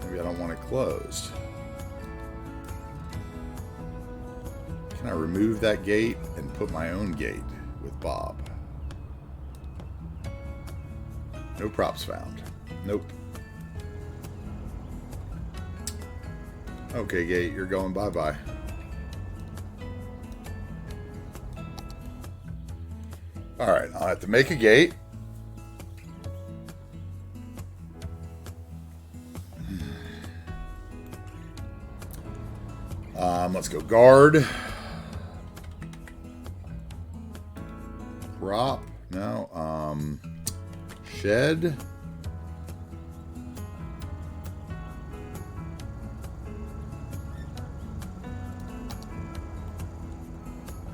maybe I don't want it closed. Can I remove that gate and put my own gate with Bob? No props found. Nope. Okay, gate, you're going bye-bye. Alright, I'll have to make a gate. Let's go guard. Prop. No. Shed.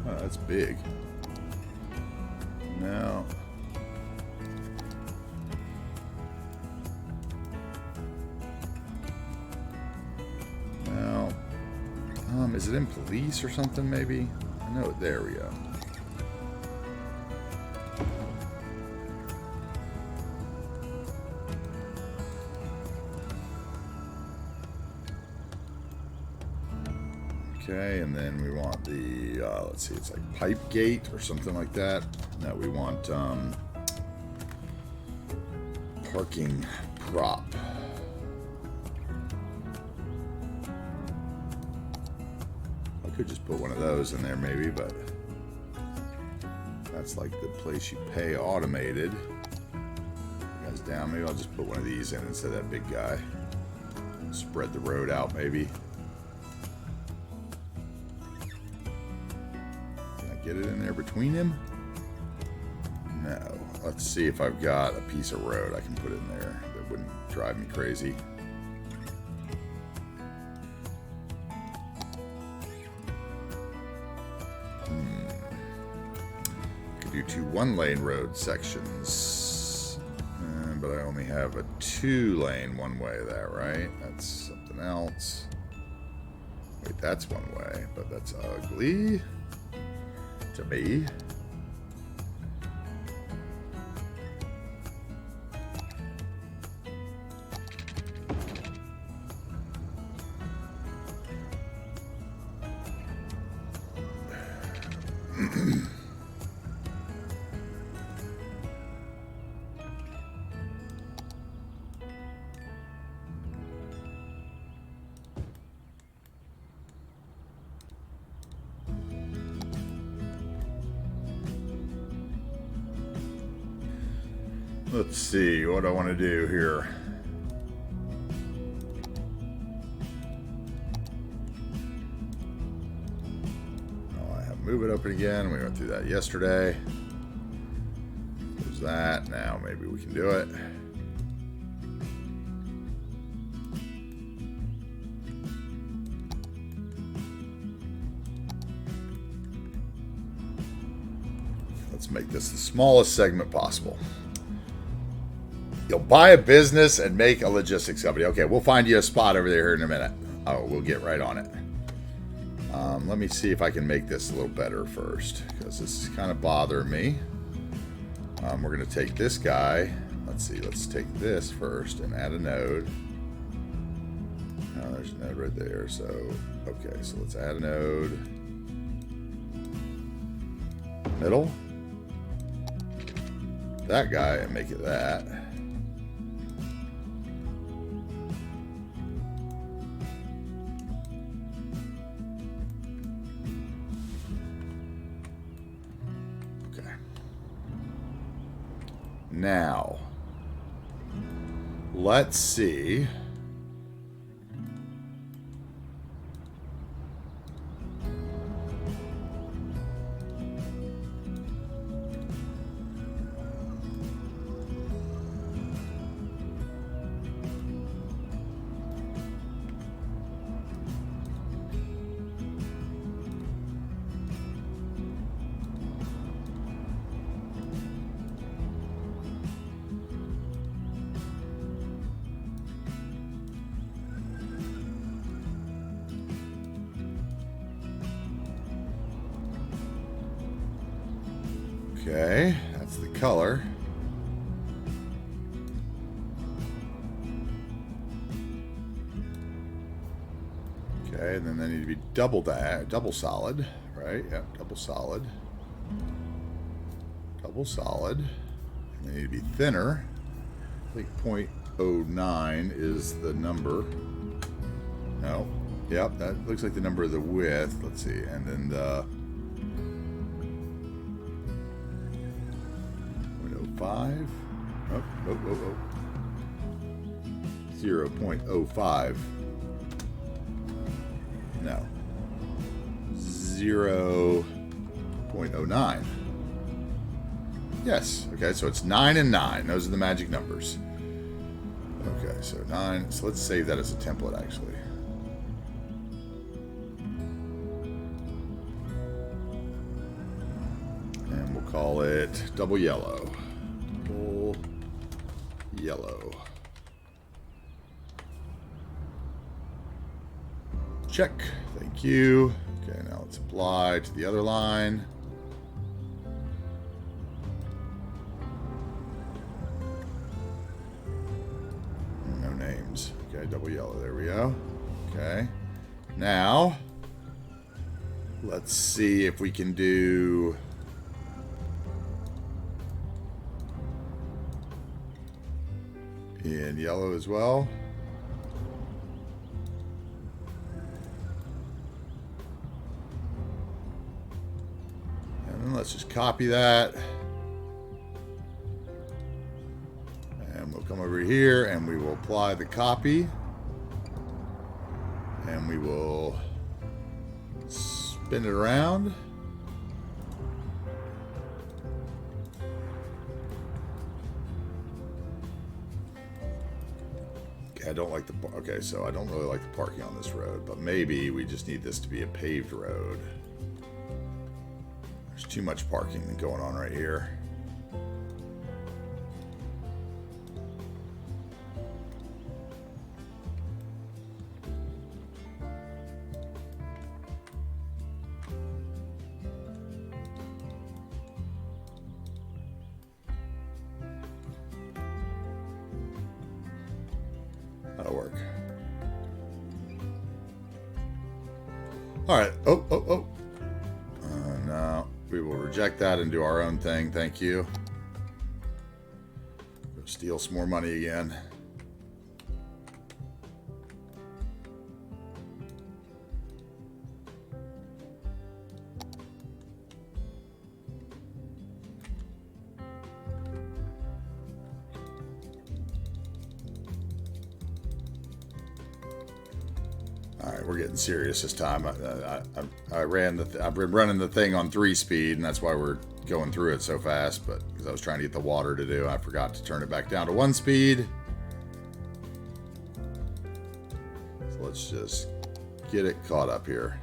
Oh, that's big. No. No. Is it in police or something maybe? I know, there we go. Okay, and then we want the, let's see, it's like pipe gate or something like that. No, we want parking prop. I could just put one of those in there maybe, but that's like the place you pay automated. Guys down, maybe I'll just put one of these in instead of that big guy. Spread the road out maybe. Get it in there between him? No. Let's see if I've got a piece of road I can put in there that wouldn't drive me crazy. Could do 2 one-lane road sections. But I only have a 2-lane one-way there, right? That's something else. Wait, that's one way, but that's ugly. To me. Let's see what I want to do here. Oh, I have move it open again. We went through that yesterday. Close that. Now maybe we can do it. Let's make this the smallest segment possible. You'll buy a business and make a logistics company. Okay, we'll find you a spot over there in a minute. Oh, we'll get right on it. Let me see if I can make this a little better first, because this is kind of bothering me. We're going to take this guy. Let's see. Let's take this first and add a node. Oh, there's a node right there. So, okay. So let's add a node. Middle. That guy and make it that. Now, let's see. Okay, that's the color. Okay, and then they need to be double solid, right? Yep, double solid. Double solid. And they need to be thinner. I think 0.09 is the number. No. Yep, that looks like the number of the width. Let's see. And then the 0.05. Oh, 0.05. No. 0.09. Yes. Okay, so it's 9 and 9. Those are the magic numbers. Okay, so 9. So let's save that as a template, actually. And we'll call it double yellow. Double yellow. Check. Thank you. Okay, now let's apply to the other line. No names. Okay, double yellow. There we go. Okay. Now, let's see if we can do... in yellow as well. And then let's just copy that. And we'll come over here and we will apply the copy. And we will spin it around. I don't like the... Okay, so I don't really like the parking on this road, but maybe we just need this to be a paved road. There's too much parking going on right here. That'll work. All right. Oh. No, we will reject that and do our own thing. Thank you. Go steal some more money again. right, we're getting serious this time. I've been running the thing on 3-speed, and that's why we're going through it so fast. But because I was trying to get the water to do, I forgot to turn it back down to 1-speed. So let's just get it caught up here.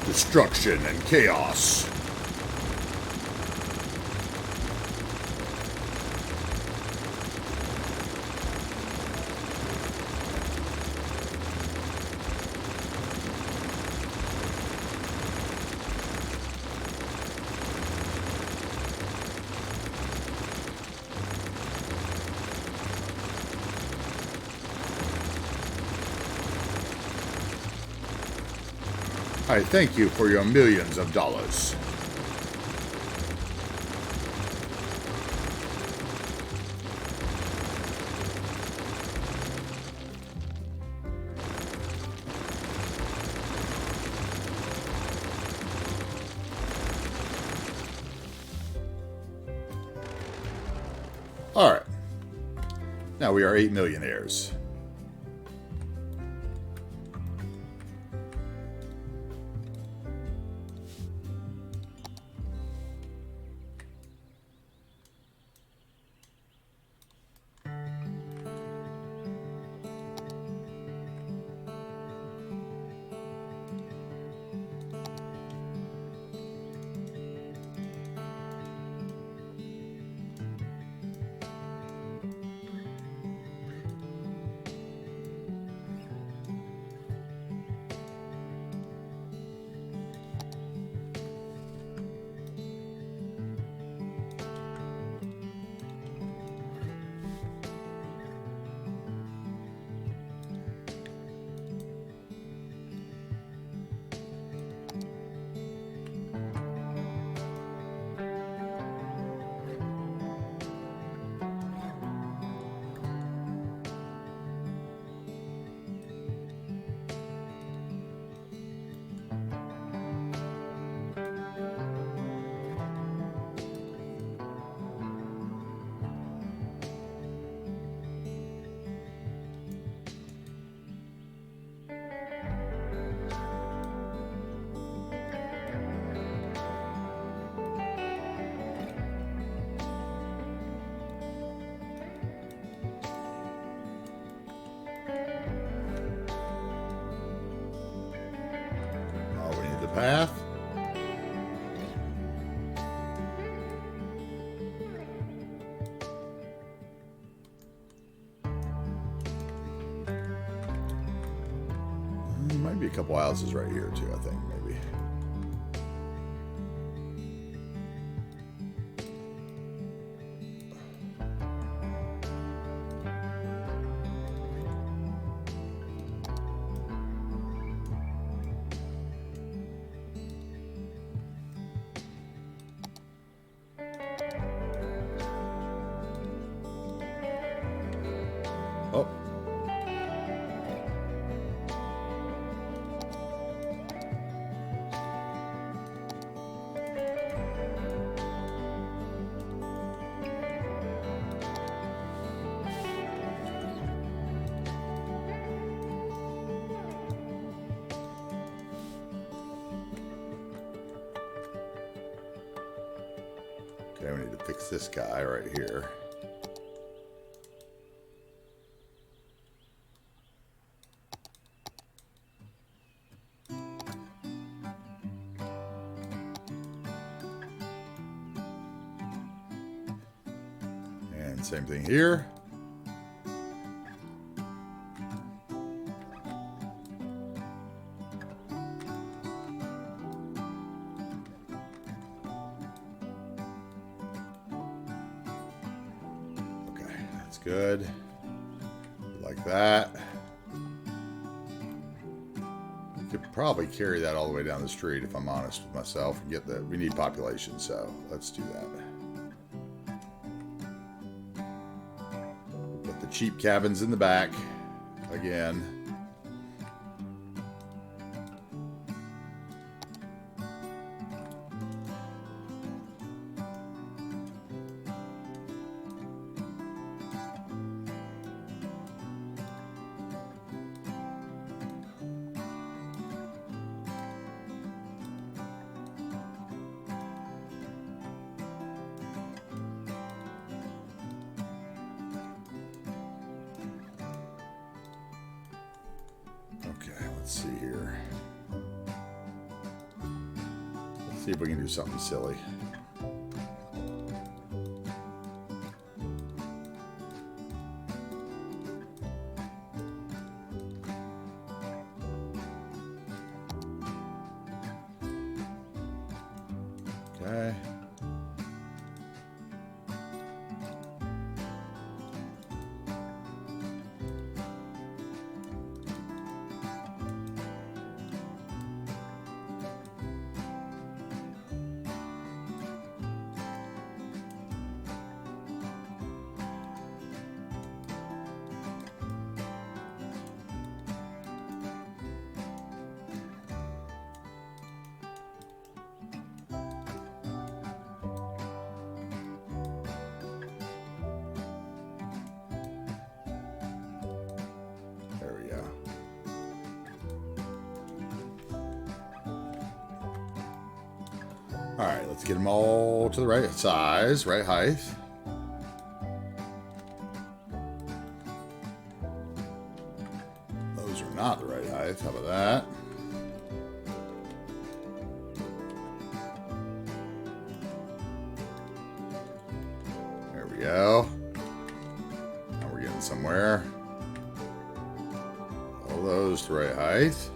Destruction and chaos. I thank you for your millions of dollars. All right. Now we are 8 millionaires. Path. Might be a couple houses right here too, I think, maybe. Oh. Okay, we need to fix this guy right here. And same thing here. Good. Like that. Could probably carry that all the way down the street if I'm honest with myself and get the, we need population, so let's do that. Put the cheap cabins in the back again. Let's see here. Let's see if we can do something silly. Okay. All right, let's get them all to the right size, right height. Those are not the right height. How about that? There we go. Now we're getting somewhere. All those to the right height.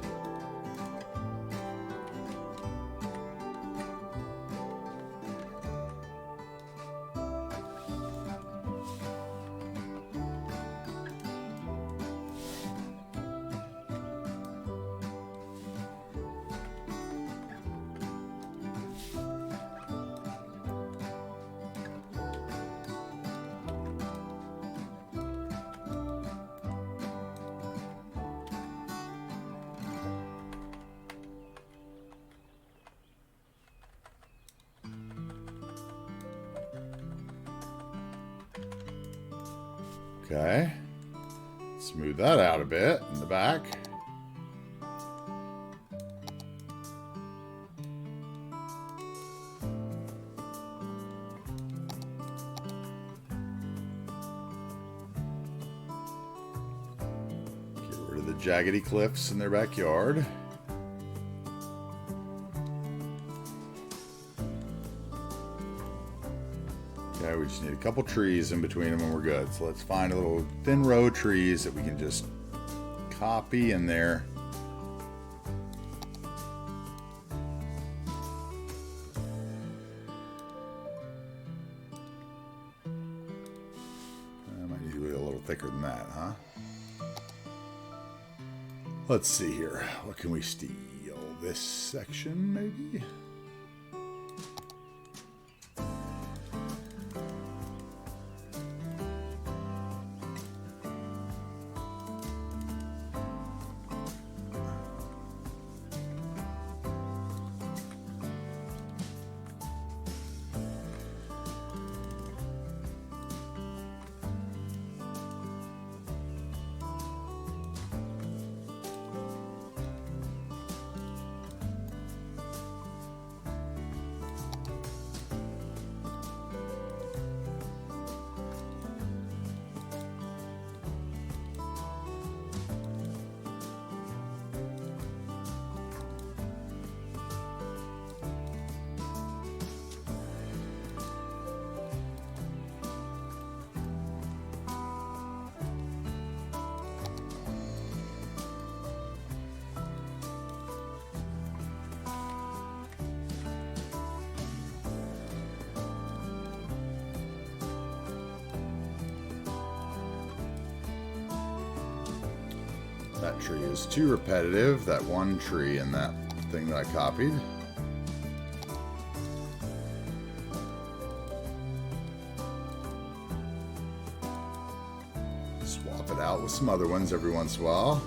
Okay, smooth that out a bit in the back. Get rid of the jaggedy cliffs in their backyard. Okay, we just need a couple trees in between them and we're good. So let's find a little thin row of trees that we can just copy in there. I might need to be a little thicker than that, huh? Let's see here. What can we steal? This section, maybe? That tree is too repetitive, that one tree in that thing that I copied. Swap it out with some other ones every once in a while.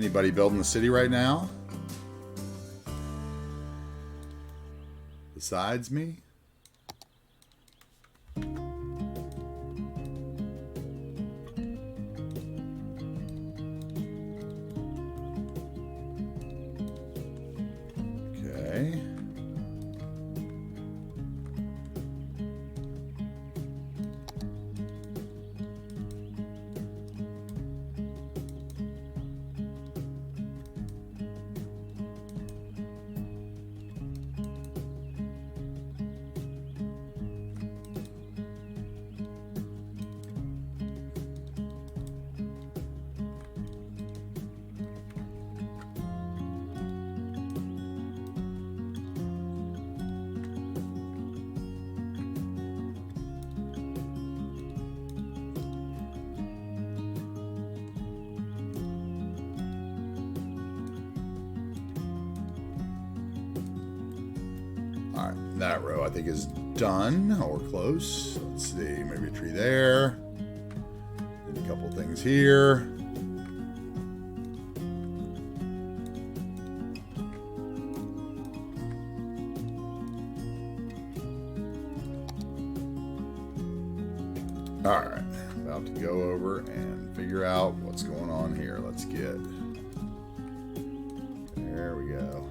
Anybody building the city right now? Besides me? Okay. Alright, that row I think is done or close. Let's see, maybe a tree there. And a couple things here. Alright, about to go over and figure out what's going on here. Let's get... There we go.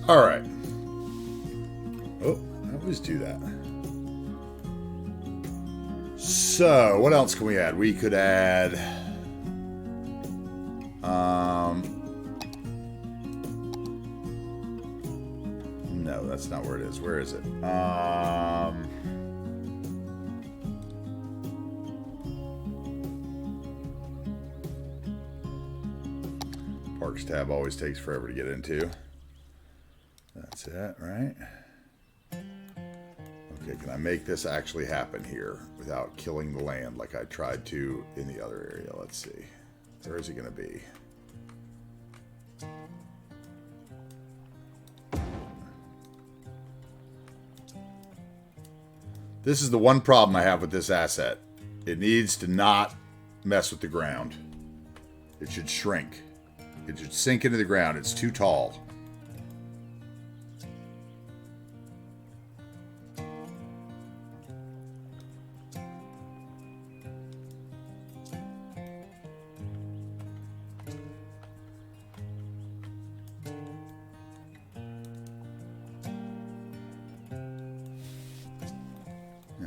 All right. Oh, I always do that. So, what else can we add? We could add... no, that's not where it is. Where is it? Parks tab always takes forever to get into. That's it, right? Okay, can I make this actually happen here without killing the land like I tried to in the other area? Let's see. Where is it going to be? This is the one problem I have with this asset. It needs to not mess with the ground. It should shrink. It should sink into the ground. It's too tall.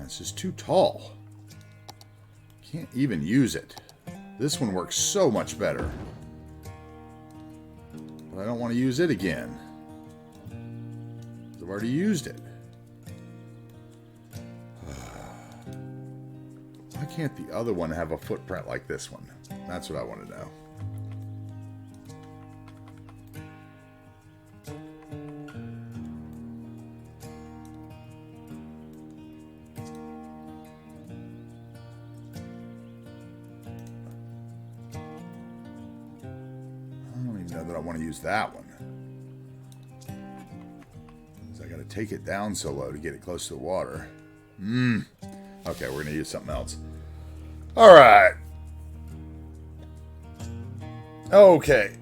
It's just too tall. Can't even use it. This one works so much better. But I don't want to use it again. I've already used it. Why can't the other one have a footprint like this one? That's what I want to know. That I want to use that one. I got to take it down so low to get it close to the water. Okay, we're going to use something else. All right. Okay.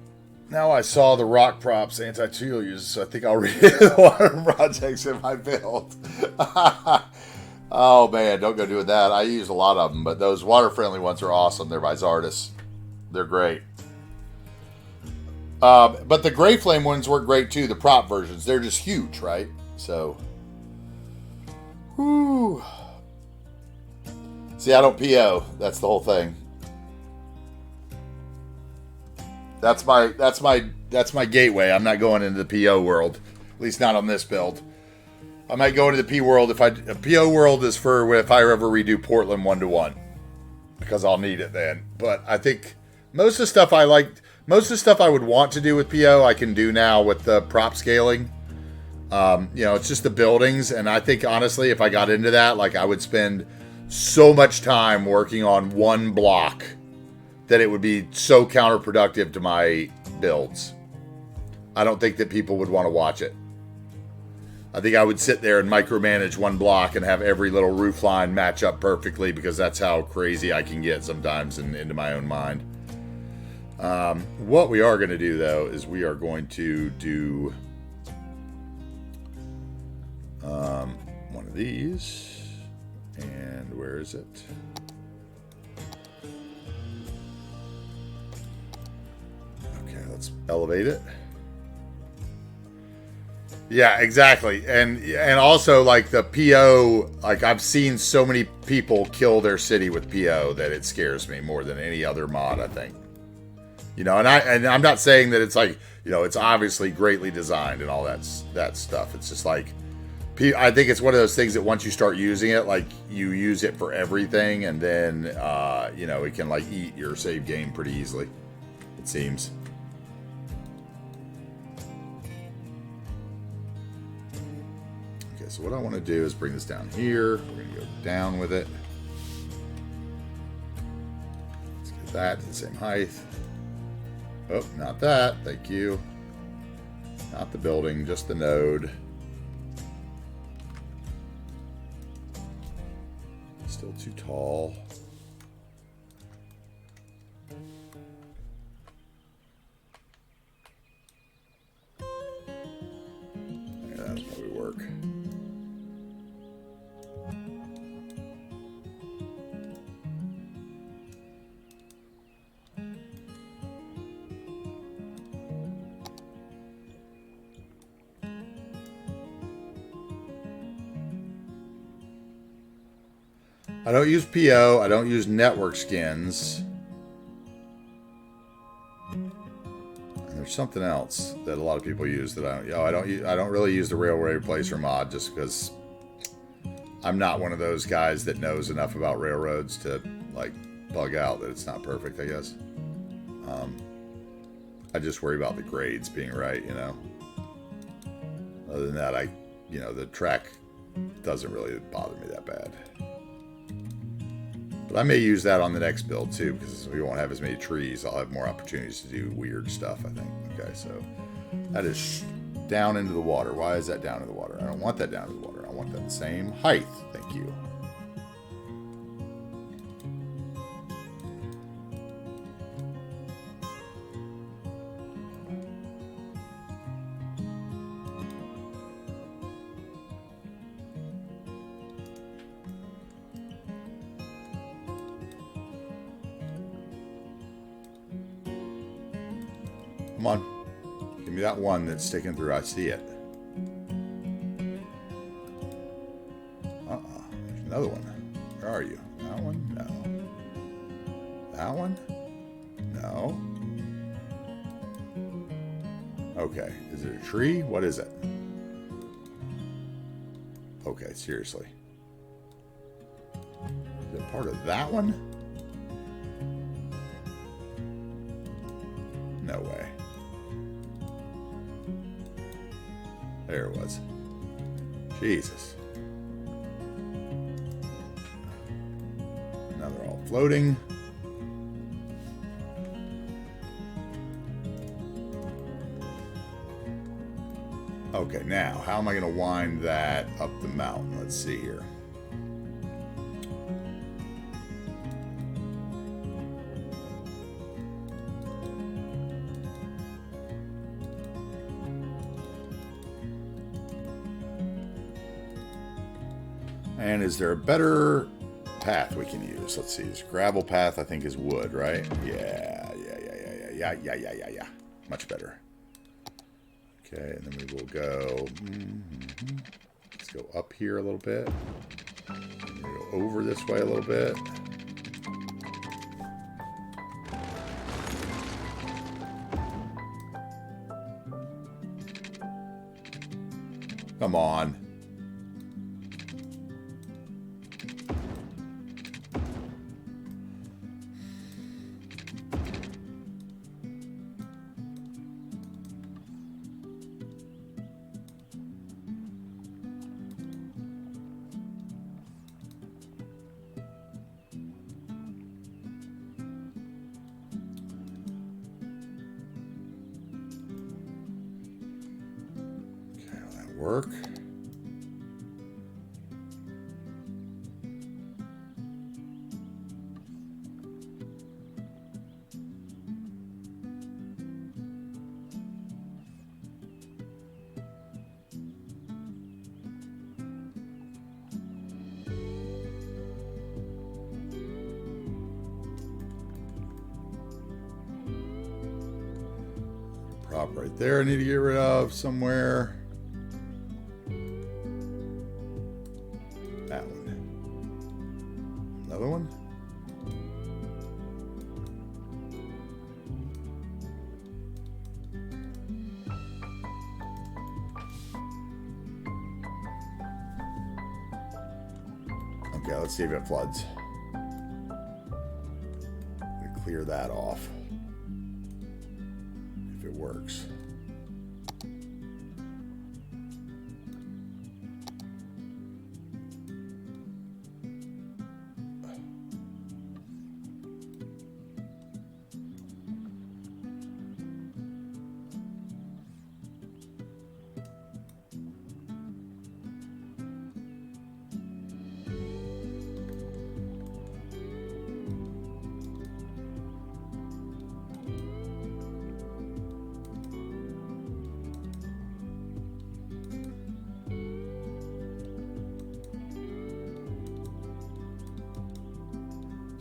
Now I saw the rock props AntiTarheel uses, so I think I'll read the water projects in my build. Oh man, don't go doing that. I use a lot of them, but those water-friendly ones are awesome. They're by Zardis. They're great. But the gray flame ones work great too. The prop versions, they're just huge, right? So, whoo. See, I don't PO. That's the whole thing. That's my gateway. I'm not going into the PO world, at least not on this build. I might go into the P world PO world is for if I ever redo Portland 1-to-1, because I'll need it then. But I think most of the stuff I would want to do with PO, I can do now with the prop scaling. It's just the buildings, and I think honestly, if I got into that, like I would spend so much time working on one block that it would be so counterproductive to my builds. I don't think that people would want to watch it. I think I would sit there and micromanage one block and have every little roof line match up perfectly, because that's how crazy I can get sometimes into my own mind. What we are going to do, though, is we are going to do one of these. And where is it? Okay, let's elevate it. Yeah, exactly. And also, like, the PO, like, I've seen so many people kill their city with PO that it scares me more than any other mod, I think. And I'm not saying that it's like, it's obviously greatly designed and all that stuff. It's just like, I think it's one of those things that once you start using it, like, you use it for everything, and then, it can, like, eat your save game pretty easily, it seems. Okay, so what I want to do is bring this down here. We're going to go down with it. Let's get that to the same height. Oh, not that. Thank you. Not the building, just the node. Still too tall. Yeah, that'll probably work. I don't use PO. I don't use network skins. And there's something else that a lot of people use that I don't really use the railway replacer mod, just because I'm not one of those guys that knows enough about railroads to, like, bug out that it's not perfect, I guess. I just worry about the grades being right, Other than that, the track doesn't really bother me that bad. But I may use that on the next build too, because we won't have as many trees. I'll have more opportunities to do weird stuff, I think. Okay, so that is down into the water. Why is that down in the water? I don't want that down in the water. I want that same height. Thank you. Come on. Give me that one that's sticking through. I see it. There's another one. Where are you? That one? No. That one? No. Okay. Is it a tree? What is it? Okay, seriously. Is it part of that one? No way. There it was. Jesus. Now they're all floating. Okay, now, how am I going to wind that up the mountain? Let's see here. And is there a better path we can use? Let's see. This gravel path, I think, is wood, right? Yeah. Much better. Okay, and then we will go... Let's go up here a little bit. We'll go over this way a little bit. Come on. Work. Prop right there I need to get rid of somewhere. That one. Another one. Okay, let's see if it floods. I'm gonna clear that off. If it works.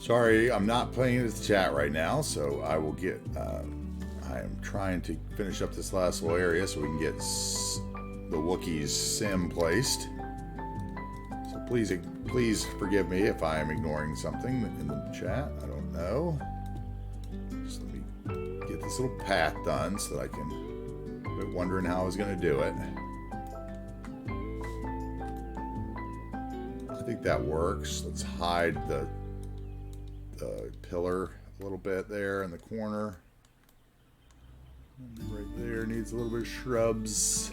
Sorry, I'm not playing with the chat right now, so I will get, I am trying to finish up this last little area so we can get the Wookiees sim placed. So please forgive me if I am ignoring something in the chat. I don't know. Just let me get this little path done so that I can quit wondering how I was going to do it. I think that works. Let's hide the pillar a little bit there in the corner. And right there needs a little bit of shrubs.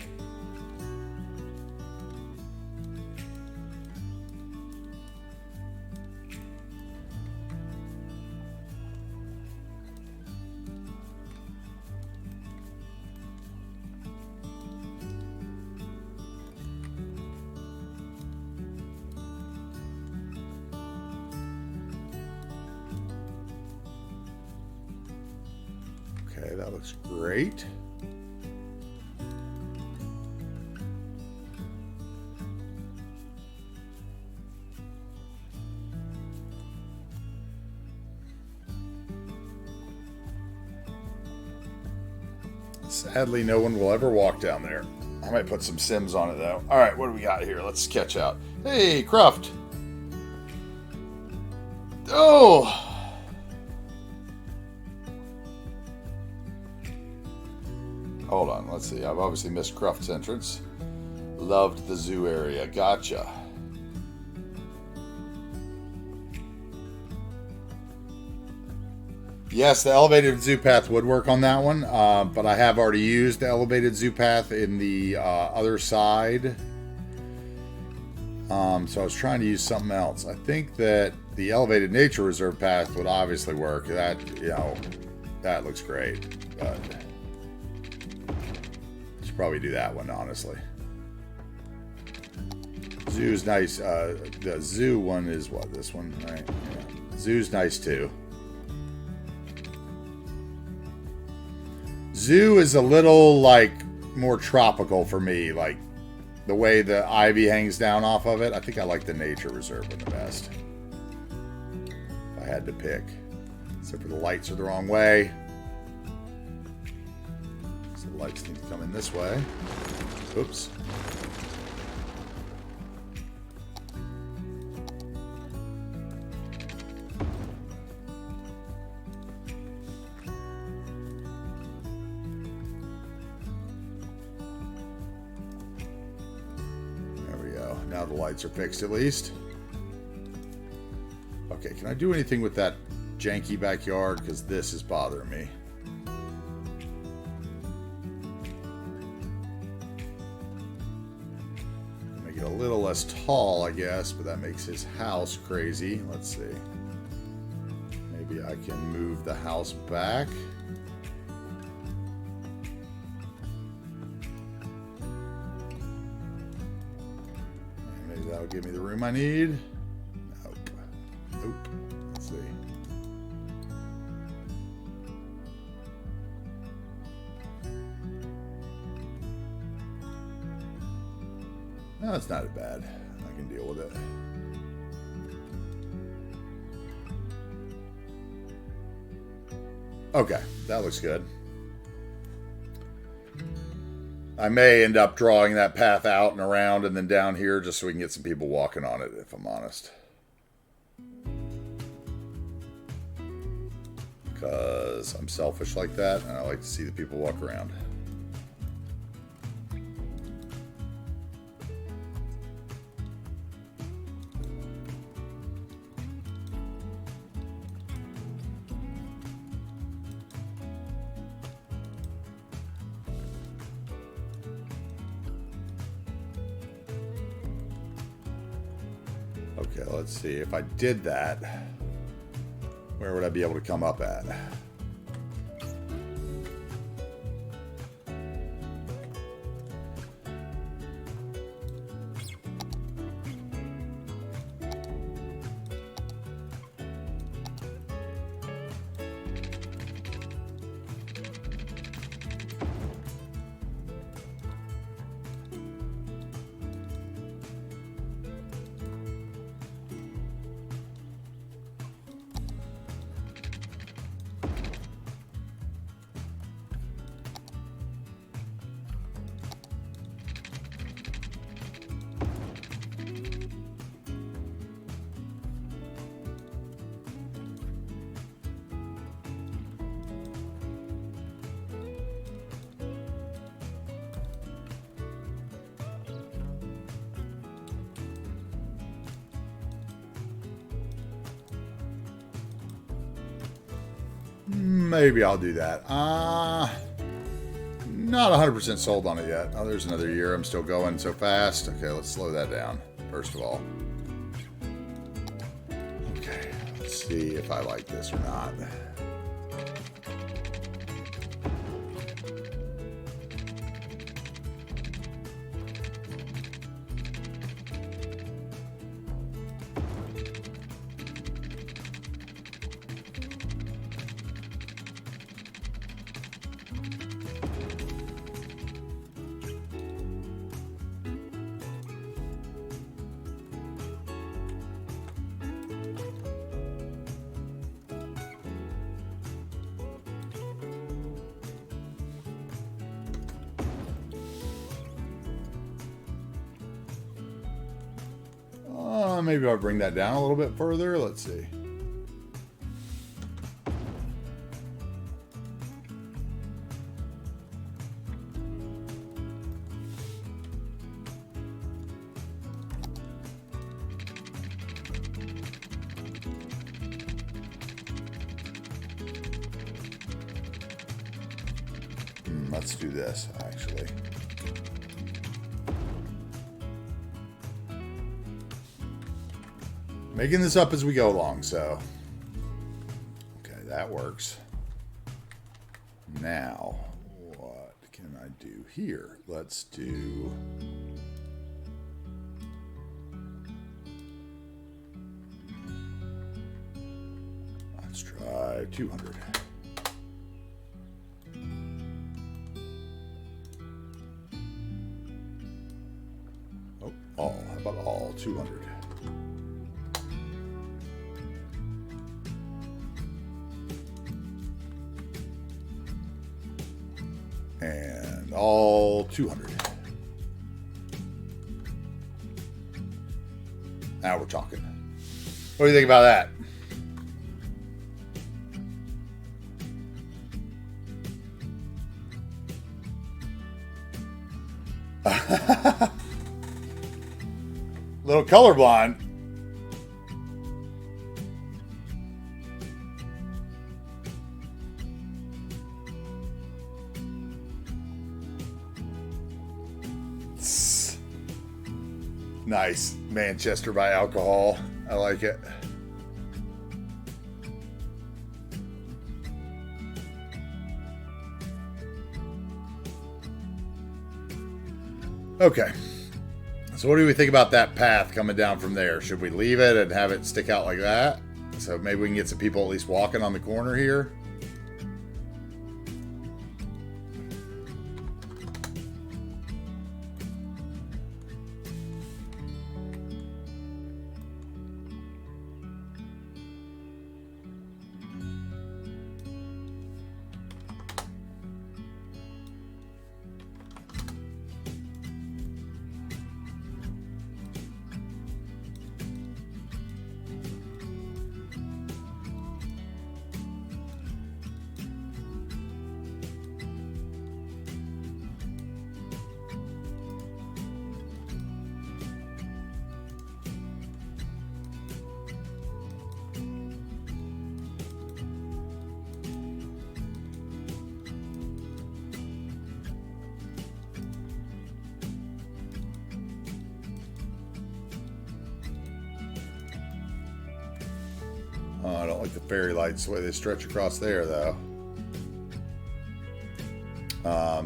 Okay, that looks great. Sadly, no one will ever walk down there. I might put some Sims on it, though. All right, what do we got here? Let's sketch out. Hey, Cruft. Oh! Hold on, let's see. I've obviously missed Cruft's entrance. Loved the zoo area. Gotcha. Yes, the elevated zoo path would work on that one, but I have already used the elevated zoo path in the other side. So I was trying to use something else. I think that the elevated nature reserve path would obviously work. That, you know, that looks great, but should probably do that one, honestly. Zoo's nice. The zoo one is what? This one, right? Yeah. Zoo's nice too. Zoo is a little like more tropical for me. Like the way the ivy hangs down off of it. I think I like the nature reserve one the best. If I had to pick. Except for the lights are the wrong way. So the lights need to come in this way. Oops. Now the lights are fixed at least. Okay, can I do anything with that janky backyard? Because this is bothering me. Make it a little less tall, I guess, but that makes his house crazy. Let's see. Maybe I can move the house back. That'll give me the room I need. Nope. Nope. Let's see. No, it's not bad. I can deal with it. Okay, that looks good. I may end up drawing that path out and around and then down here just so we can get some people walking on it, if I'm honest. Because I'm selfish like that, and I like to see the people walk around. Okay, let's see. If I did that, where would I be able to come up at? Maybe I'll do that. Not 100% sold on it yet. Oh, there's another year. I'm still going so fast. Okay, let's slow that down, first of all. Okay, let's see if I like this or not. Maybe I'll bring that down a little bit further. Let's see. Let's do this, actually. Making this up as we go along, so. Okay, that works. Now, what can I do here? Let's do... Let's try 200. Oh, all. How about all? 200. And all 200. Now we're talking. What do you think about that? Little colorblind. Nice. Manchester by alcohol. I like it. Okay. So what do we think about that path coming down from there? Should we leave it and have it stick out like that? So maybe we can get some people at least walking on the corner here. Oh, I don't like the fairy lights the way they stretch across there, though.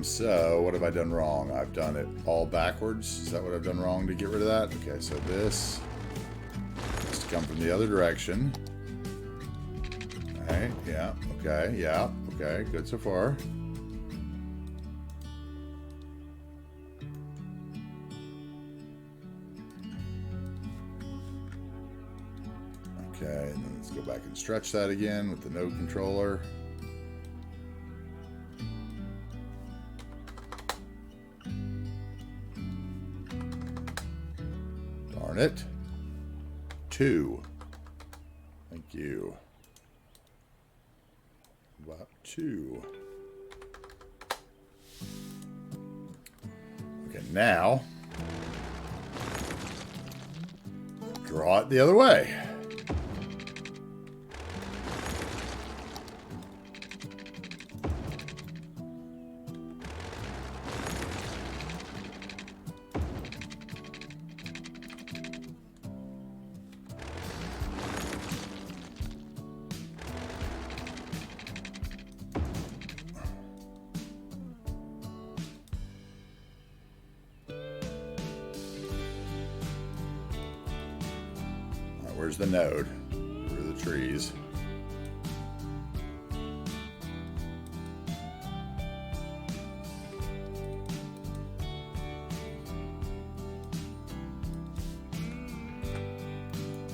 So what have I done wrong? I've done it all backwards. Is that what I've done wrong to get rid of that? Okay, so this has to come from the other direction. Okay, yeah, okay, good so far. Okay, and then let's go back and stretch that again with the node controller. Darn it. 2. Thank you. About 2. Okay, now draw it the other way. Where's the node? Where are the trees?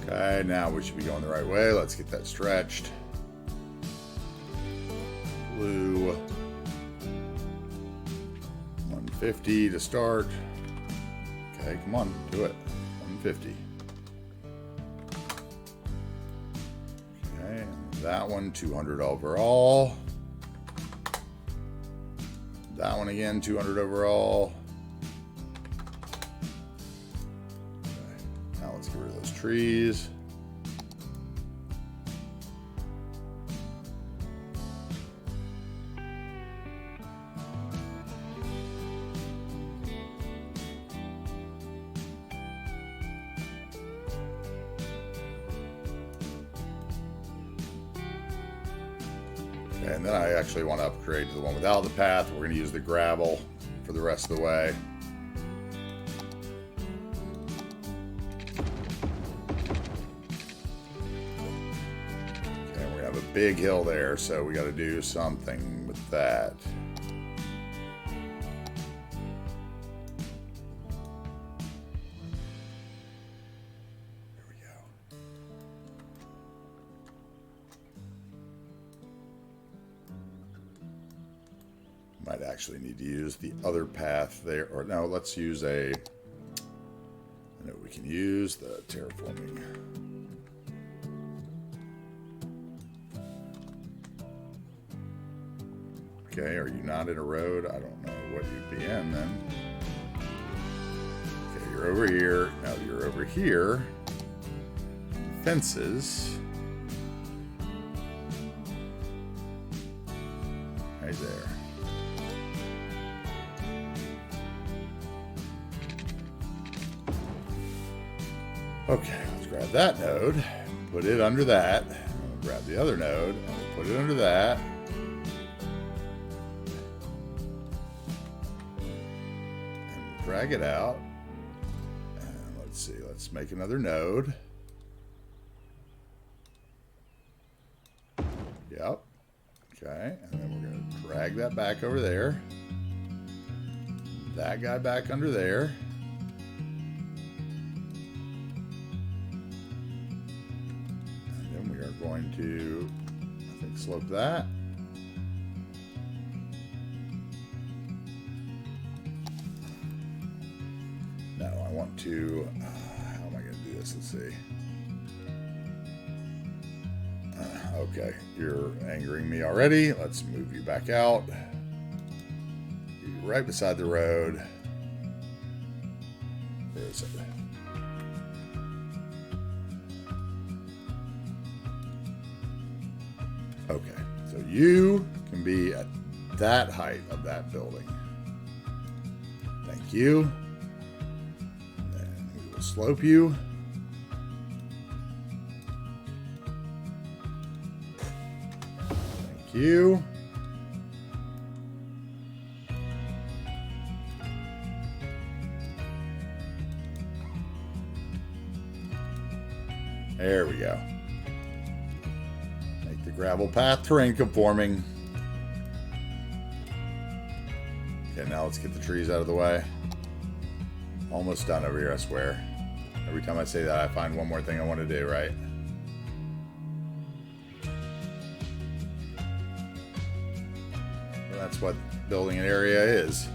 Okay, now we should be going the right way. Let's get that stretched. Blue. 150 to start. Okay, come on, do it. 150. That one, 200 overall. That one again, 200 overall. Okay. Now let's get rid of those trees. And then I actually want to upgrade to the one without the path. We're going to use the gravel for the rest of the way. Okay, we have a big hill there, so we got to do something with that. Might actually need to use the other path there, or no, let's use I know we can use the terraforming. Okay, are you not in a road? I don't know what you'd be in then. Okay, you're over here. Now you're over here. Fences. Right there. Okay, let's grab that node, put it under that. We'll grab the other node, and we'll put it under that. And drag it out. And let's see, let's make another node. Yep. Okay, and then we're going to drag that back over there. That guy back under there. Going to, I think, slope that. No, I want to, how am I going to do this? Let's see. Okay, you're angering me already. Let's move you back out. You're right beside the road. Where is it? Okay, so you can be at that height of that building. Thank you. And then we will slope you. Thank you. There we go. The gravel path terrain conforming. Okay, now let's get the trees out of the way. Almost done over here, I swear. Every time I say that, I find one more thing I want to do, right? Well, that's what building an area is.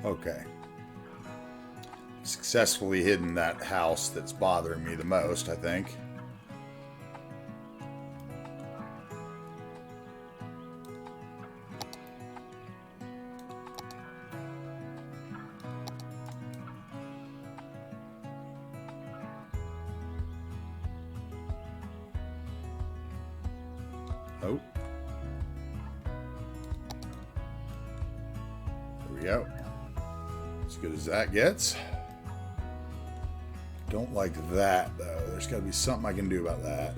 Okay. Successfully hidden that house that's bothering me the most, I think. Oh. There we go. As good as that gets. Don't like that, though. There's got to be something I can do about that.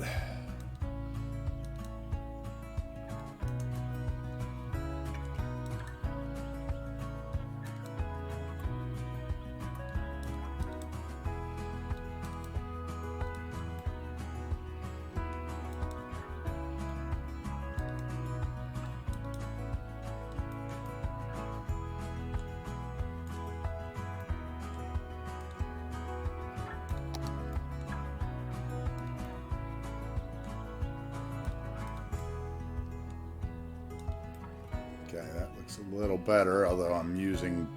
Okay, that looks a little better, although I'm using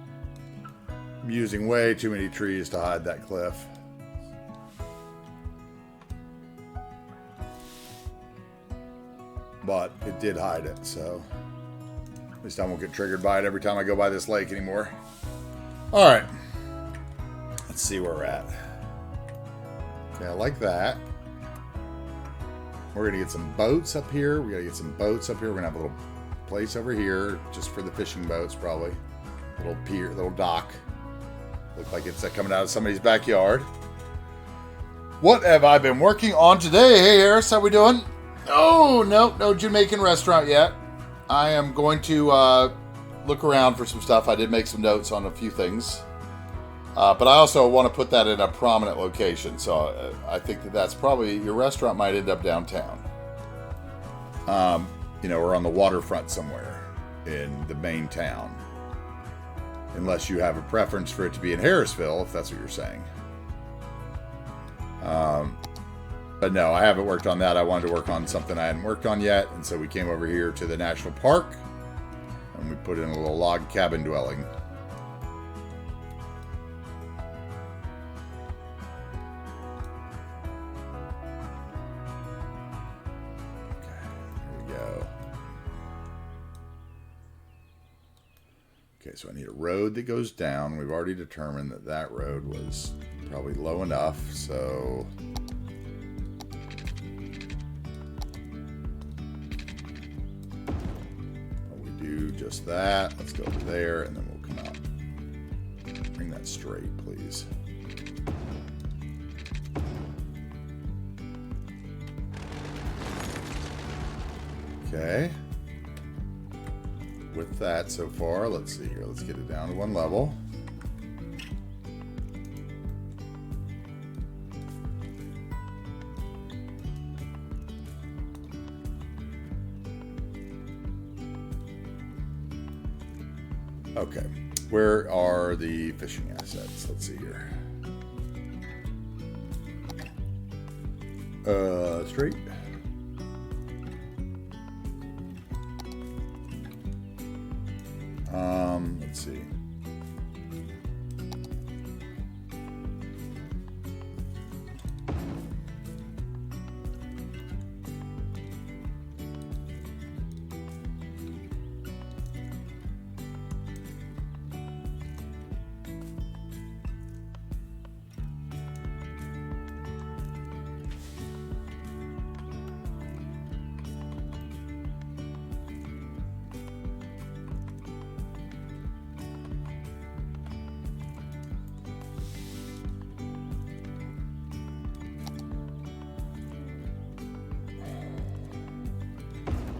way too many trees to hide that cliff. But it did hide it, so at least I won't get triggered by it every time I go by this lake anymore. Alright. Let's see where we're at. Okay, I like that. We're going to get some boats up here. We got to get some boats up here. We're going to have a little place over here just for the fishing boats, probably. Little pier, little dock. Look like it's coming out of somebody's backyard. What have I been working on today? Hey, Harris, how we doing? Oh, no Jamaican restaurant yet. I am going to look around for some stuff. I did make some notes on a few things. But I also want to put that in a prominent location. So I think that's probably, your restaurant might end up downtown. Or on the waterfront somewhere in the main town. Unless you have a preference for it to be in Harrisville, if that's what you're saying. But no, I haven't worked on that. I wanted to work on something I hadn't worked on yet. And so we came over here to the national park. And we put in a little log cabin dwelling. Okay, so I need a road that goes down. We've already determined that that road was probably low enough, so... we do just that. Let's go over there, and then we'll come out. Bring that straight, please. Okay. With that so far, let's see here. Let's get it down to one level. Okay, where are the fishing assets? Let's see here. Straight. Let's see.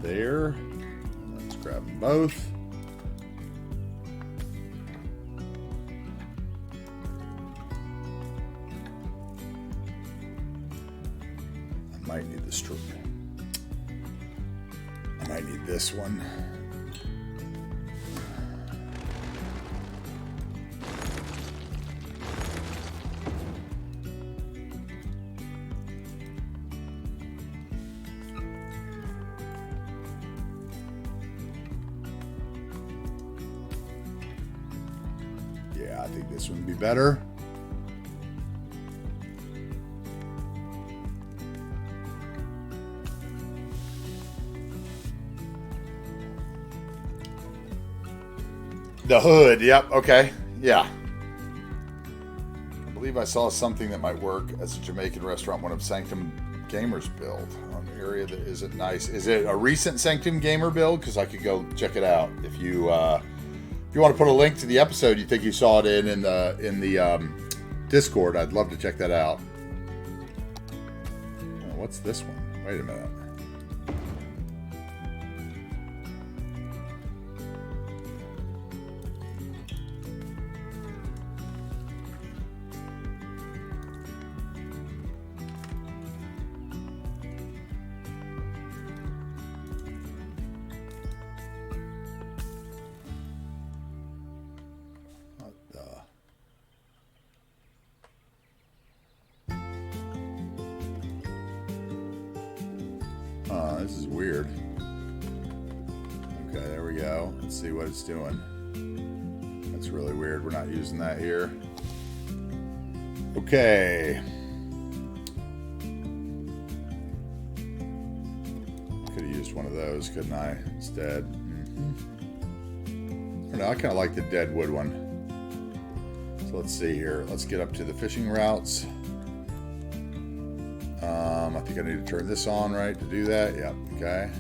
There. Let's grab them both. I might need the strip. I might need this one. think this one would be better. The hood, yep, okay, yeah. I believe I saw something that might work as a Jamaican restaurant one of Sanctum Gamer's build on an area that isn't nice. Is it a recent Sanctum Gamer build? Because I could go check it out. If you want to put a link to the episode you think you saw it in the Discord, I'd love to check that out. Oh, what's this one? Wait a minute. This is weird. Okay, there we go. Let's see what it's doing. That's really weird. We're not using that here. Okay. Could have used one of those, couldn't I, instead? I don't know, I kind of like the dead wood one. So let's see here. Let's get up to the fishing routes. I think I need to turn this on, right, to do that. Yep, okay.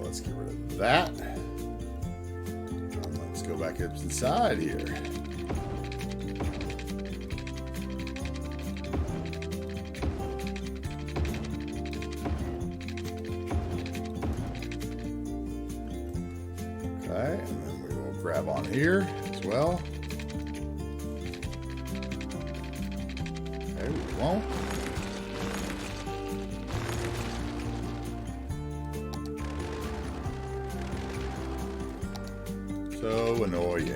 Let's get rid of that. Let's go back up inside here. Okay, and then we will grab on here as well. Okay, we won't. So annoying.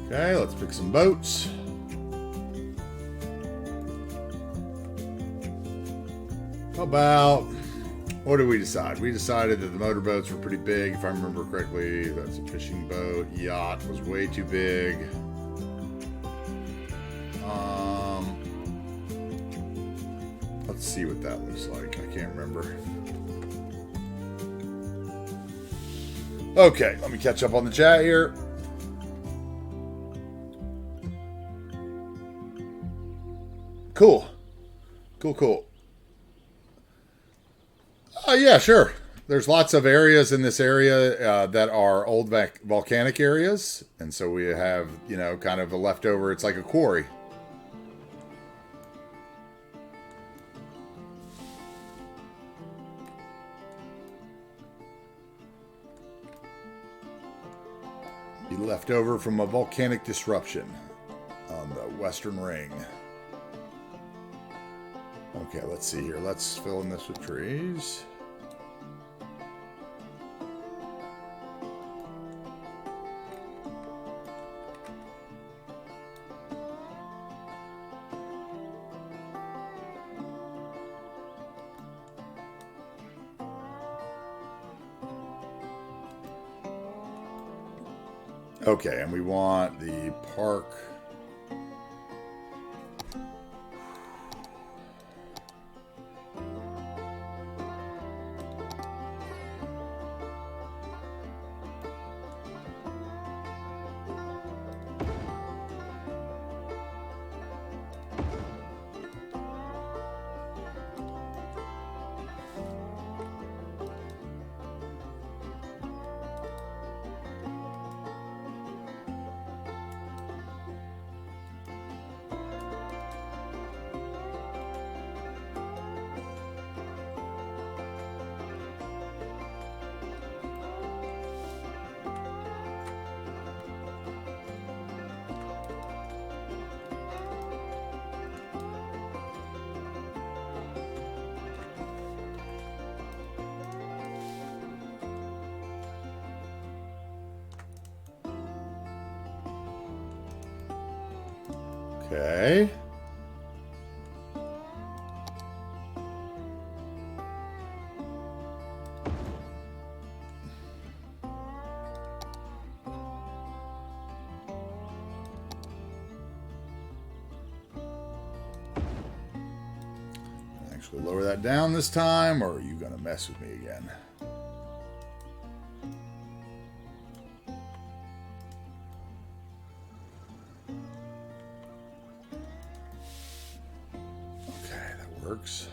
Okay, let's pick some boats. How about, what did we decide? We decided that the motorboats were pretty big, if I remember correctly. That's a fishing boat. Yacht was way too big. Let's see what that looks like. I can't remember. Okay, let me catch up on the chat here. Cool. Cool. Yeah, sure. There's lots of areas in this area that are old volcanic areas. And so we have, you know, kind of a leftover. It's like a quarry. Be left over from a volcanic disruption on the Western Ring. Okay, let's see here. Let's fill in this with trees. Okay, and we want the park. Okay. Actually lower that down this time, or are you going to mess with me again? Works.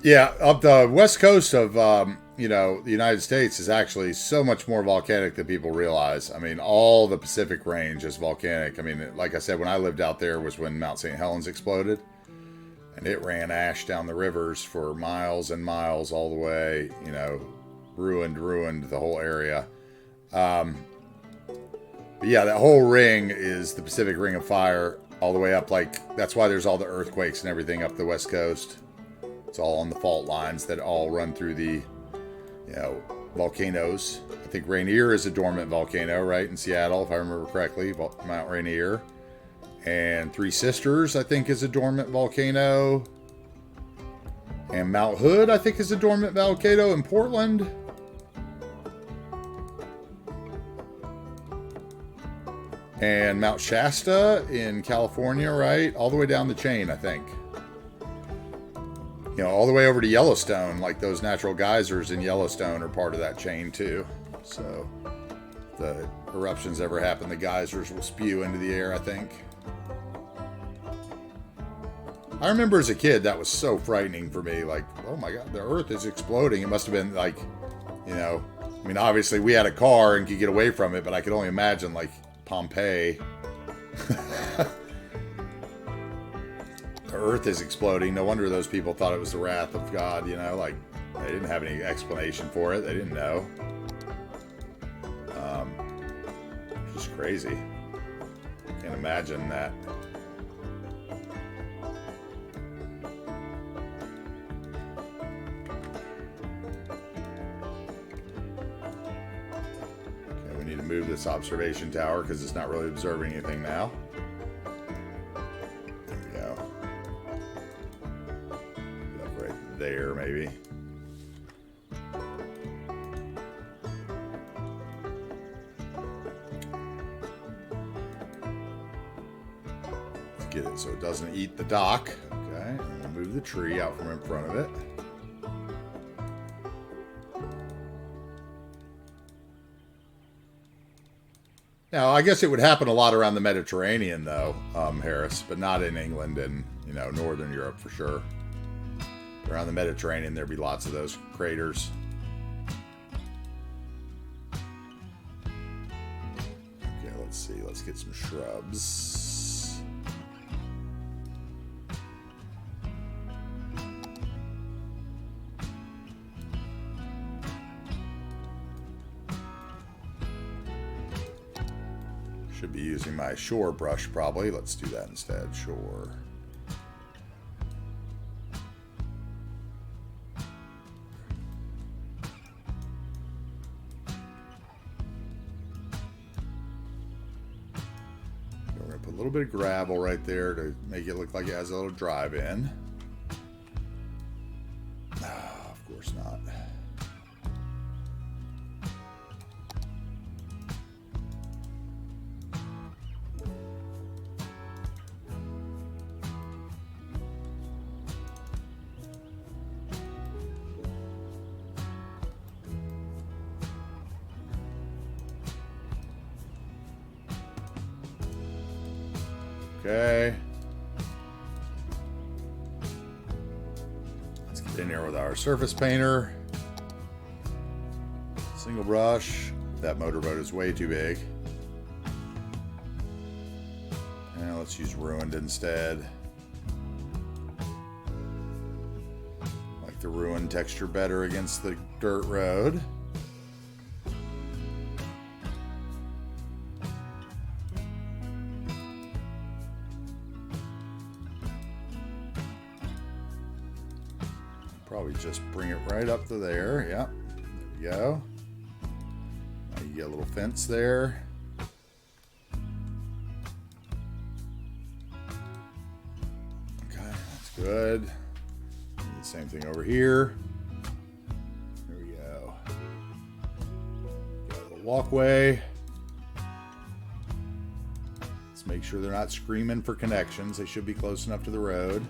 Yeah, up the west coast of the United States is actually so much more volcanic than people realize. I mean, all the Pacific Range is volcanic. I mean, like I said, when I lived out there was when Mount St. Helens exploded, and it ran ash down the rivers for miles and miles all the way. Ruined the whole area. But yeah, that whole ring is the Pacific Ring of Fire all the way up. Like, that's why there's all the earthquakes and everything up the west coast. It's all on the fault lines that all run through the, volcanoes. I think Rainier is a dormant volcano, right, in Seattle, if I remember correctly, Mount Rainier. And Three Sisters, I think, is a dormant volcano. And Mount Hood, I think, is a dormant volcano in Portland. And Mount Shasta in California, right? All the way down the chain, I think. All the way over to Yellowstone, like those natural geysers in Yellowstone are part of that chain too. So, if the eruptions ever happen, the geysers will spew into the air, I think. I remember as a kid, that was so frightening for me. Like, oh my God, the earth is exploding. It must have been like, I mean, obviously we had a car and could get away from it, but I could only imagine, like, Pompeii. The earth is exploding. No wonder those people thought it was the wrath of God, like they didn't have any explanation for it. They didn't know. Just crazy. Can't imagine that. Okay, we need to move this observation tower because it's not really observing anything now. There, maybe. Let's get it so it doesn't eat the dock. Okay, and we'll move the tree out from in front of it. Now, I guess it would happen a lot around the Mediterranean, though, Harris, but not in England and, Northern Europe for sure. Around the Mediterranean, there'd be lots of those craters. Okay, let's see. Let's get some shrubs. Should be using my shore brush probably. Let's do that instead. Shore. A little bit of gravel right there to make it look like it has a little drive-in. course not. Okay. Let's get in here with our surface painter. Single brush. That motorboat is way too big. Now let's use ruined instead. Like the ruined texture better against the dirt road. Probably just bring it right up to there. Yep. There we go. Now you get a little fence there. Okay, that's good. And the same thing over here. There we go. Got a little walkway. Let's make sure they're not screaming for connections. They should be close enough to the road.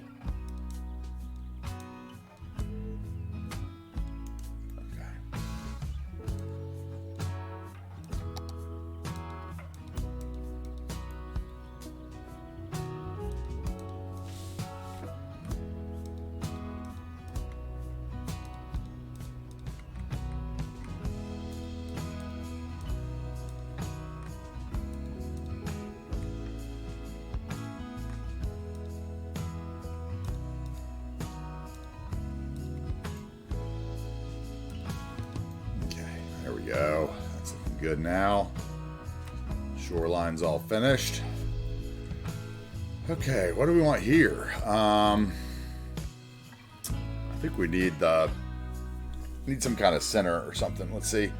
There we go. That's looking good now. Shoreline's all finished. Okay, what do we want here? I think we need some kind of center or something. Let's see.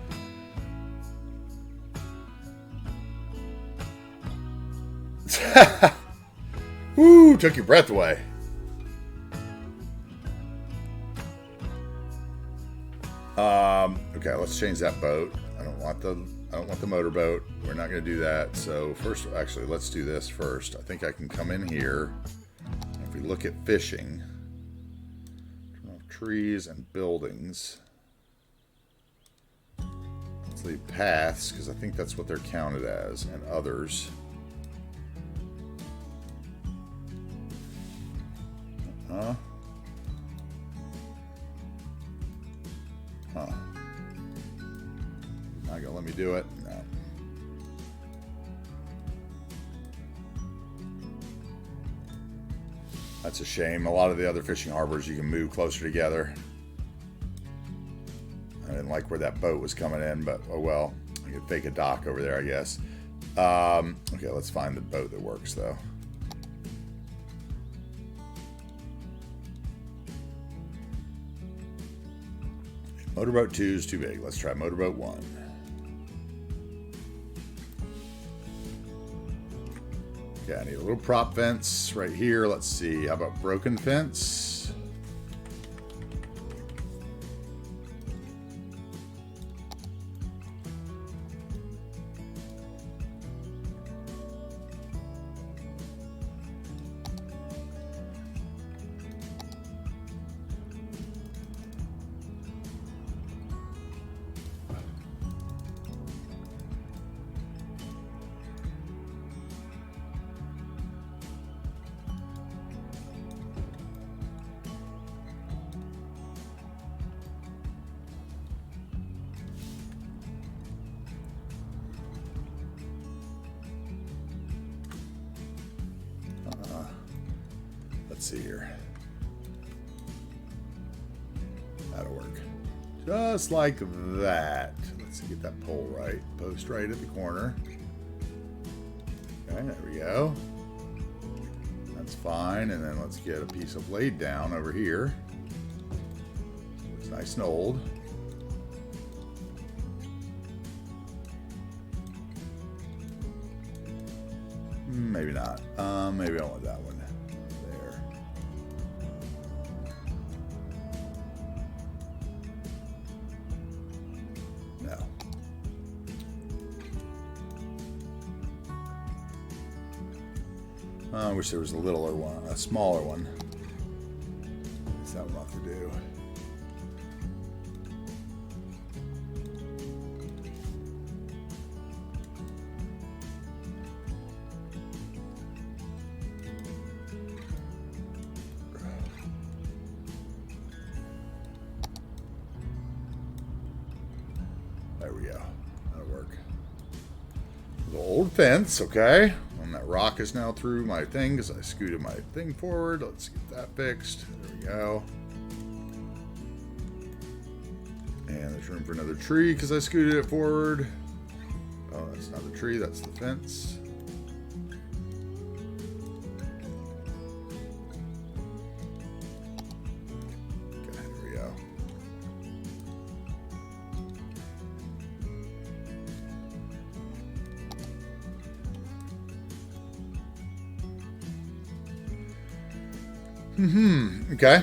Woo! Took your breath away. Okay, let's change that boat. I don't want the motorboat. We're not going to do that. So first, actually, let's do this first. I think I can come in here. If we look at fishing, turn off trees and buildings. Let's leave paths because I think that's what they're counted as, and others. Huh? Not gonna let me do it? No. That's a shame. A lot of the other fishing harbors you can move closer together. I didn't like where that boat was coming in, but oh well. I could fake a dock over there, I guess. Okay, let's find the boat that works though. Motorboat 2 is too big. Let's try motorboat 1. Okay, I need a little prop fence right here. Let's see. How about broken fence? Let's see here. That'll work. Just like that. Let's get that pole right. Post right at the corner. Okay, there we go. That's fine. And then let's get a piece of laid down over here. Looks nice and old. Maybe not. Maybe I want that one. There. I wish there was a littler one, a smaller one. What's that one have to do? There we go. That'll work. The old fence, okay. And that rock is now through my thing because I scooted my thing forward. Let's get that fixed. There we go. And there's room for another tree because I scooted it forward. Oh, that's not the tree, that's the fence. Okay, there we go. Okay.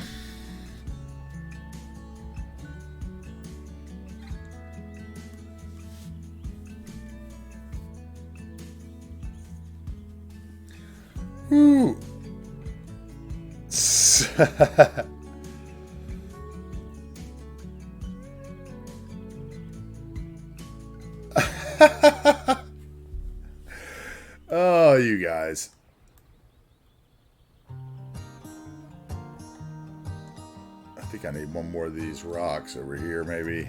Ooh. Oh, you guys. I think I need one more of these rocks over here, maybe.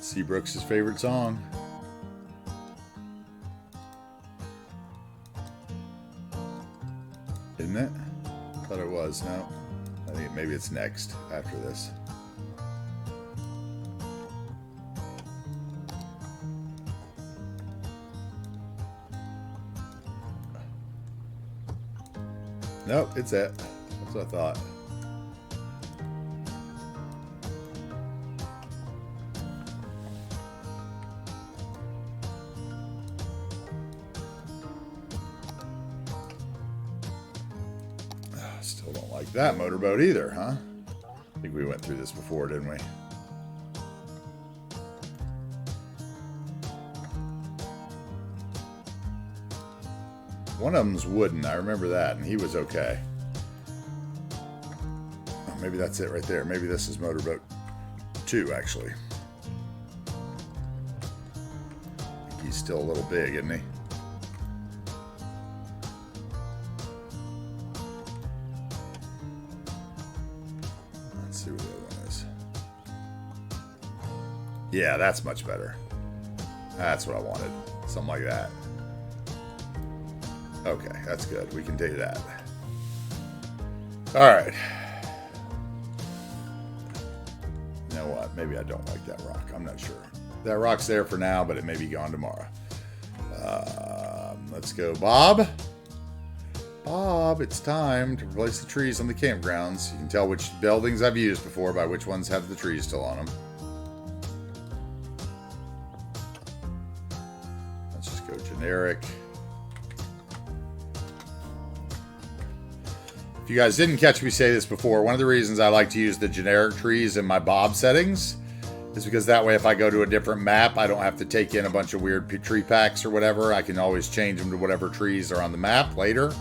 Seabrooks' favorite song. Isn't it? Thought it was. No. I think maybe it's next after this. Nope, it's it. That's what I thought. Still don't like that motorboat either, huh? I think we went through this before, didn't we? One of them's wooden, I remember that, and he was okay. Oh, maybe that's it right there. Maybe this is motorboat 2, actually. He's still a little big, isn't he? Let's see what the other one is. Yeah, that's much better. That's what I wanted. Something like that. Okay, that's good. We can do that. Alright. You know what? Maybe I don't like that rock. I'm not sure. That rock's there for now, but it may be gone tomorrow. Let's go, Bob. Bob, it's time to replace the trees on the campgrounds. You can tell which buildings I've used before by which ones have the trees still on them. Let's just go generic. If you guys didn't catch me say this before, one of the reasons I like to use the generic trees in my Bob settings is because that way if I go to a different map, I don't have to take in a bunch of weird tree packs or whatever. I can always change them to whatever trees are on the map later.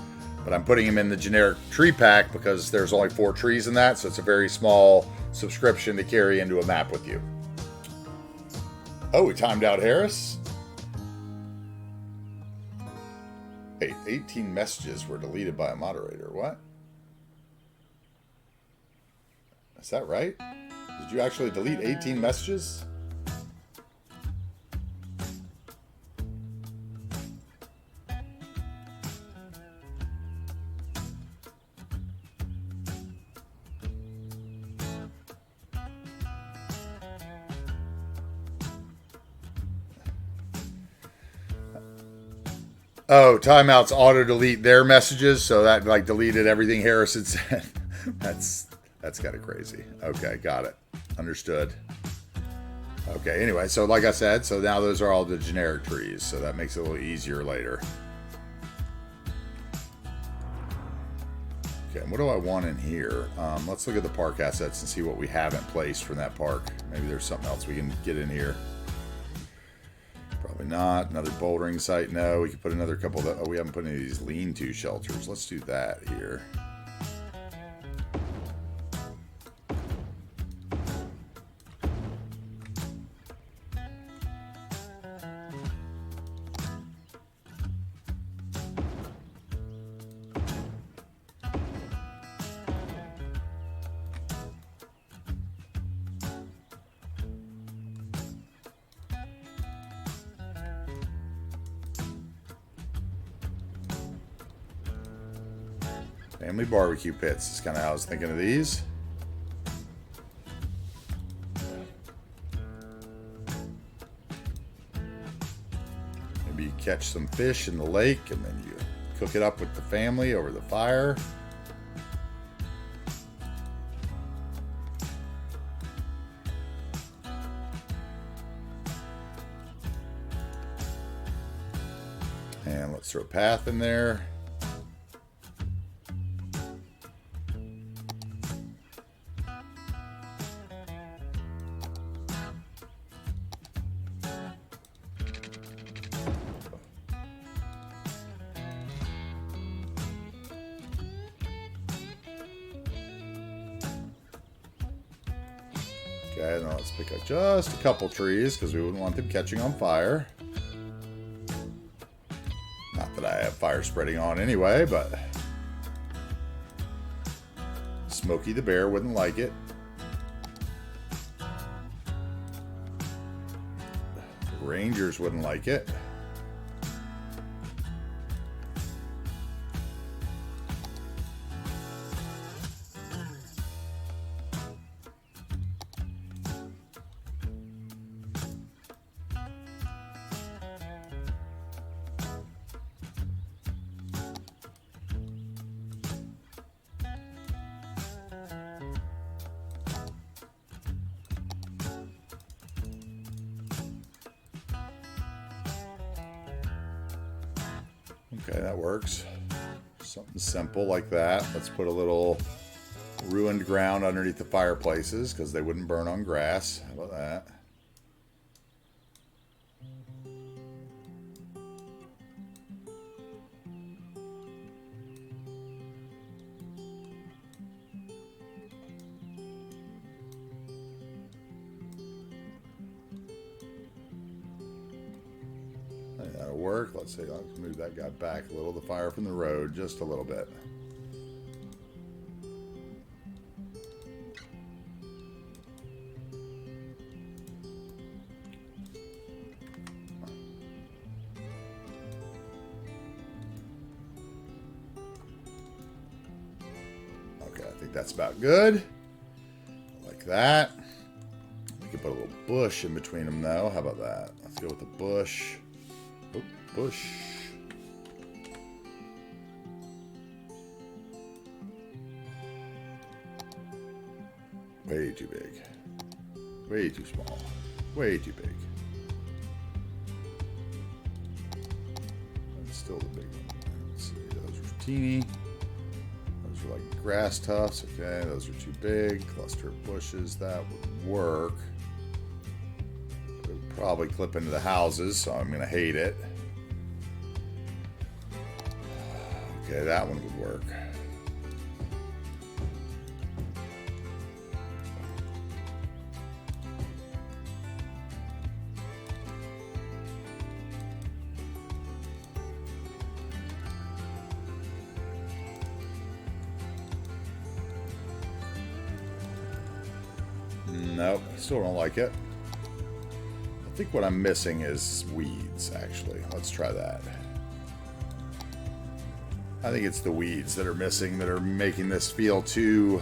But I'm putting them in the generic tree pack because there's only 4 trees in that, so it's a very small subscription to carry into a map with you. Oh, we timed out Harris. Hey, 18 messages were deleted by a moderator. What? Is that right? Did you actually delete 18 messages? Oh, timeouts auto-delete their messages, so that like deleted everything Harrison said. That's kind of crazy. Okay, got it. Understood. Okay, anyway, so like I said, so now those are all the generic trees, so that makes it a little easier later. Okay, and what do I want in here? Let's look at the park assets and see what we haven't placed from that park. Maybe there's something else we can get in here. Probably not. Another bouldering site. No, we could put another couple of... Oh, we haven't put any of these lean-to shelters. Let's do that here. Family barbecue pits is kind of how I was thinking of these. Maybe you catch some fish in the lake and then you cook it up with the family over the fire. And let's throw a path in there. Okay, now let's pick up just a couple trees because we wouldn't want them catching on fire. Not that I have fire spreading on anyway, but Smokey the bear wouldn't like it. The Rangers wouldn't like it. Okay, that works. Something simple like that. Let's put a little ruined ground underneath the fireplaces because they wouldn't burn on grass. How about that? That'll work. Let's see, let's move that guy back a little, the fire from the road, just a little bit. Okay, I think that's about good. Like that. We could put a little bush in between them though. How about that? Let's go with the bush. Oh, bush. Way too big. Way too small. Way too big. That's still the big one. Let's see, those are teeny. Those are like grass tufts. Okay, those are too big. Cluster of bushes, that would work. It would probably clip into the houses, so I'm gonna hate it. Okay, that one would work. Nope, still don't like it. I think what I'm missing is weeds, actually. Let's try that. I think it's the weeds that are missing that are making this feel too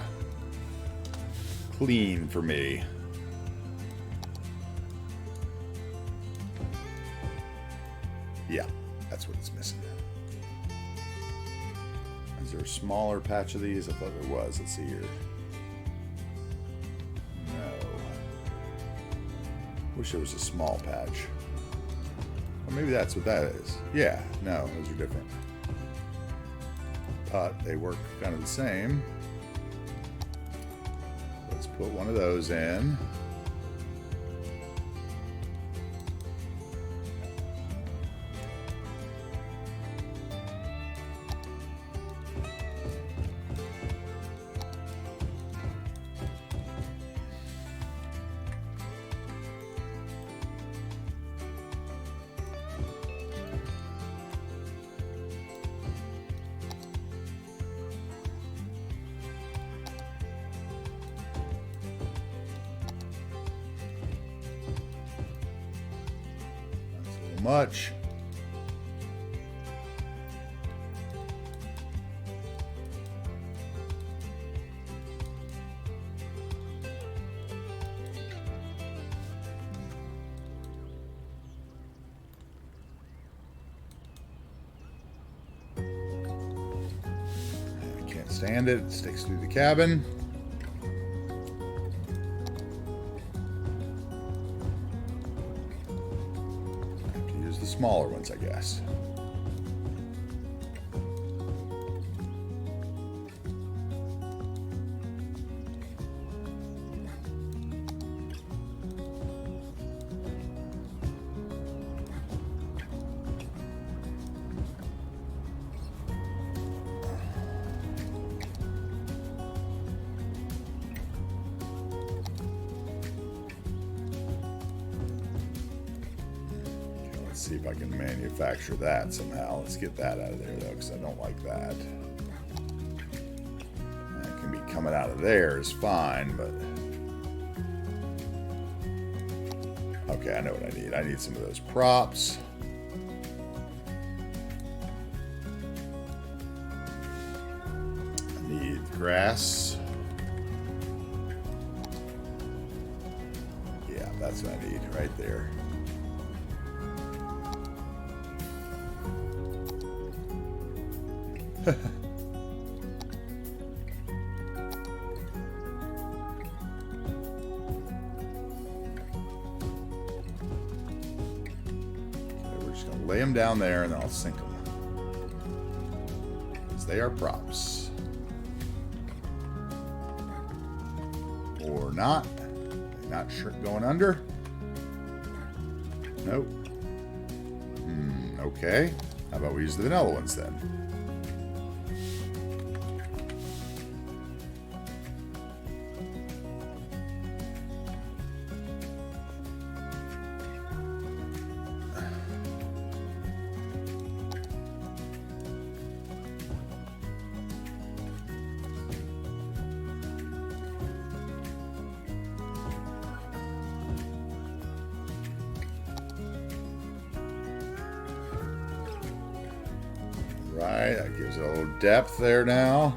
clean for me. Yeah, that's what it's missing. Is there a smaller patch of these? I thought there was. Let's see here. No. Wish there was a small patch. Or maybe that's what that is. Yeah, no, those are different. hut. They work kind of the same. Let's put one of those in. Much. I can't stand it. It sticks through the cabin. Smaller ones, I guess. See if I can manufacture that somehow. Let's get that out of there though, because I don't like that. That can be coming out of there is fine, but okay, I know what I need. I need some of those props. I need grass. Yeah, that's what I need right there. We're just going to lay them down there and then I'll sink them. Because they are props. Or not. They're not going under. Nope. Okay. How about we use the vanilla ones then? Right, that gives it a little depth there now.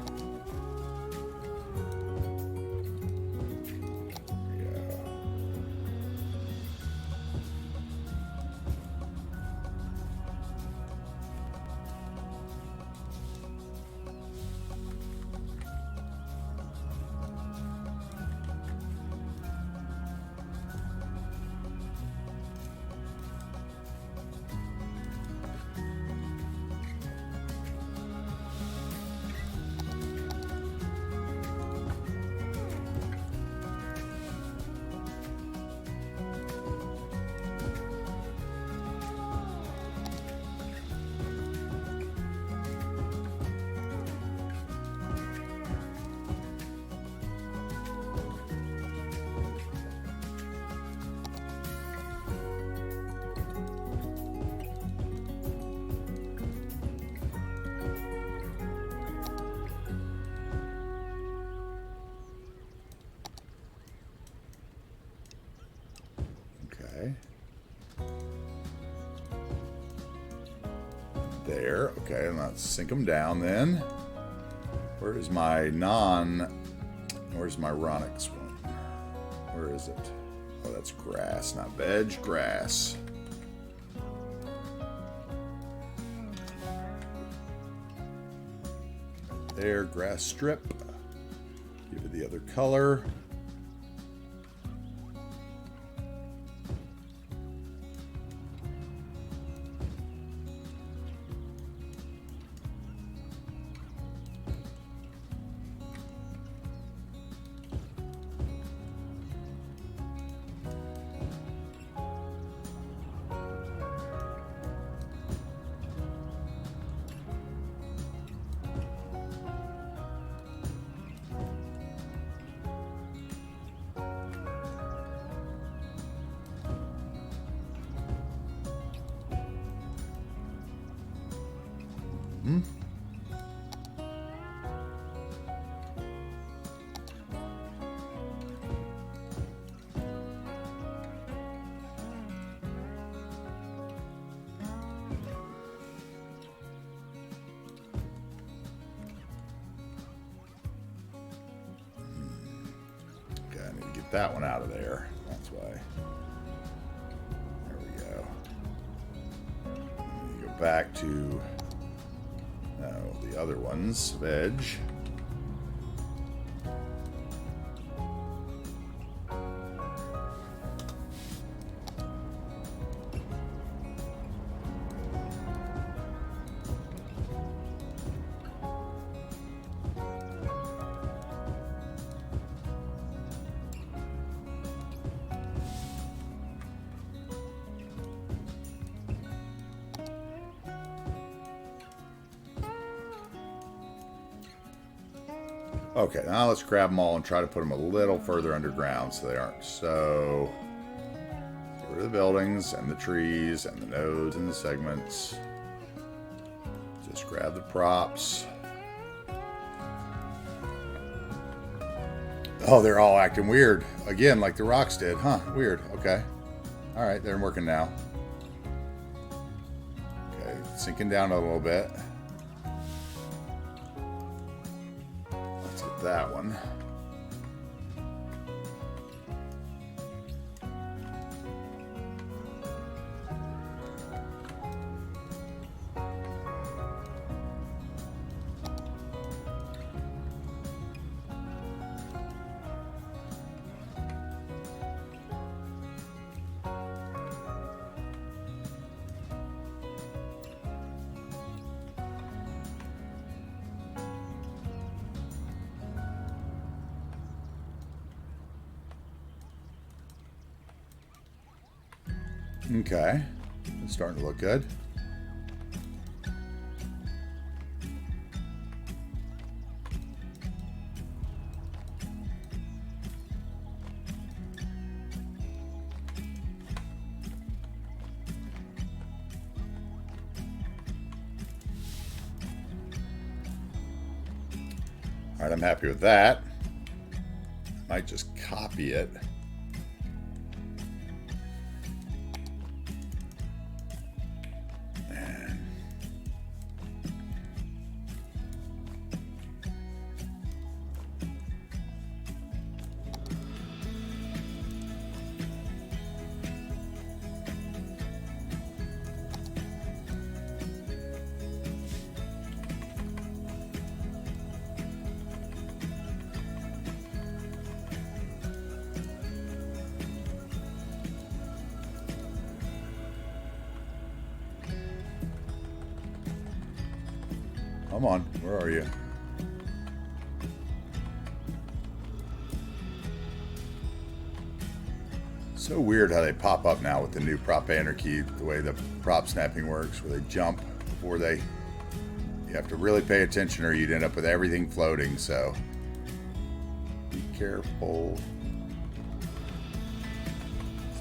There. Okay, and let's sink them down then. Where's my Ronix one? Where is it? Oh, that's grass, not veg, grass. There, grass strip. Give it the other color. something. Okay, I need to get that one out of there. That's why. There we go. Go back to the other ones, veg. Okay, now let's grab them all and try to put them a little further underground so they aren't so... Get rid of the buildings and the trees and the nodes and the segments. Just grab the props. Oh, they're all acting weird. Again, like the rocks did. Huh, weird. Okay. Alright, they're working now. Okay, sinking down a little bit. That one. Okay, it's starting to look good. All right, I'm happy with that. Might just copy it. Come on, where are you? So weird how they pop up now with the new prop anarchy, the way the prop snapping works, where they jump before they... You have to really pay attention or you'd end up with everything floating, so... Be careful.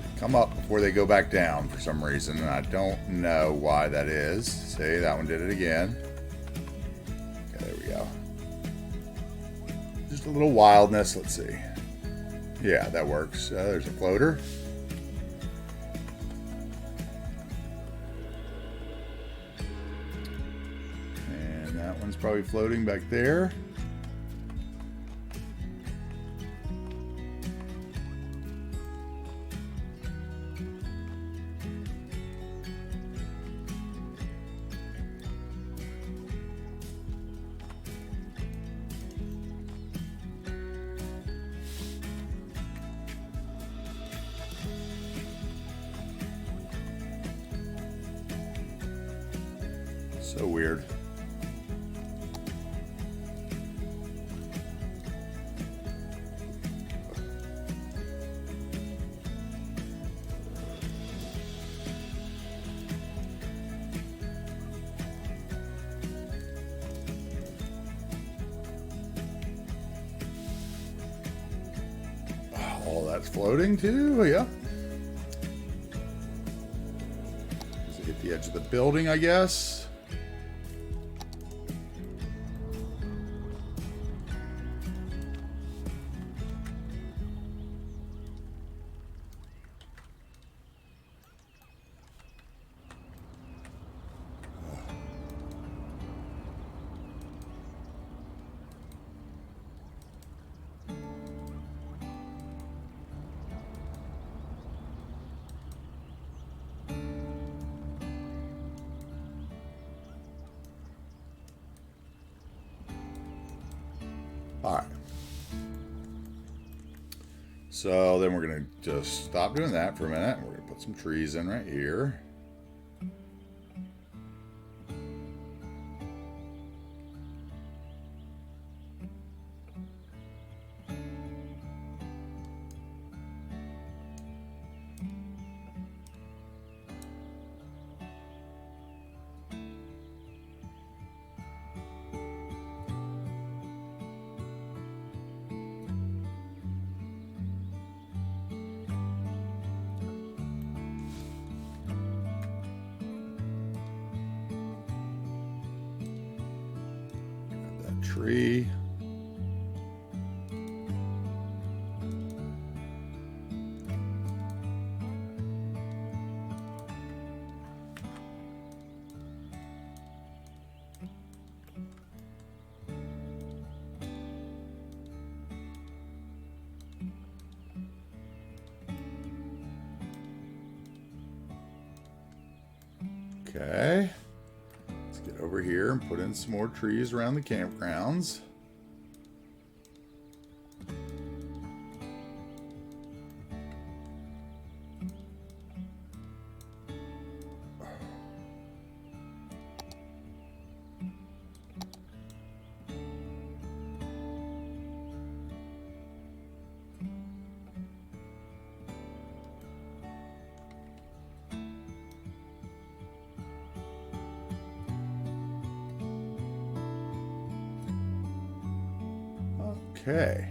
They come up before they go back down for some reason, and I don't know why that is. See, that one did it again. Okay, there we go. Just a little wildness, let's see. Yeah, that works. There's a floater. And that one's probably floating back there. So weird. All that's floating too, yeah. Does it hit the edge of the building, I guess? All right. So then we're going to just stop doing that for a minute. We're going to put some trees in right here. Tree. Okay. Let's get over here and put in some more trees around the campgrounds. Okay.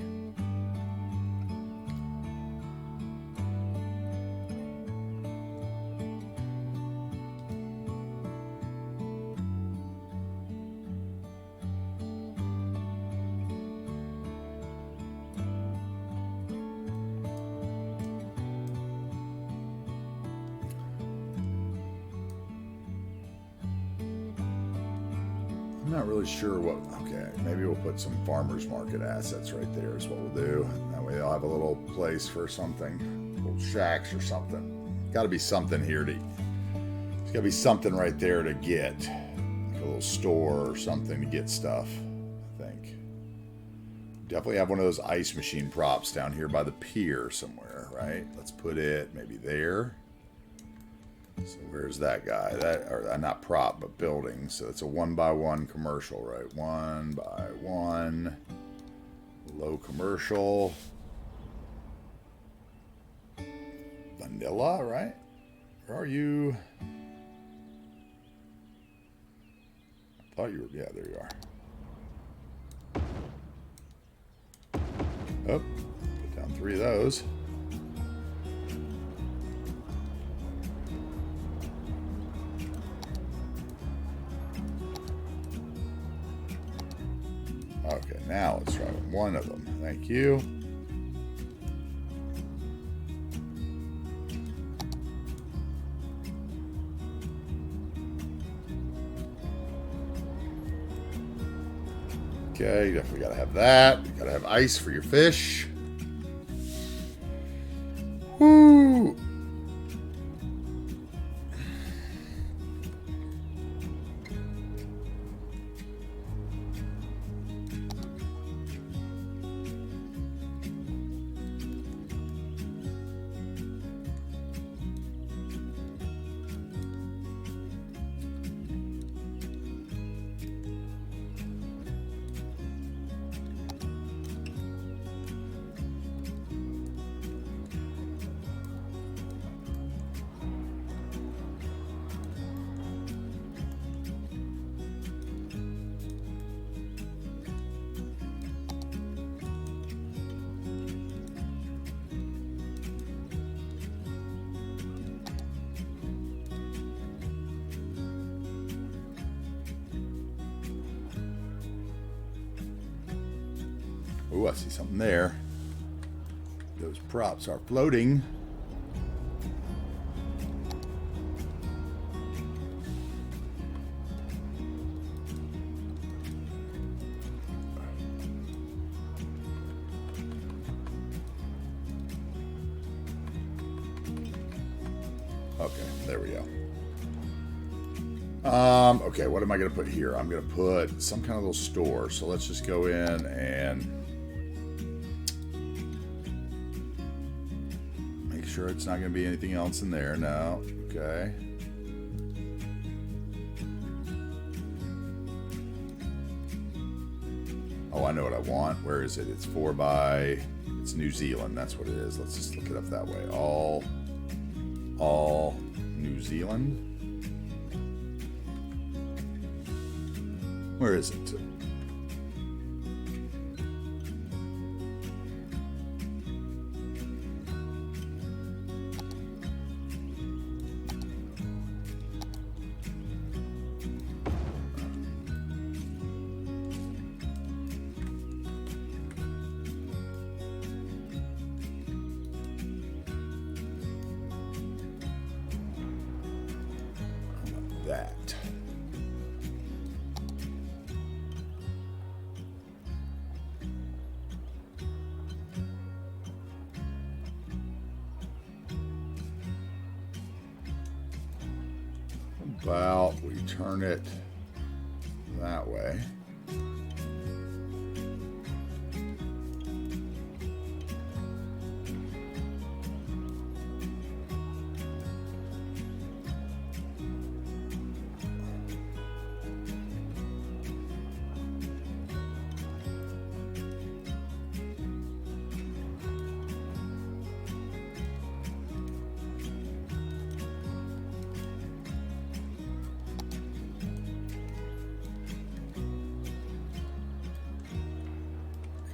I'm not really sure what. Okay, maybe we'll put some farmers market assets right there is what we'll do. That way they'll have a little place for something, little shacks or something. Got to be something here to. There's got to be something right there to get, like a little store or something to get stuff. I think. Definitely have one of those ice machine props down here by the pier somewhere, right? Let's put it maybe there. So where's that guy? Or not prop, but building. So it's a 1x1 commercial, right? 1x1 low commercial. Vanilla, right? Where are you? I thought you were. Yeah, there you are. Oh, put down 3 of those. Okay, now let's try one of them. Thank you. Okay, you definitely gotta have that. You gotta have ice for your fish. Woo! Oh, I see something there. Those props are floating. Okay, there we go. Okay, what am I going to put here? I'm going to put some kind of little store. So let's just go in and sure it's not going to be anything else in there? No. Okay. Oh, I know what I want. Where is it? It's 4 by... It's New Zealand. That's what it is. Let's just look it up that way. All New Zealand. Where is it? That. About we turn it that way.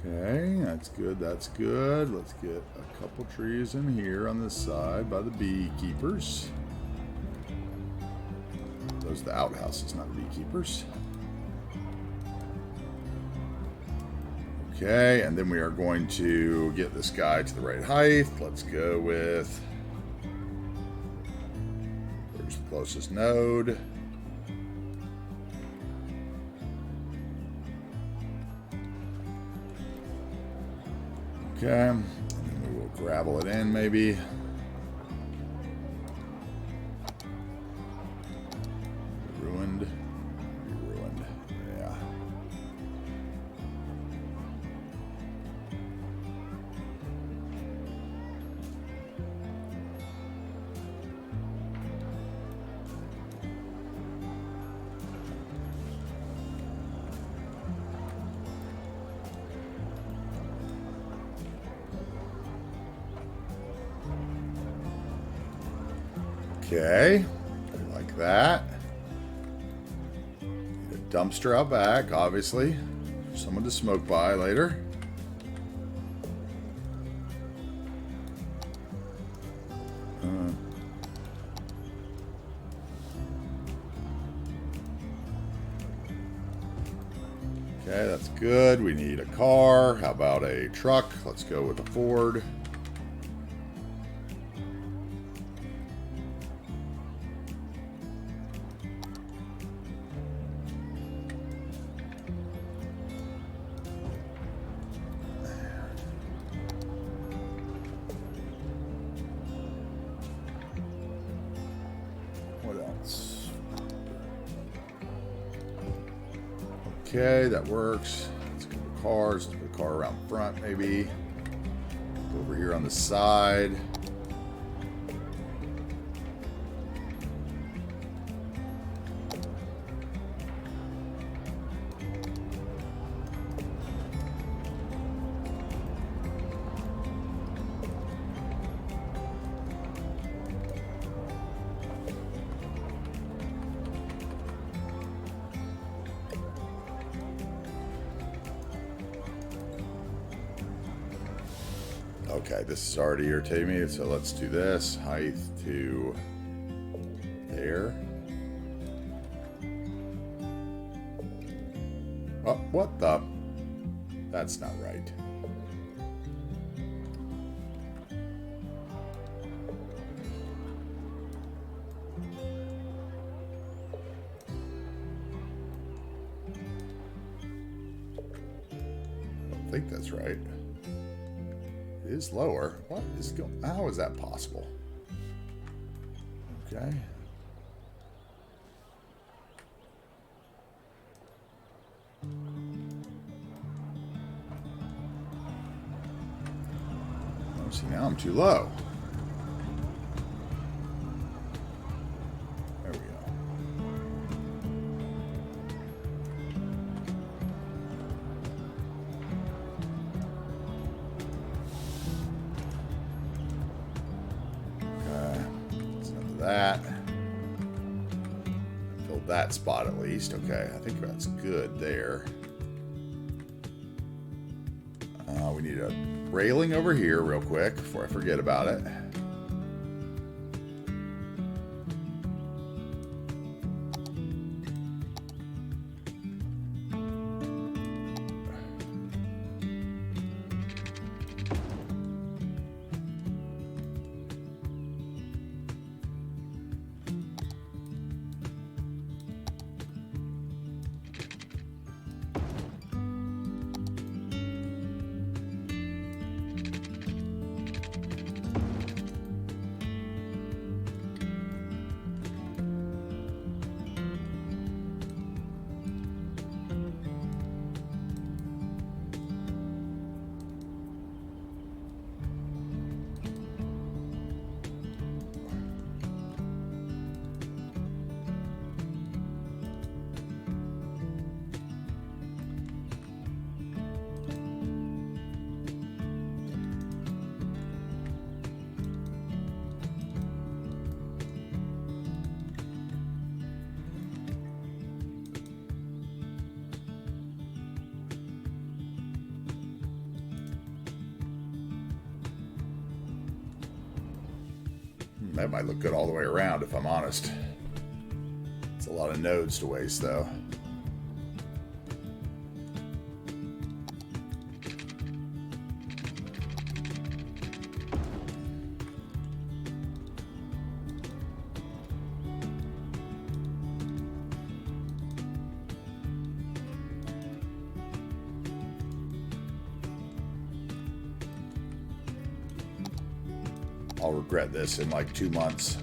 Okay, that's good, that's good. Let's get a couple trees in here on this side by the beekeepers. Those are the outhouses, not the beekeepers. Okay, and then we are going to get this guy to the right height. Let's go with... Where's the closest node? Okay, and then we will gravel it in maybe. Ruined. Yeah. Okay, like that. Need a dumpster out back, obviously. For someone to smoke by later. Okay, that's good. We need a car. How about a truck? Let's go with a Ford. Okay, that works. Let's go to cars. Let's put a car around front, maybe. Over here on the side. Okay, this is already irritating me, so let's do this. Height to there. Oh, what the? That's not right. I don't think that's right. Is lower. What is going? How is that possible? Okay. Oh, see, now I'm too low. that spot at least. Okay, I think that's good there. We need a railing over here real quick before I forget about it. That might look good all the way around, if I'm honest. It's a lot of nodes to waste, though. I'll regret this in like 2 months.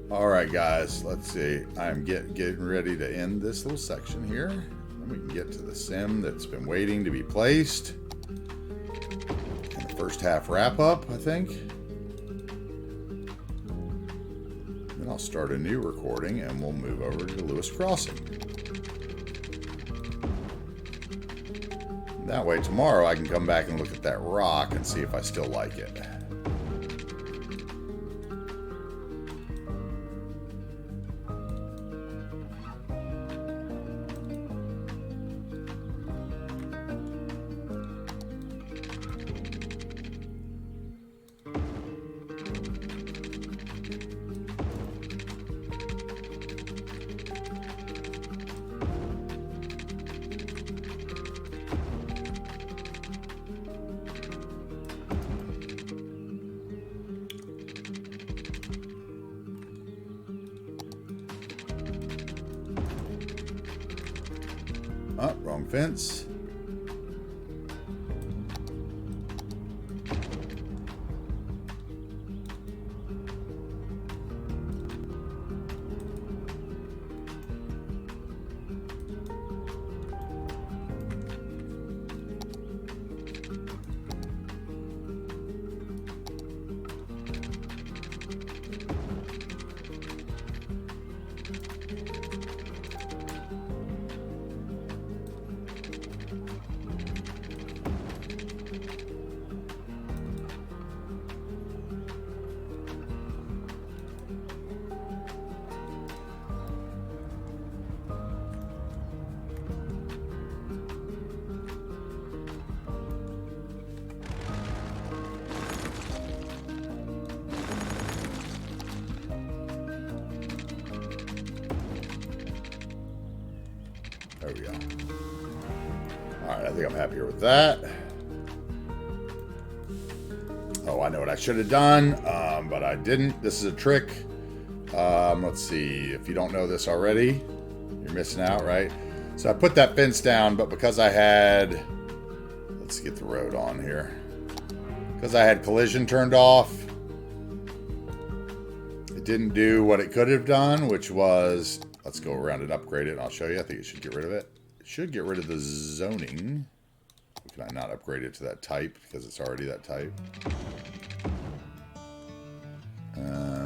Alright guys, let's see. I'm getting ready to end this little section here. Then we can get to the sim that's been waiting to be placed. And the first half wrap up, I think. Then I'll start a new recording and we'll move over to Lewis Crossing. That way tomorrow I can come back and look at that rock and see if I still like it. Oh, wrong fence. we go. All right, I think I'm happier with that. Oh, I know what I should have done, but I didn't. This is a trick. Let's see. If you don't know this already, you're missing out, right? So I put that fence down, but because I had... Let's get the road on here. Because I had collision turned off, it didn't do what it could have done, which was... Let's go around and upgrade it, and I'll show you. I think it should get rid of it. It should get rid of the zoning. Can I not upgrade it to that type because it's already that type?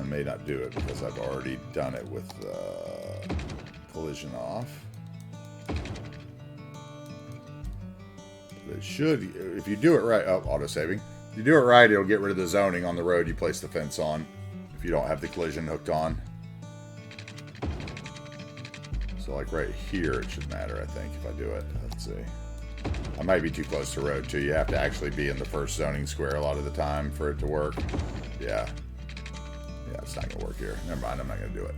May not do it because I've already done it with collision off. But it should, if you do it right, oh, auto saving. If you do it right, it'll get rid of the zoning on the road you place the fence on if you don't have the collision hooked on. So like right here, it should matter, I think, if I do it. Let's see. I might be too close to road, too. You have to actually be in the first zoning square a lot of the time for it to work. Yeah. Yeah, it's not going to work here. Never mind, I'm not going to do it.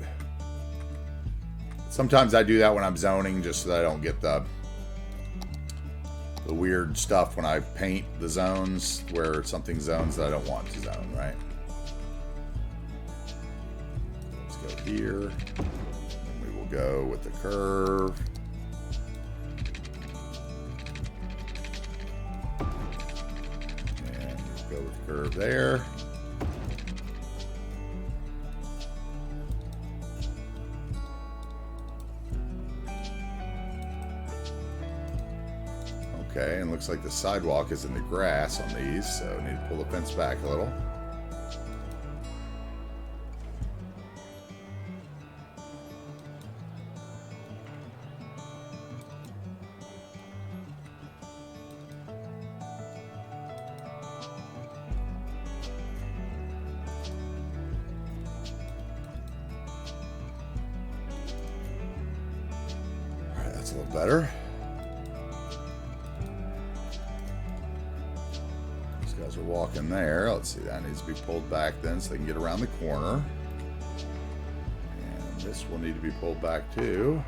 Sometimes I do that when I'm zoning just so that I don't get the weird stuff when I paint the zones where something zones that I don't want to zone, right? Let's go here. And we will go with the curve. And we'll go with the curve there. Okay, and looks like the sidewalk is in the grass on these, so I need to pull the fence back a little. All right, that's a little better. Guys are walking there. Let's see, that needs to be pulled back then so they can get around the corner. And this will need to be pulled back too.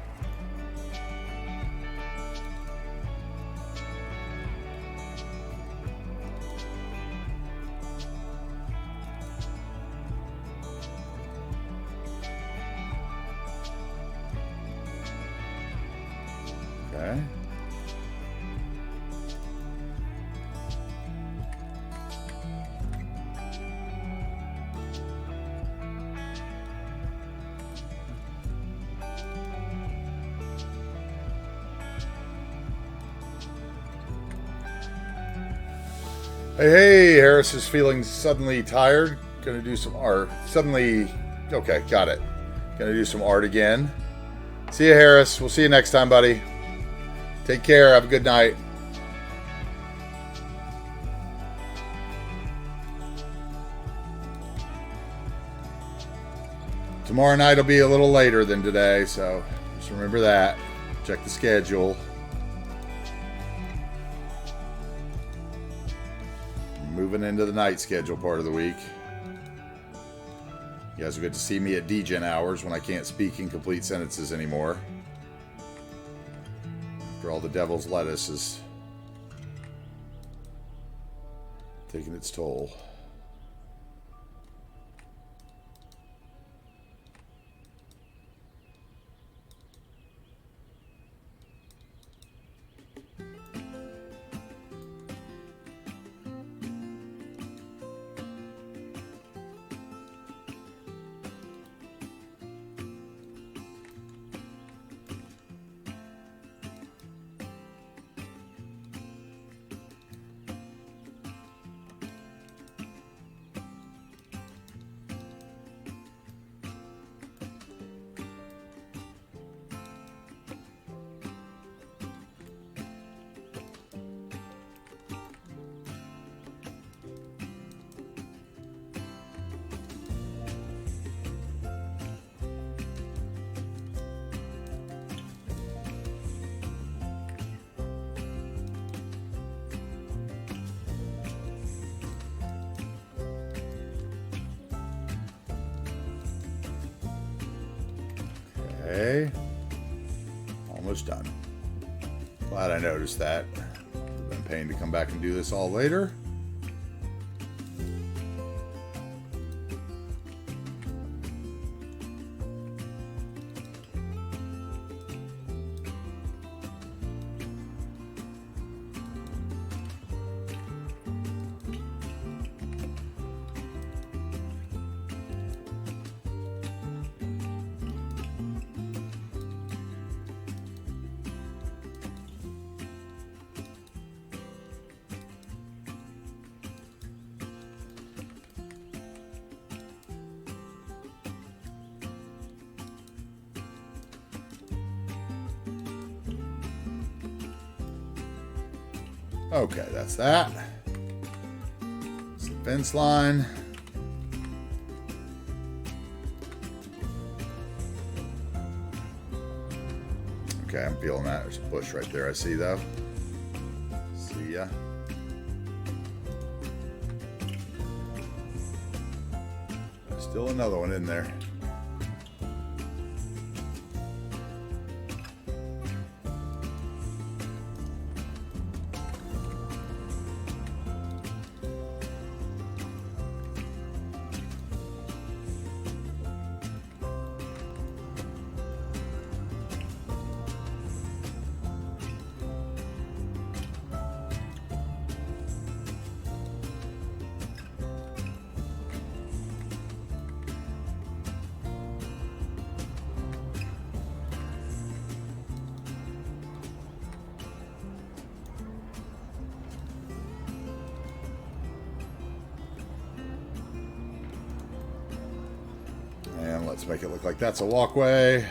Okay. Hey, Harris is feeling suddenly tired. Gonna do some art. Suddenly, okay, got it. Gonna do some art again. See you, Harris. We'll see you next time, buddy. Take care. Have a good night. Tomorrow night will be a little later than today, so just remember that. Check the schedule. Moving into the night schedule part of the week. You guys will get to see me at degen hours when I can't speak in complete sentences anymore. After all the devil's lettuce is taking its toll. Okay, almost done. Glad I noticed that. Been paying to come back and do this all later. Okay, that's that. It's the fence line. Okay, I'm feeling that. There's a bush right there I see though. See ya. Still another one in there. And let's make it look like that's a walkway.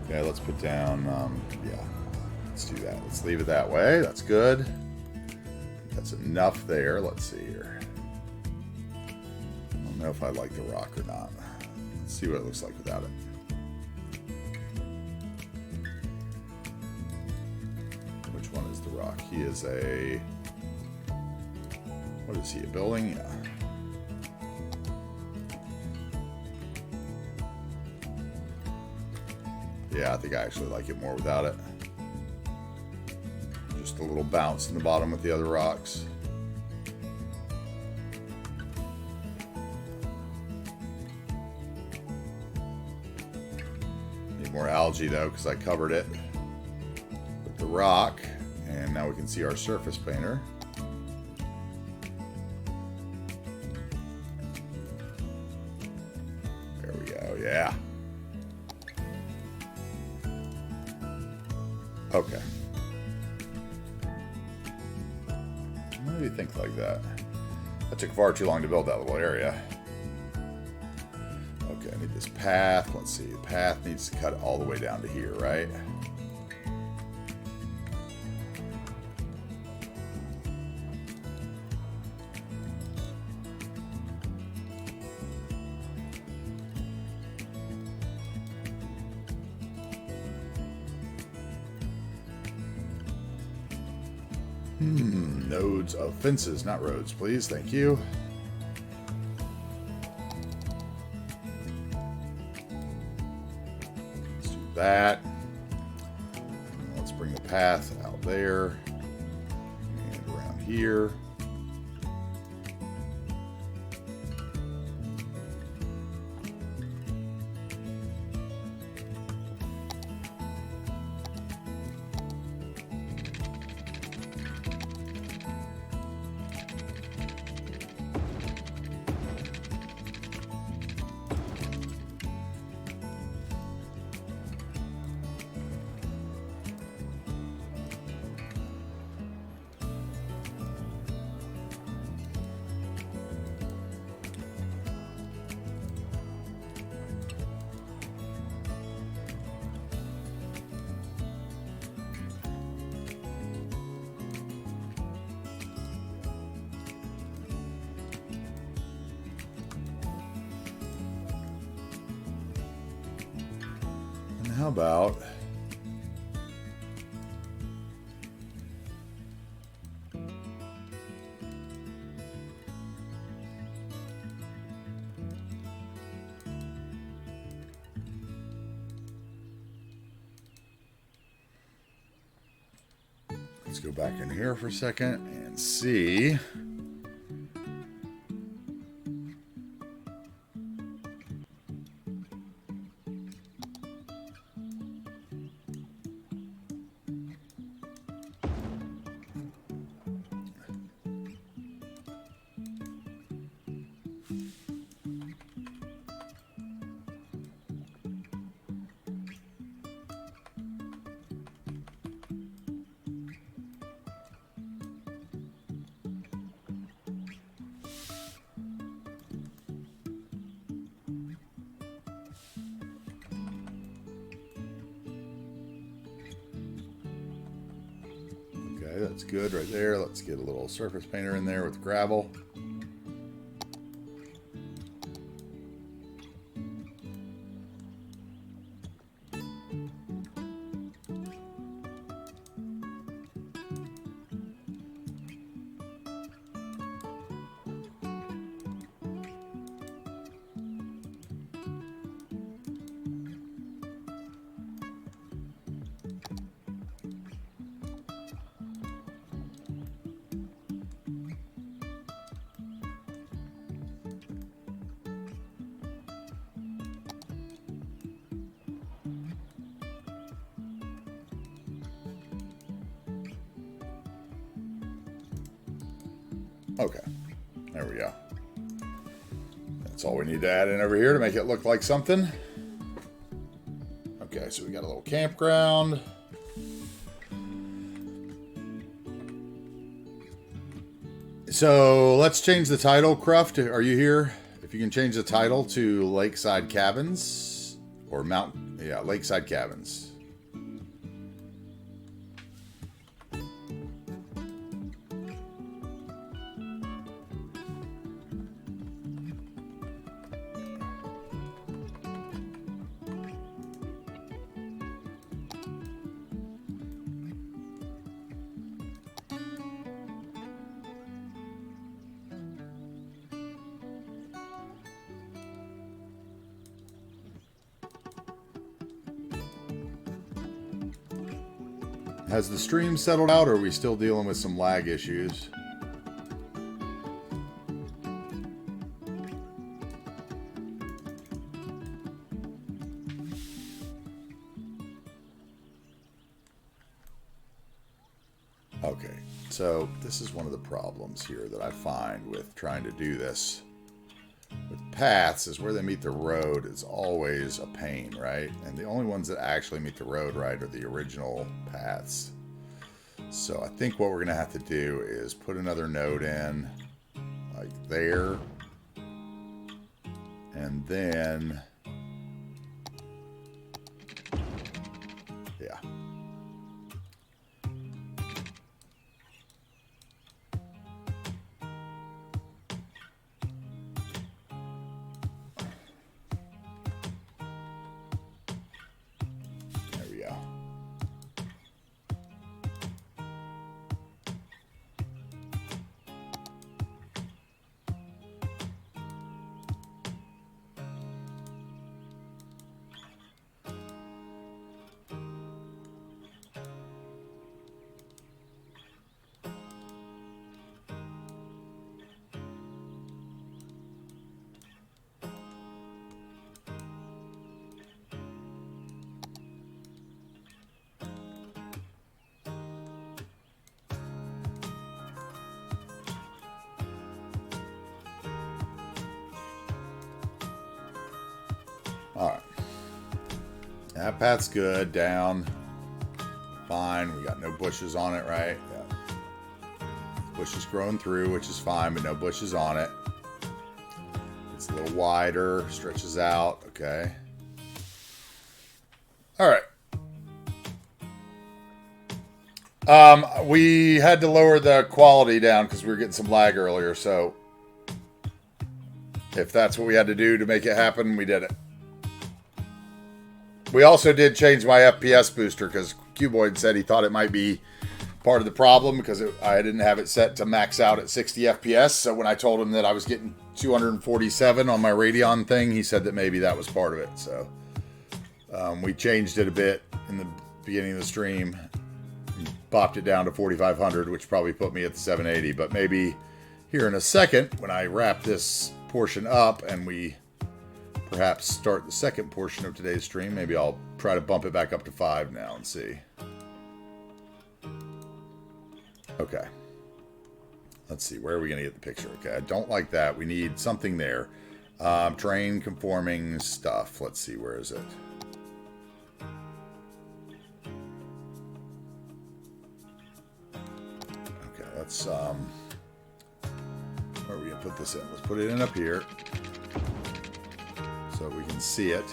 Okay, let's put down, yeah, let's do that. Let's leave it that way. That's good. That's enough there. Let's see here. I don't know if I like the rock or not. Let's see what it looks like without it. Which one is the rock? He is a, what is he, a building? Yeah. Yeah, I think I actually like it more without it. Just a little bounce in the bottom with the other rocks. Need more algae though, because I covered it with the rock. And now we can see our surface painter. There we go, yeah. Okay. Why do you think like that? That took far too long to build that little area. Okay, I need this path. Let's see. The path needs to cut all the way down to here, right? Nodes of fences, not roads, please. Thank you. Let's do that. And let's bring the path out there and around here. How about... let's go back in here for a second and see. That's good right there. Let's get a little surface painter in there with gravel. Okay, there we go. That's all we need to add in over here to make it look like something. Okay, so we got a little campground. So let's change the title. Cruft, are you here? If you can change the title to Lakeside Cabins or Lakeside Cabins. Has the stream settled out, or are we still dealing with some lag issues? Okay, so this is one of the problems here that I find with trying to do this with paths is where they meet the road is always a pain, right? And the only ones that actually meet the road right are the original paths. So I think what we're going to have to do is put another node in like there. And then, yeah. Alright. That path's good. Down. Fine. We got no bushes on it, right? Yeah. Bushes growing through, which is fine, but no bushes on it. It's a little wider. Stretches out. Okay. Alright. We had to lower the quality down because we were getting some lag earlier, so if that's what we had to do to make it happen, we did it. We also did change my FPS booster because Cuboid said he thought it might be part of the problem because I didn't have it set to max out at 60 FPS. So when I told him that I was getting 247 on my Radeon thing, he said that maybe that was part of it. So we changed it a bit in the beginning of the stream, popped it down to 4500, which probably put me at the 780. But maybe here in a second, when I wrap this portion up and we perhaps start the second portion of today's stream, maybe I'll try to bump it back up to 5 now and see. Okay. Let's see. Where are we going to get the picture? Okay. I don't like that. We need something there. Terrain conforming stuff. Let's see. Where is it? Okay. Let's, where are we going to put this in? Let's put it in up here so we can see it.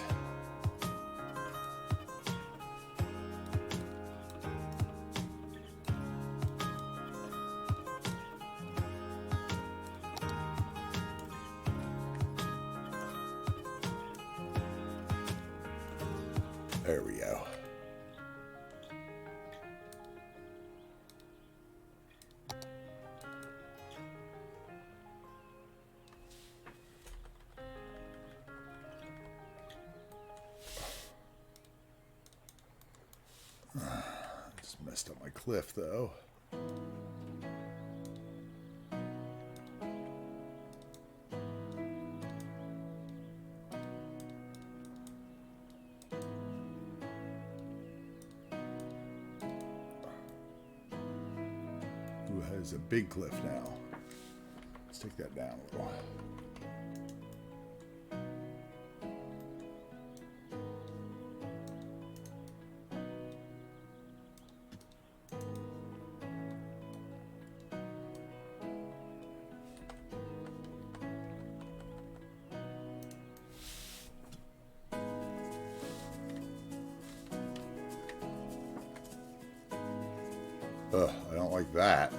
There we go. Just messed up my cliff though. Is a big cliff now. Let's take that down a little. Ugh, I don't like that.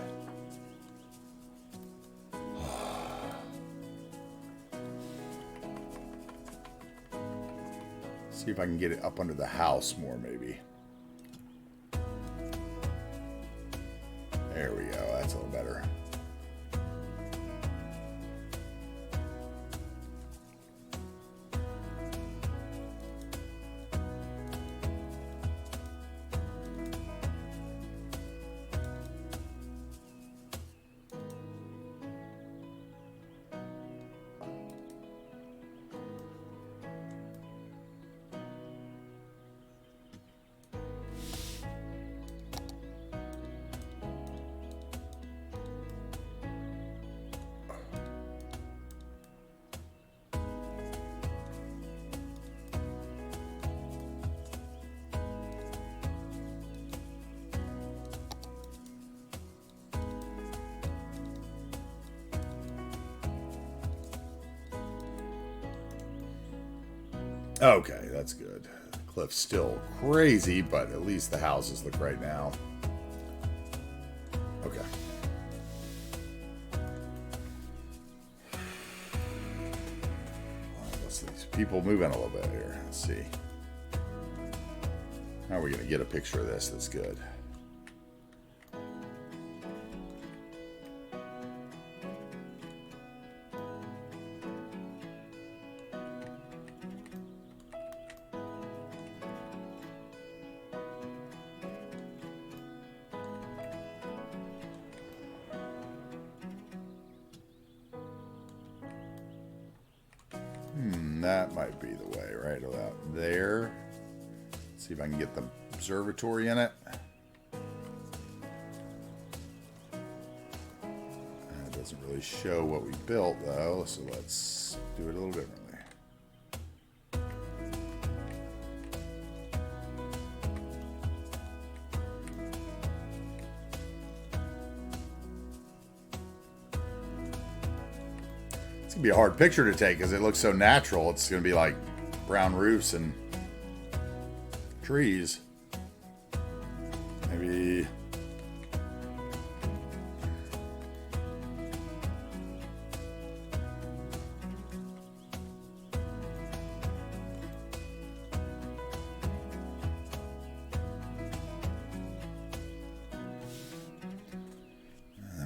See if I can get it up under the house more, maybe. There we go. That's a little better. Okay, that's good. The cliff's still crazy, but at least the houses look right now. Okay. Let's see. People moving a little bit here. Let's see. How are we going to get a picture of this that's good? That might be the way, right about there. Let's see if I can get the observatory in it. It doesn't really show what we built though, so let's do it a little differently. It's gonna be a hard picture to take because it looks so natural. It's gonna be like brown roofs and trees. Maybe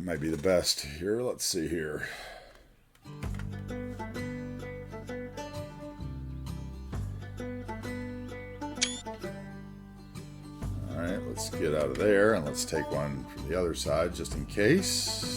That might be the best. Here, let's see here. Alright, let's get out of there and let's take one from the other side just in case.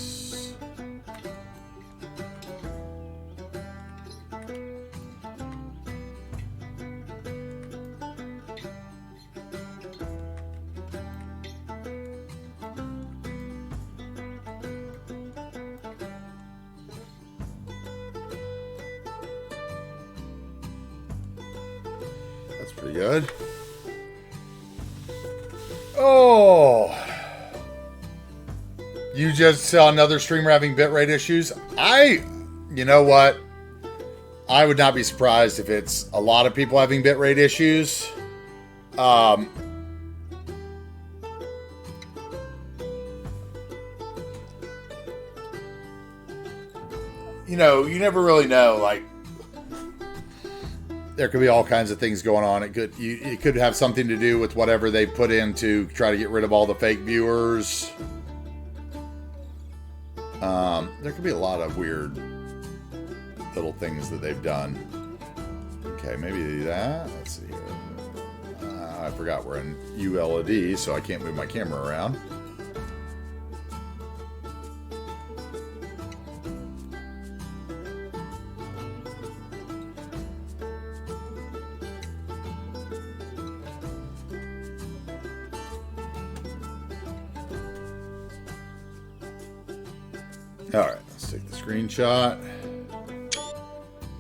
That's pretty good. Oh, you just saw another streamer having bitrate issues. You know what? I would not be surprised if it's a lot of people having bitrate issues. You know, you never really know. Like, there could be all kinds of things going on. It could have something to do with whatever they put in to try to get rid of all the fake viewers. There could be a lot of weird little things that they've done. Okay, maybe that. Let's see here. I forgot we're in ULED, so I can't move my camera around. Alright, let's take the screenshot.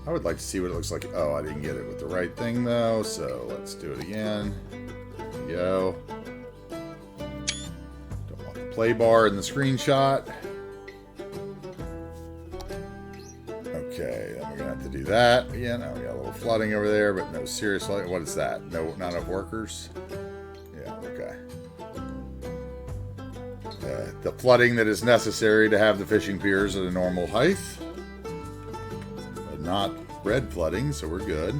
I would like to see what it looks like. Oh, I didn't get it with the right thing though, so let's do it again. There we go. Don't want the play bar in the screenshot. Okay, then we're gonna have to do that again. Now we got a little flooding over there, but no serious flooding. What is that? No, not enough workers? Yeah, okay. The flooding that is necessary to have the fishing piers at a normal height. But not red flooding, so we're good.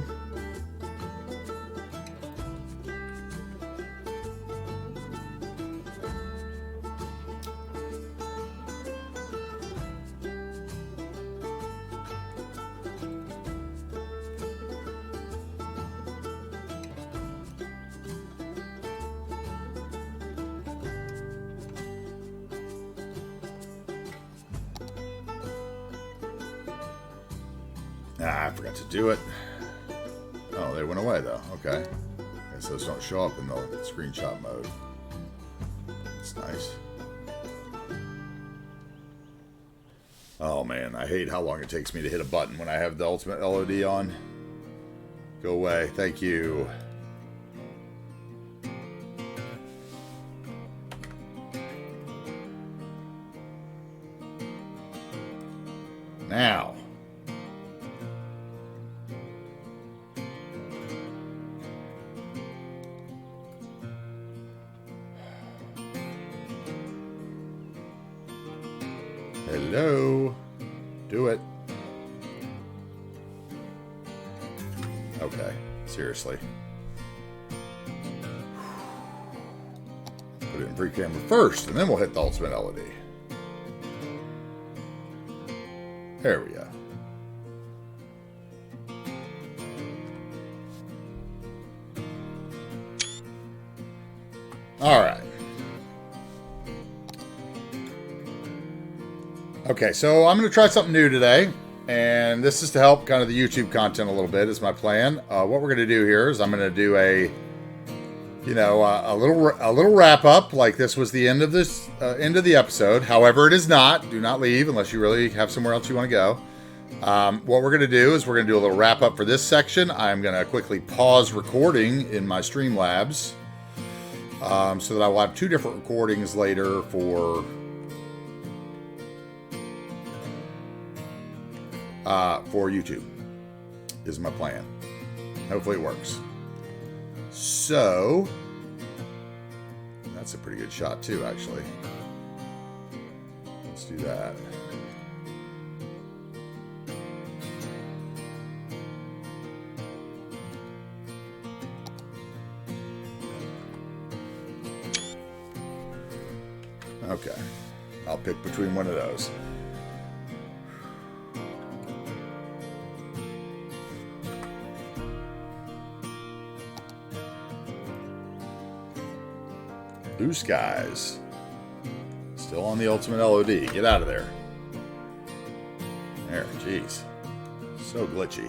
Ah, I forgot to do it. Oh, they went away though. Okay. Okay, so those don't show up in the screenshot mode. That's nice. Oh man, I hate how long it takes me to hit a button when I have the ultimate LOD on. Go away. Thank you. Now. Hello. Do it. Okay. Seriously. Put it in free camera first, and then we'll hit the ultimate LED. There we go. All right. Okay, so I'm going to try something new today, and this is to help kind of the YouTube content a little bit is my plan. What we're going to do here is I'm going to do a little wrap up, like this was the end of this end of the episode. However, it is not. Do not leave unless you really have somewhere else you want to go. What we're going to do is we're going to do a little wrap up for this section. I'm going to quickly pause recording in my Streamlabs so that I will have two different recordings later for YouTube is my plan. Hopefully it works. So that's a pretty good shot too, actually. Let's do that. Okay. I'll pick between one of those. Blue skies. Still on the ultimate LOD. Get out of there. There, jeez. So glitchy.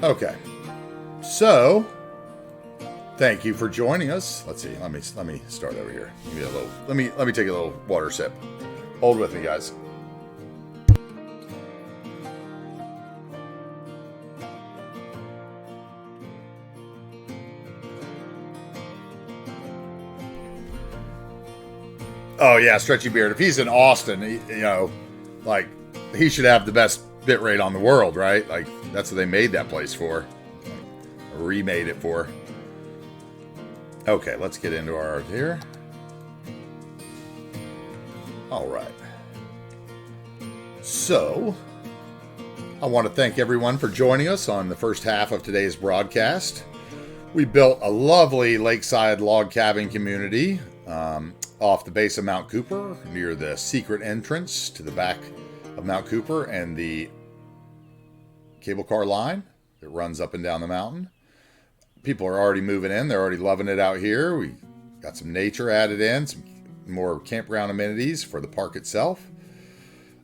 Okay. So, thank you for joining us. Let's see. Let me start over here. Give me a little. Let me take a little water sip. Hold with me, guys. Oh yeah, Stretchy Beard. If he's in Austin, he should have the best bit rate on the world, right? Like that's what they made that place for. Remade it for. Okay, let's get into our here. All right. So, I want to thank everyone for joining us on the first half of today's broadcast. We built a lovely lakeside log cabin community off the base of Mount Cooper, near the secret entrance to the back of Mount Cooper and the cable car line that runs up and down the mountain. People are already moving in. They're already loving it out here. We got some nature added in, some more campground amenities for the park itself.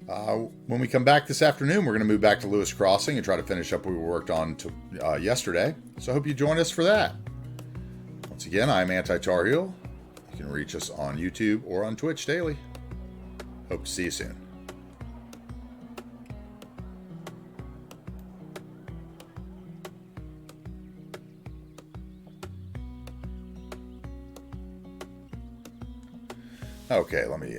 When we come back this afternoon, we're going to move back to Lewis Crossing and try to finish up what we worked on yesterday. So I hope you join us for that. Once again, I'm AntiTarheel. You can reach us on YouTube or on Twitch daily. Hope to see you soon. Okay, let me